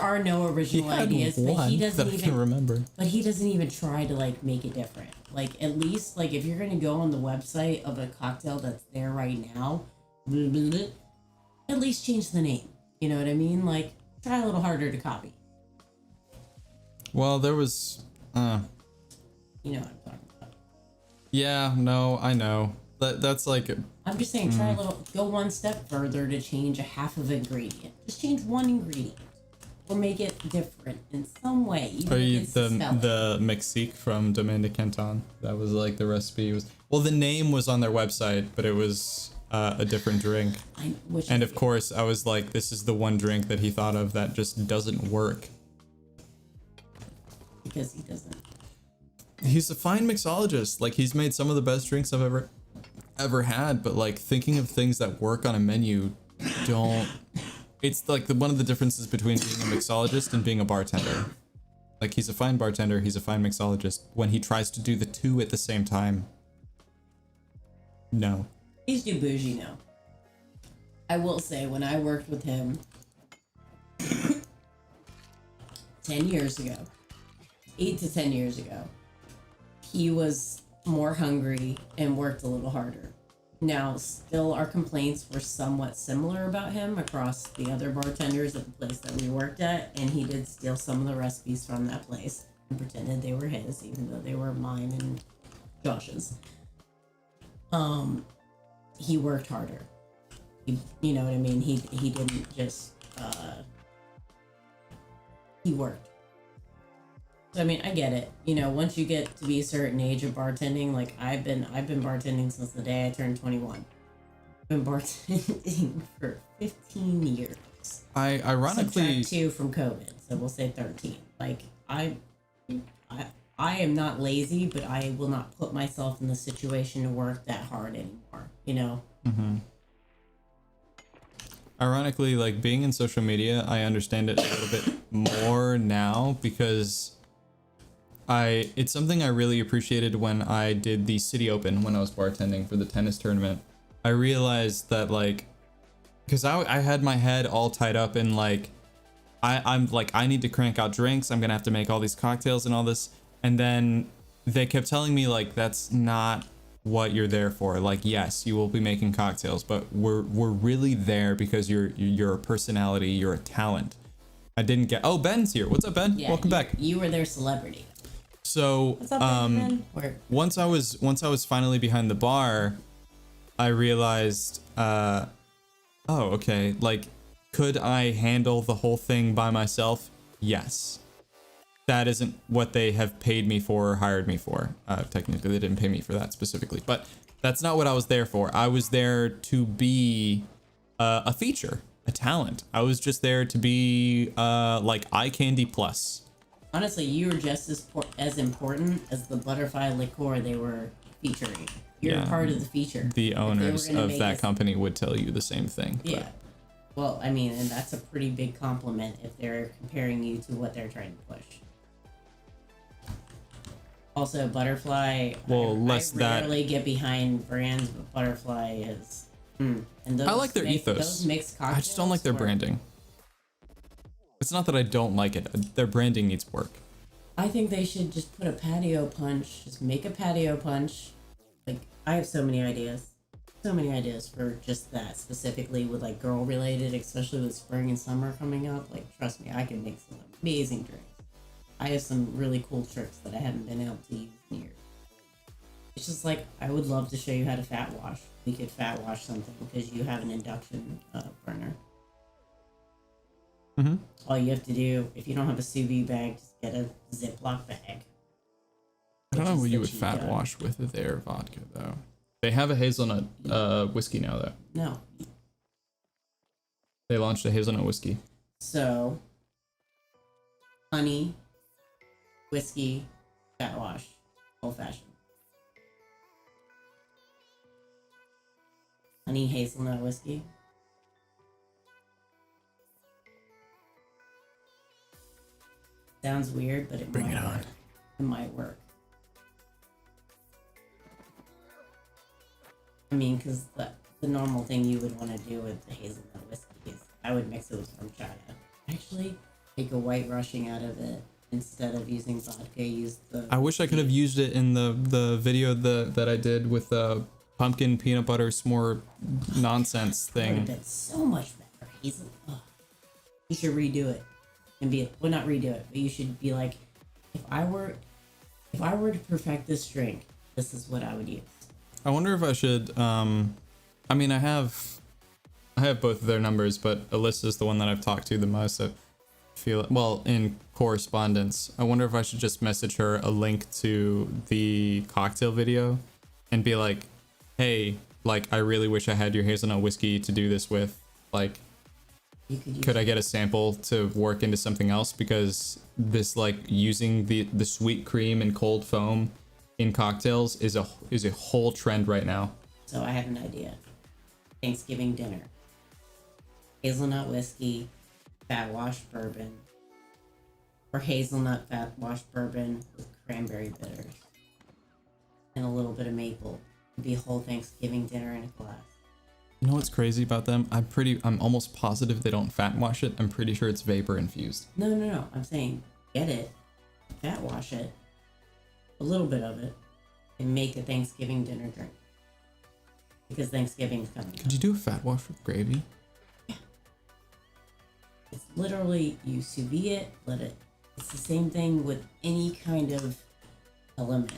are no original ideas, but he doesn't even remember. But he doesn't even try to like make it different. Like at least like if you're gonna go on the website of a cocktail that's there right now, blah, blah, blah, at least change the name. You know what I mean? Like try a little harder to copy. Well, there was You know what I'm talking about. Yeah, no, I know. That's like I'm just saying, try a little, go one step further to change a half of ingredient. Just change one ingredient, or make it different in some way. Even if it's the Mexique from Domaine de Canton? That was like the recipe was. Well, the name was on their website, but it was a different drink. And of course, I was like, this is the one drink that he thought of that just doesn't work. Because he doesn't. He's a fine mixologist. Like he's made some of the best drinks I've ever had, but like thinking of things that work on a menu don't. It's like one of the differences between being a mixologist and being a bartender. Like he's a fine bartender, he's a fine mixologist. When he tries to do the two at the same time, no. He's too bougie now. I will say, when I worked with him 10 years ago, 8 to 10 years ago, he was more hungry and worked a little harder. Now, still our complaints were somewhat similar about him across the other bartenders at the place that we worked at, and he did steal some of the recipes from that place and pretended they were his, even though they were mine and Josh's. He worked harder. You know what I mean? He didn't just he worked. So, I mean, I get it. You know, once you get to be a certain age of bartending, like I've been bartending since the day I turned 21. I've been bartending for 15 years. I ironically Subtract 2 from COVID, so we'll say 13. Like I am not lazy, but I will not put myself in the situation to work that hard anymore. You know. Mm-hmm. Ironically, like being in social media, I understand it a little bit more now because it's something I really appreciated when I did the City Open when I was bartending for the tennis tournament. I realized that like, because I had my head all tied up in like, I'm like, I need to crank out drinks. I'm gonna have to make all these cocktails and all this. And then they kept telling me like, that's not what you're there for. Like, yes, you will be making cocktails, but we're really there because you're a personality, you're a talent. I didn't get. Oh, Ben's here. What's up, Ben? Yeah, Welcome back. You were their celebrity. So What's up, Ben? once I was finally behind the bar, I realized, oh, okay, like, could I handle the whole thing by myself? Yes. That isn't what they have paid me for or hired me for. Technically, they didn't pay me for that specifically, but that's not what I was there for. I was there to be a feature, a talent. I was just there to be like eye candy plus. Honestly, you were just as important as the butterfly liqueur they were featuring. You're part of the feature. The owners of that company would tell you the same thing. Yeah. But. Well, I mean, and that's a pretty big compliment if they're comparing you to what they're trying to push. Also, Butterfly. Well, I rarely get behind brands, but Butterfly is. And those I like their ethos. Those mixed cocktails. I just don't like their branding. It's not that I don't like it. Their branding needs work. I think they should just put a patio punch. Just make a patio punch. Like, I have so many ideas. So many ideas for just that specifically with like girl related, especially with spring and summer coming up. Like, trust me, I can make some amazing drinks. I have some really cool tricks that I haven't been able to use in years. It's just like, I would love to show you how to fat wash. We could fat wash something because you have an induction burner. Mm-hmm. All you have to do, if you don't have a sous vide bag, just get a Ziploc bag. I don't know what you would cheat fat code. wash with their vodka though. They have a hazelnut whiskey now though. No. They launched a hazelnut whiskey. So, honey, whiskey, fat wash, old fashioned. Honey hazelnut whiskey. Sounds weird, but Bring it on. work. It might work. I mean, because the normal thing you would want to do with the hazelnut whiskey is I would mix it with horchata. Actually, take a white rushing out of it instead of using vodka. Use the. I wish I could have used it in the video that I did with the pumpkin peanut butter s'more nonsense That would have thing. been so much better. Hazel. Ugh. You should redo it and be well, not redo it, but you should be like, if I were to perfect this drink, this is what I would use. I wonder if I should. I mean, I have both of their numbers, but Alyssa's the one that I've talked to the most. I feel well in correspondence. I wonder if I should just message her a link to the cocktail video, and be like, "Hey, like, I really wish I had your hazelnut whiskey to do this with. Like, You could use could I get a sample to work into something else? Because this, like, using the sweet cream and cold foam in cocktails is a whole trend right now." So I have an idea. Thanksgiving dinner. Hazelnut whiskey, fat wash bourbon, or hazelnut fat wash bourbon with cranberry bitters, and a little bit of maple. It'd be a whole Thanksgiving dinner in a glass. You know what's crazy about them? I'm almost positive they don't fat wash it. I'm pretty sure it's vapor infused. No. I'm saying get it, fat wash it, a little bit of it, and make a Thanksgiving dinner drink. Because Thanksgiving's coming Could up. you do a fat wash with gravy? It's literally you sous vide it, let it. It's the same thing with any kind of element.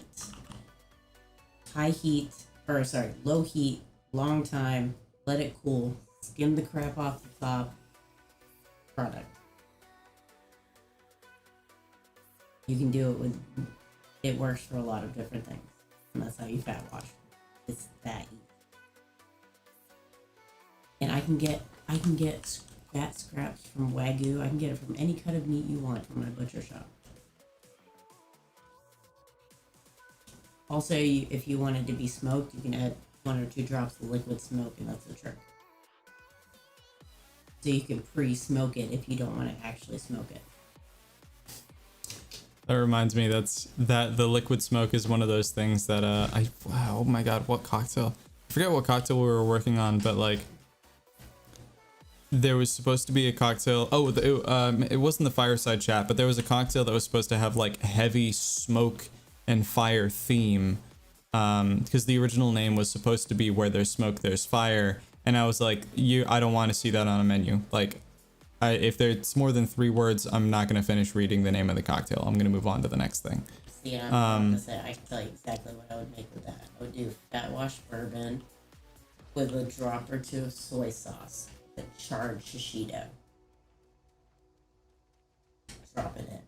Low heat, long time, let it cool, skim the crap off the top. Product. You can do it with. It works for a lot of different things, and that's how you fat wash. It's that easy. And I can get fat scraps from Wagyu. I can get it from any cut of meat you want from my butcher shop. Also, if you want it to be smoked, you can add 1 or 2 drops of liquid smoke, and that's the trick. So you can pre-smoke it if you don't want to actually smoke it. That reminds me, that the liquid smoke is one of those things that wow, oh my god, what cocktail? I forget what cocktail we were working on, but like there was supposed to be a cocktail. Oh, it wasn't the fireside chat, but there was a cocktail that was supposed to have like heavy smoke and fire theme, because the original name was supposed to be Where There's Smoke, There's Fire, and I was like, I don't want to see that on a menu. Like, if there's more than 3 words, I'm not going to finish reading the name of the cocktail. I'm going to move on to the next thing. See, I'm opposite. I can tell you exactly what I would make with that. I would do fat wash bourbon with a drop or 2 of soy sauce, the charred shishito. Drop it in.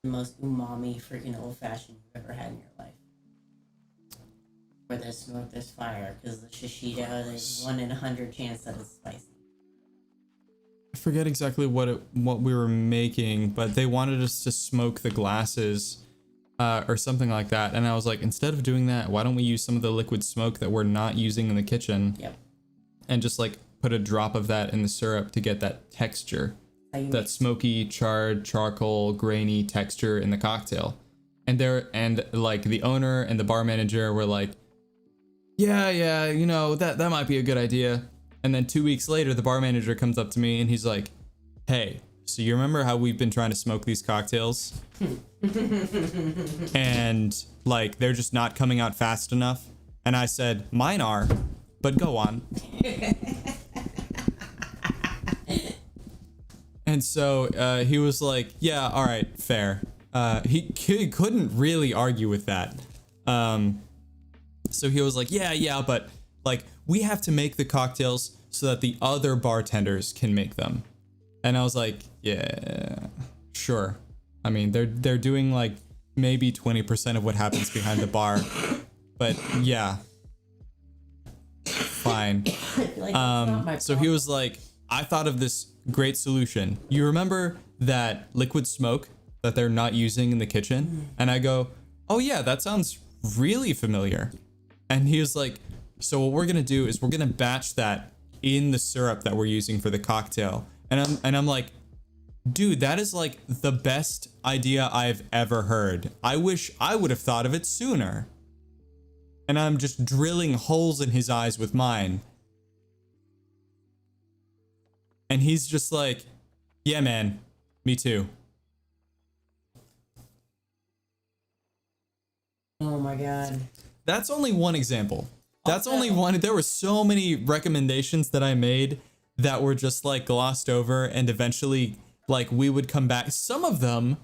The most umami freaking old fashioned you've ever had in your life. Where there's smoke, there's fire, because the shishito, there's 1 in 100 chance that it's spicy. I forget exactly what we were making, but they wanted us to smoke the glasses or something like that. And I was like, instead of doing that, why don't we use some of the liquid smoke that we're not using in the kitchen? Yep. And just like put a drop of that in the syrup to get that texture, that smoky, charred, charcoal, grainy texture in the cocktail. And like the owner and the bar manager were like, yeah, you know, that might be a good idea. And then 2 weeks later, the bar manager comes up to me and he's like, hey, so you remember how we've been trying to smoke these cocktails? And like, they're just not coming out fast enough. And I said, mine are. but go on. And so he was like, yeah, all right, fair. He couldn't really argue with that. So he was like, yeah, but like we have to make the cocktails so that the other bartenders can make them. And I was like, yeah, sure. I mean, they're doing like maybe 20% of what happens behind the bar, but yeah, fine. Like, So he was like, I thought of this great solution. You remember that liquid smoke that they're not using in the kitchen? And I go, oh yeah, that sounds really familiar. And he was like, so what we're gonna do is we're gonna batch that in the syrup that we're using for the cocktail. And I'm like, dude, that is like the best idea I've ever heard. I wish I would have thought of it sooner. And I'm just drilling holes in his eyes with mine. And he's just like, yeah, man, me too. oh my god. That's only one example. That's only one. There were so many recommendations that I made that were just like glossed over, and eventually like we would come back. Some of them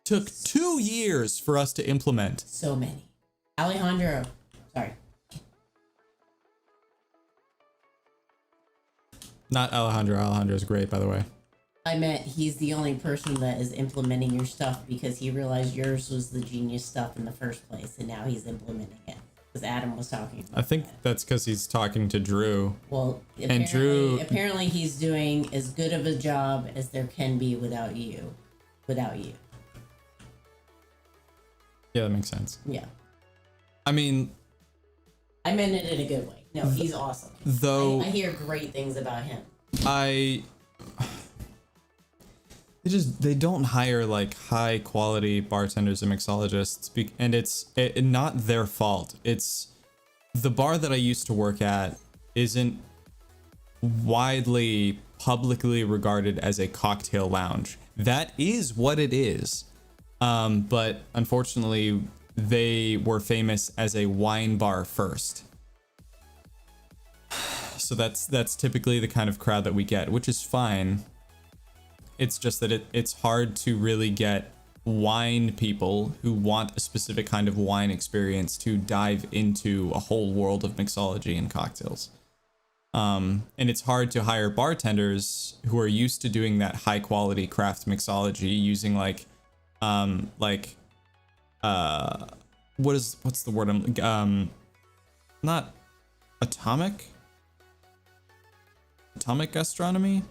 took 2 years for us to implement. So many. Alejandro. Sorry. Not Alejandro. Alejandro's great, by the way. I meant he's the only person that is implementing your stuff because he realized yours was the genius stuff in the first place, and now he's implementing it. Because Adam was talking about I think that's because he's talking to Drew. Well, And Drew... apparently he's doing as good of a job as there can be without you. Without you. Yeah, that makes sense. Yeah. I mean... I meant it in a good way. No, he's awesome. Though... I hear great things about him. They don't hire like high quality bartenders and mixologists, and it's not their fault. It's the bar that I used to work at isn't widely publicly regarded as a cocktail lounge. That is what it is. But unfortunately they were famous as a wine bar first. So that's typically the kind of crowd that we get, which is fine. It's just that it's hard to really get wine people who want a specific kind of wine experience to dive into a whole world of mixology and cocktails. And it's hard to hire bartenders who are used to doing that high quality craft mixology using what's the word not atomic gastronomy,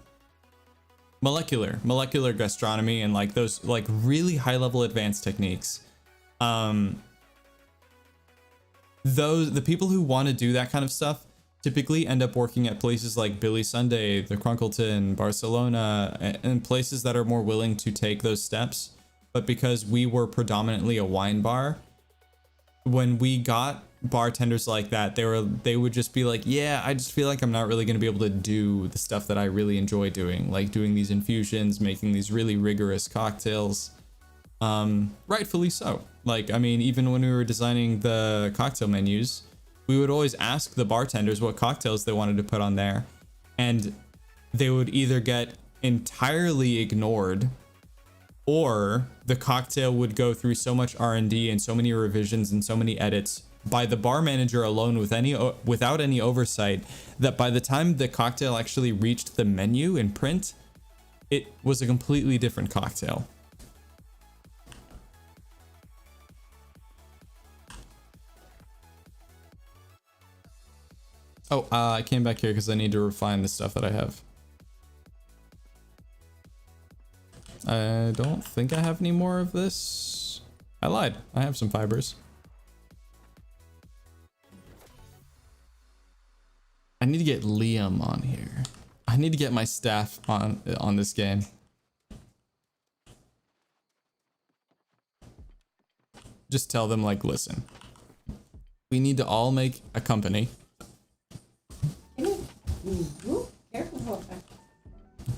molecular gastronomy, and like those like really high level advanced techniques. The people who want to do that kind of stuff typically end up working at places like Billy Sunday, the Crunkleton, Barcelona, and places that are more willing to take those steps. But because we were predominantly a wine bar, when we got bartenders like that, they would just be like, yeah, I just feel like I'm not really going to be able to do the stuff that I really enjoy doing, like doing these infusions, making these really rigorous cocktails. Rightfully so. Like, I mean, even when we were designing the cocktail menus, we would always ask the bartenders what cocktails they wanted to put on there, and they would either get entirely ignored, or the cocktail would go through so much R&D and so many revisions and so many edits by the bar manager alone without any oversight, that by the time the cocktail actually reached the menu in print, it was a completely different cocktail. Oh, I came back here because I need to refine the stuff that I have. I don't think I have any more of this. I lied. I have some fibers. I need to get Liam on here. I need to get my staff on this game. Just tell them, like, listen, we need to all make a company.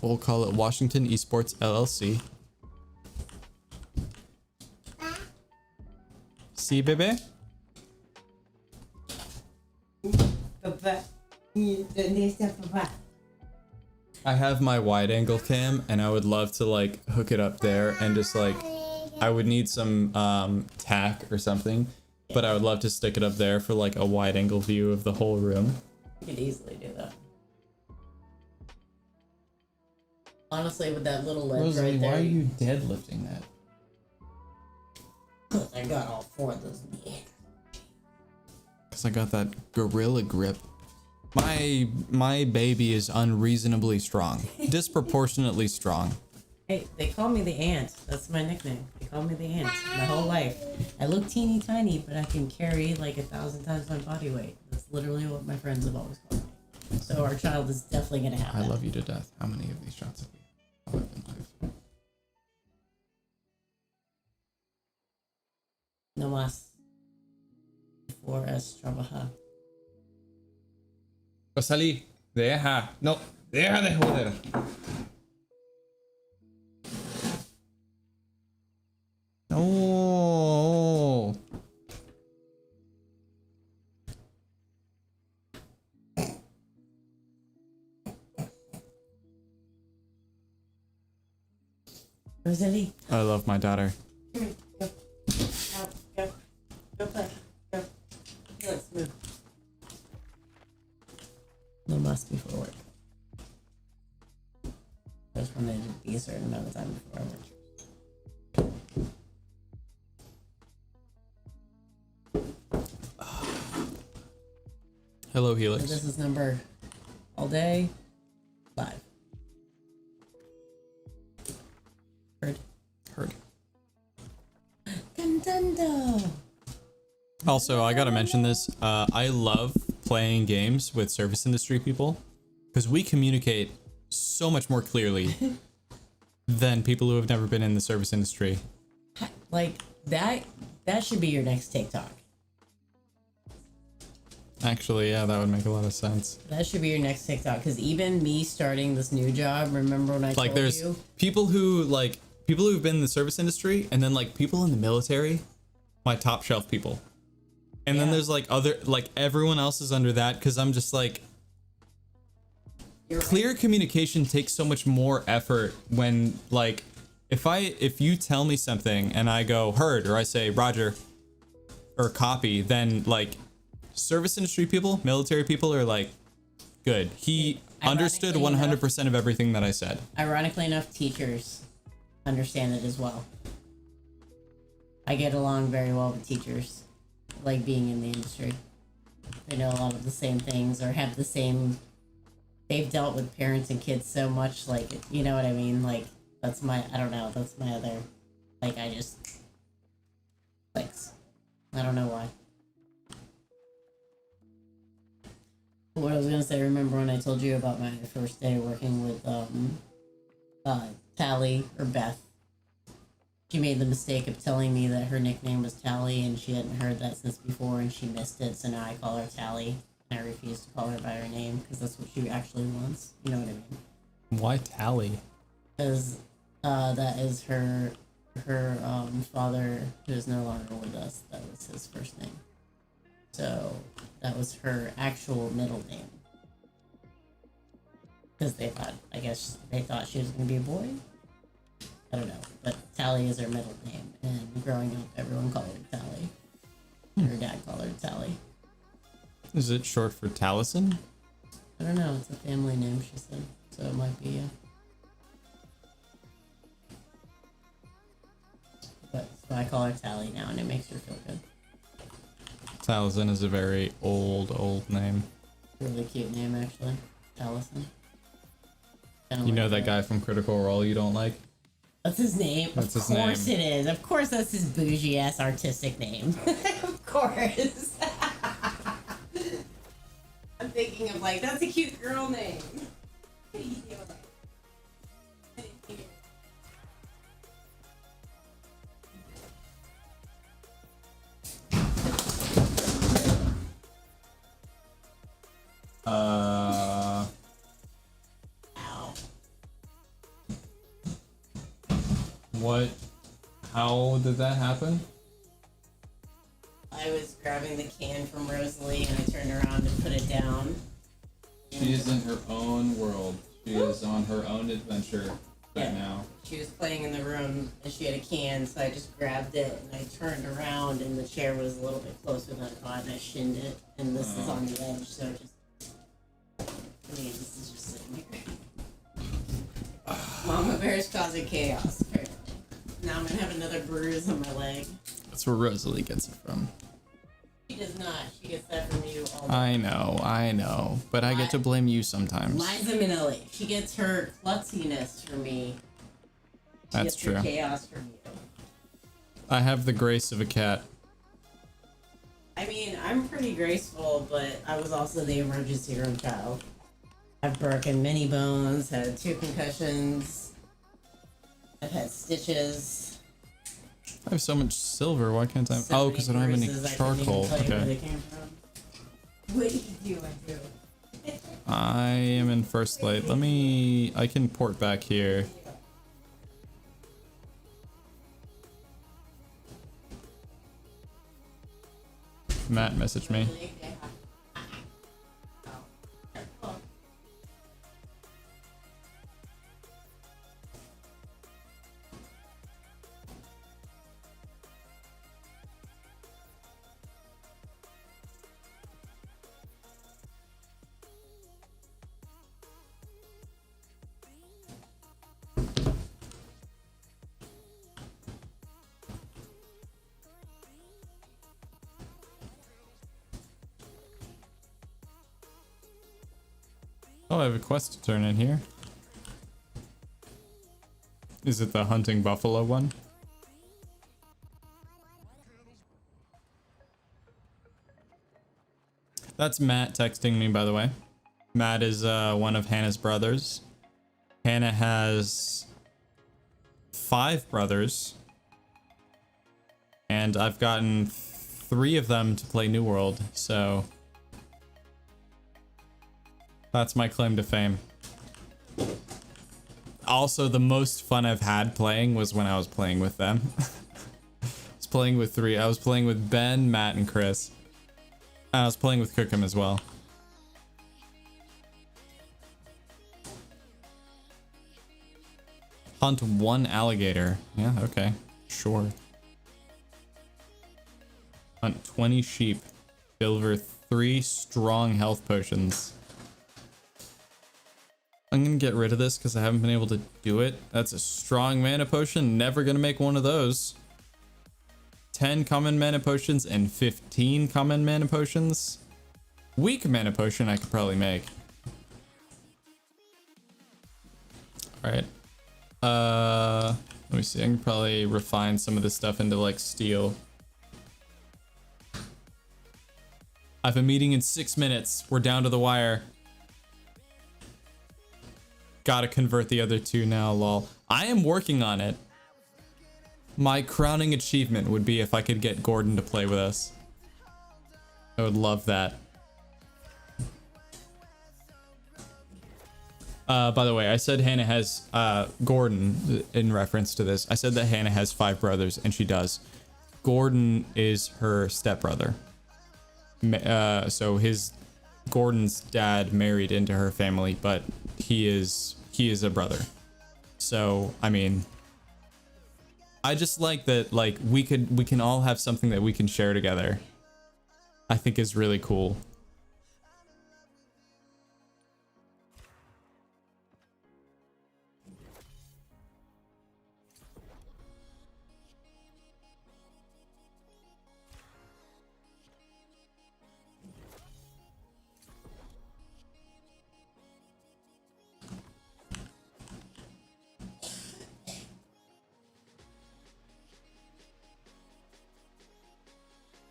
We'll call it Washington Esports LLC. See, baby? The I have my wide angle cam and I would love to like hook it up there and just like, I would need some tack or something, but I would love to stick it up there for like a wide angle view of the whole room. You could easily do that. Honestly, with that little ledge Rosalie, right there. why are you deadlifting that? Because I got all 4 of those meanders. Because I got that gorilla grip. My baby is unreasonably strong. Disproportionately strong. Hey, they call me the ant. That's my nickname. They call me the ant my whole life. I look teeny tiny, but I can carry like 1,000 times my body weight. That's literally what my friends have always called me. So our child is definitely going to have I that. love you to death. How many of these shots have we been live? No más. 4S trabaja. Rosalie, deja. No, deja de joder. No. Rosalie. I love my daughter. Come here. Go. Out. Go. Go play. Go. Let's move. No más before work. I just wanted to be a certain amount of time before I work. Hello, So Helix. this is number all day 5. Heard. Dun dun dun. Also, I gotta mention this. I love playing games with service industry people because we communicate so much more clearly than people who have never been in the service industry. Like that should be your next TikTok. Actually, yeah, that would make a lot of sense. That should be your next TikTok, because even me starting this new job, remember when I Like, told there's you? people who've been in the service industry, and then like people in the military, my top shelf people. And then Yeah. there's like other, like everyone else is under that, because I'm just like, You're clear communication takes so much more effort when like, if you tell me something and I go heard, or I say Roger, or copy, then like service industry people, military people are like, good. He understood Ironically 100% of everything that I said. Ironically enough, teachers understand it as well. I get along very well with teachers, like being in the industry. They know a lot of the same things, or have the same. They've dealt with parents and kids so much, like, you know what I mean? Like, that's my, I don't know, that's my other, like, I just, clicks. I don't know why. What I was gonna say, remember when I told you about my first day working with, Tally, or Beth? She made the mistake of telling me that her nickname was Tally, and she hadn't heard that since before, and she missed it, so now I call her Tally. I refuse to call her by her name because that's what she actually wants. You know what I mean? Why Tally? Because that is her father, who is no longer with us. That was his first name. So that was her actual middle name. Because I guess they thought she was going to be a boy. I don't know. But Tally is her middle name. And growing up, everyone called her Tally. Her dad called her Tally. Is it short for Taliesin? I don't know. It's a family name, she said. So it might be, But so I call her Tally now, and it makes her feel good. Taliesin is a very old name. Really cute name, actually. Allison. You know that guy from Critical Role you don't like? That's his name. That's his Of course name. it is. Of course that's his bougie ass artistic name. Of course. I'm thinking of like, that's a cute girl name. What? How did that happen? I was grabbing the can from Rosalie and I turned around to put it down. She is in her own world. She is on her own adventure right Yeah. now. She was playing in the room and she had a can, so I just grabbed it and I turned around and the chair was a little bit closer than I thought and I shinned it. And this is on the edge, so this is just sitting here. Mama Bear's causing chaos, apparently. Now I'm gonna have another bruise on my leg. That's where Rosalie gets it from. She does not. She gets that from you all the I know. But I get to blame you sometimes. Liza Minnelli. She gets her klutziness from me. That's true. Chaos from you. I have the grace of a cat. I mean, I'm pretty graceful, but I was also the emergency room child. I've broken many bones, had 2 concussions. I've had stitches. I have so much silver. Why can't I? So Oh, because I don't have any bruises, I charcoal. couldn't even tell you where they Okay. came from. What did you do? I am in first light. I can port back here. Matt messaged me. Oh, I have a quest to turn in here. Is it the hunting buffalo one? That's Matt texting me, by the way. Matt is one of Hannah's brothers. Hannah has 5 brothers. And I've gotten 3 of them to play New World, so that's my claim to fame. Also, the most fun I've had playing was when I was playing with them. I was playing with 3. I was playing with Ben, Matt, and Chris. And I was playing with Cookham as well. Hunt 1 alligator. Yeah, okay. Sure. Hunt 20 sheep. Deliver 3 strong health potions. I'm gonna get rid of this because I haven't been able to do it. That's a strong mana potion. Never gonna make one of those. 10 common mana potions and 15 common mana potions. Weak mana potion I could probably make. Alright. Let me see. I can probably refine some of this stuff into like steel. I have a meeting in 6 minutes. We're down to the wire. Gotta convert the other 2 now, lol. I am working on it. My crowning achievement would be if I could get Gordon to play with us. I would love that. By the way, I said Hannah has, Gordon, in reference to this, I said that Hannah has 5 brothers, and she does. Gordon is her stepbrother. So Gordon's dad married into her family, but he is a brother. So, I mean, I just like that, like, we can all have something that we can share together. I think is really cool.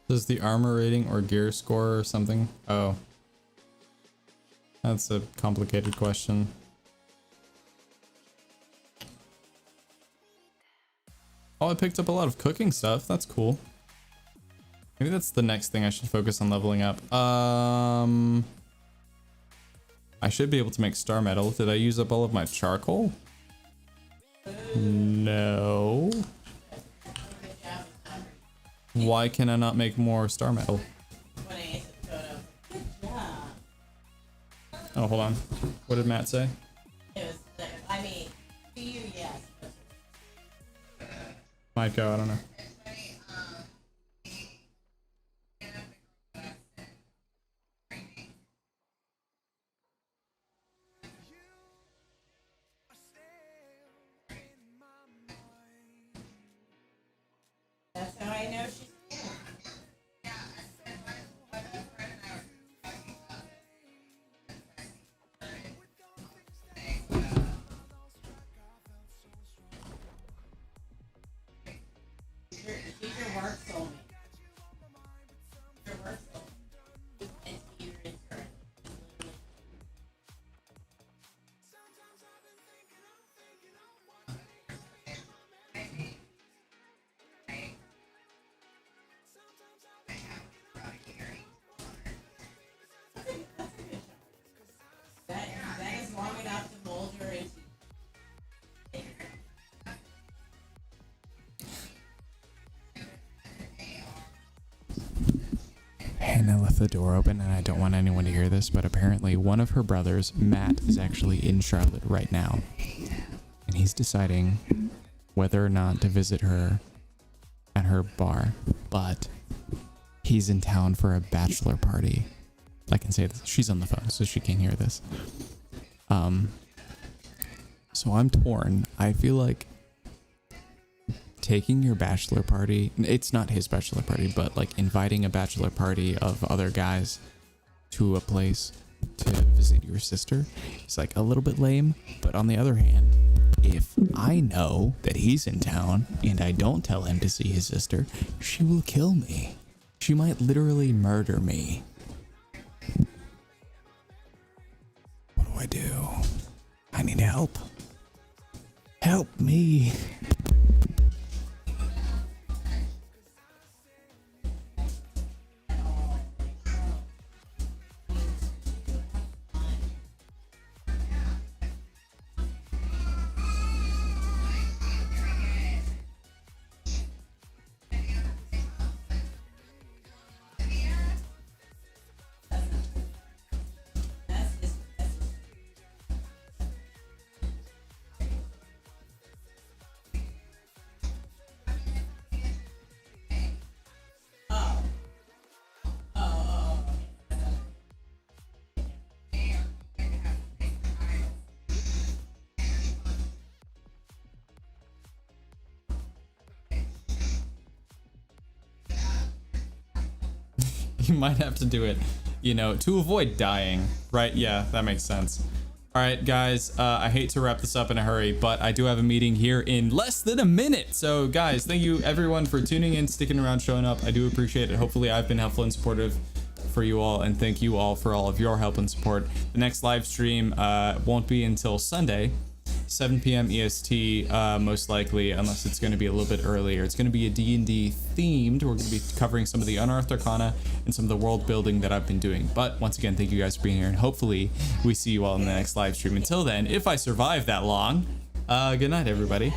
Does the armor rating or gear score or something? Oh. That's a complicated question. Oh, I picked up a lot of cooking stuff. That's cool. Maybe that's the next thing I should focus on leveling up. I should be able to make star metal. Did I use up all of my charcoal? No. Why can I not make more star metal? Oh Oh, hold on. What did Matt say? It was, I mean, to you, yes. Might go, I don't know. That's how I know she's cool. She's your work soulmate. Your work soulmate. It's either it's her. That is long enough to mold her into. Hannah left the door open, and I don't want anyone to hear this, but apparently one of her brothers, Matt, is actually in Charlotte right now. And he's deciding whether or not to visit her at her bar. But he's in town for a bachelor party. I can say this. She's on the phone, so she can't hear this. So I'm torn. I feel like taking your bachelor party, it's not his bachelor party, but like inviting a bachelor party of other guys to a place to visit your sister is like a little bit lame. But on the other hand, if I know that he's in town and I don't tell him to see his sister, she will kill me. She might literally murder me. What do I do? I need help. Help me. You might have to do it, you know, to avoid dying, right? Yeah, that makes sense. All right, guys, I hate to wrap this up in a hurry, but I do have a meeting here in less than a minute. So guys, thank you everyone for tuning in, sticking around, showing up. I do appreciate it. Hopefully I've been helpful and supportive for you all, and thank you all for all of your help and support. The next live stream won't be until Sunday, 7 p.m. EST, most likely, unless it's going to be a little bit earlier. It's going to be a D&D themed. We're going to be covering some of the Unearthed Arcana and some of the world building that I've been doing. But once again, thank you guys for being here, and hopefully we see you all in the next live stream. Until then, if I survive that long, good night, everybody.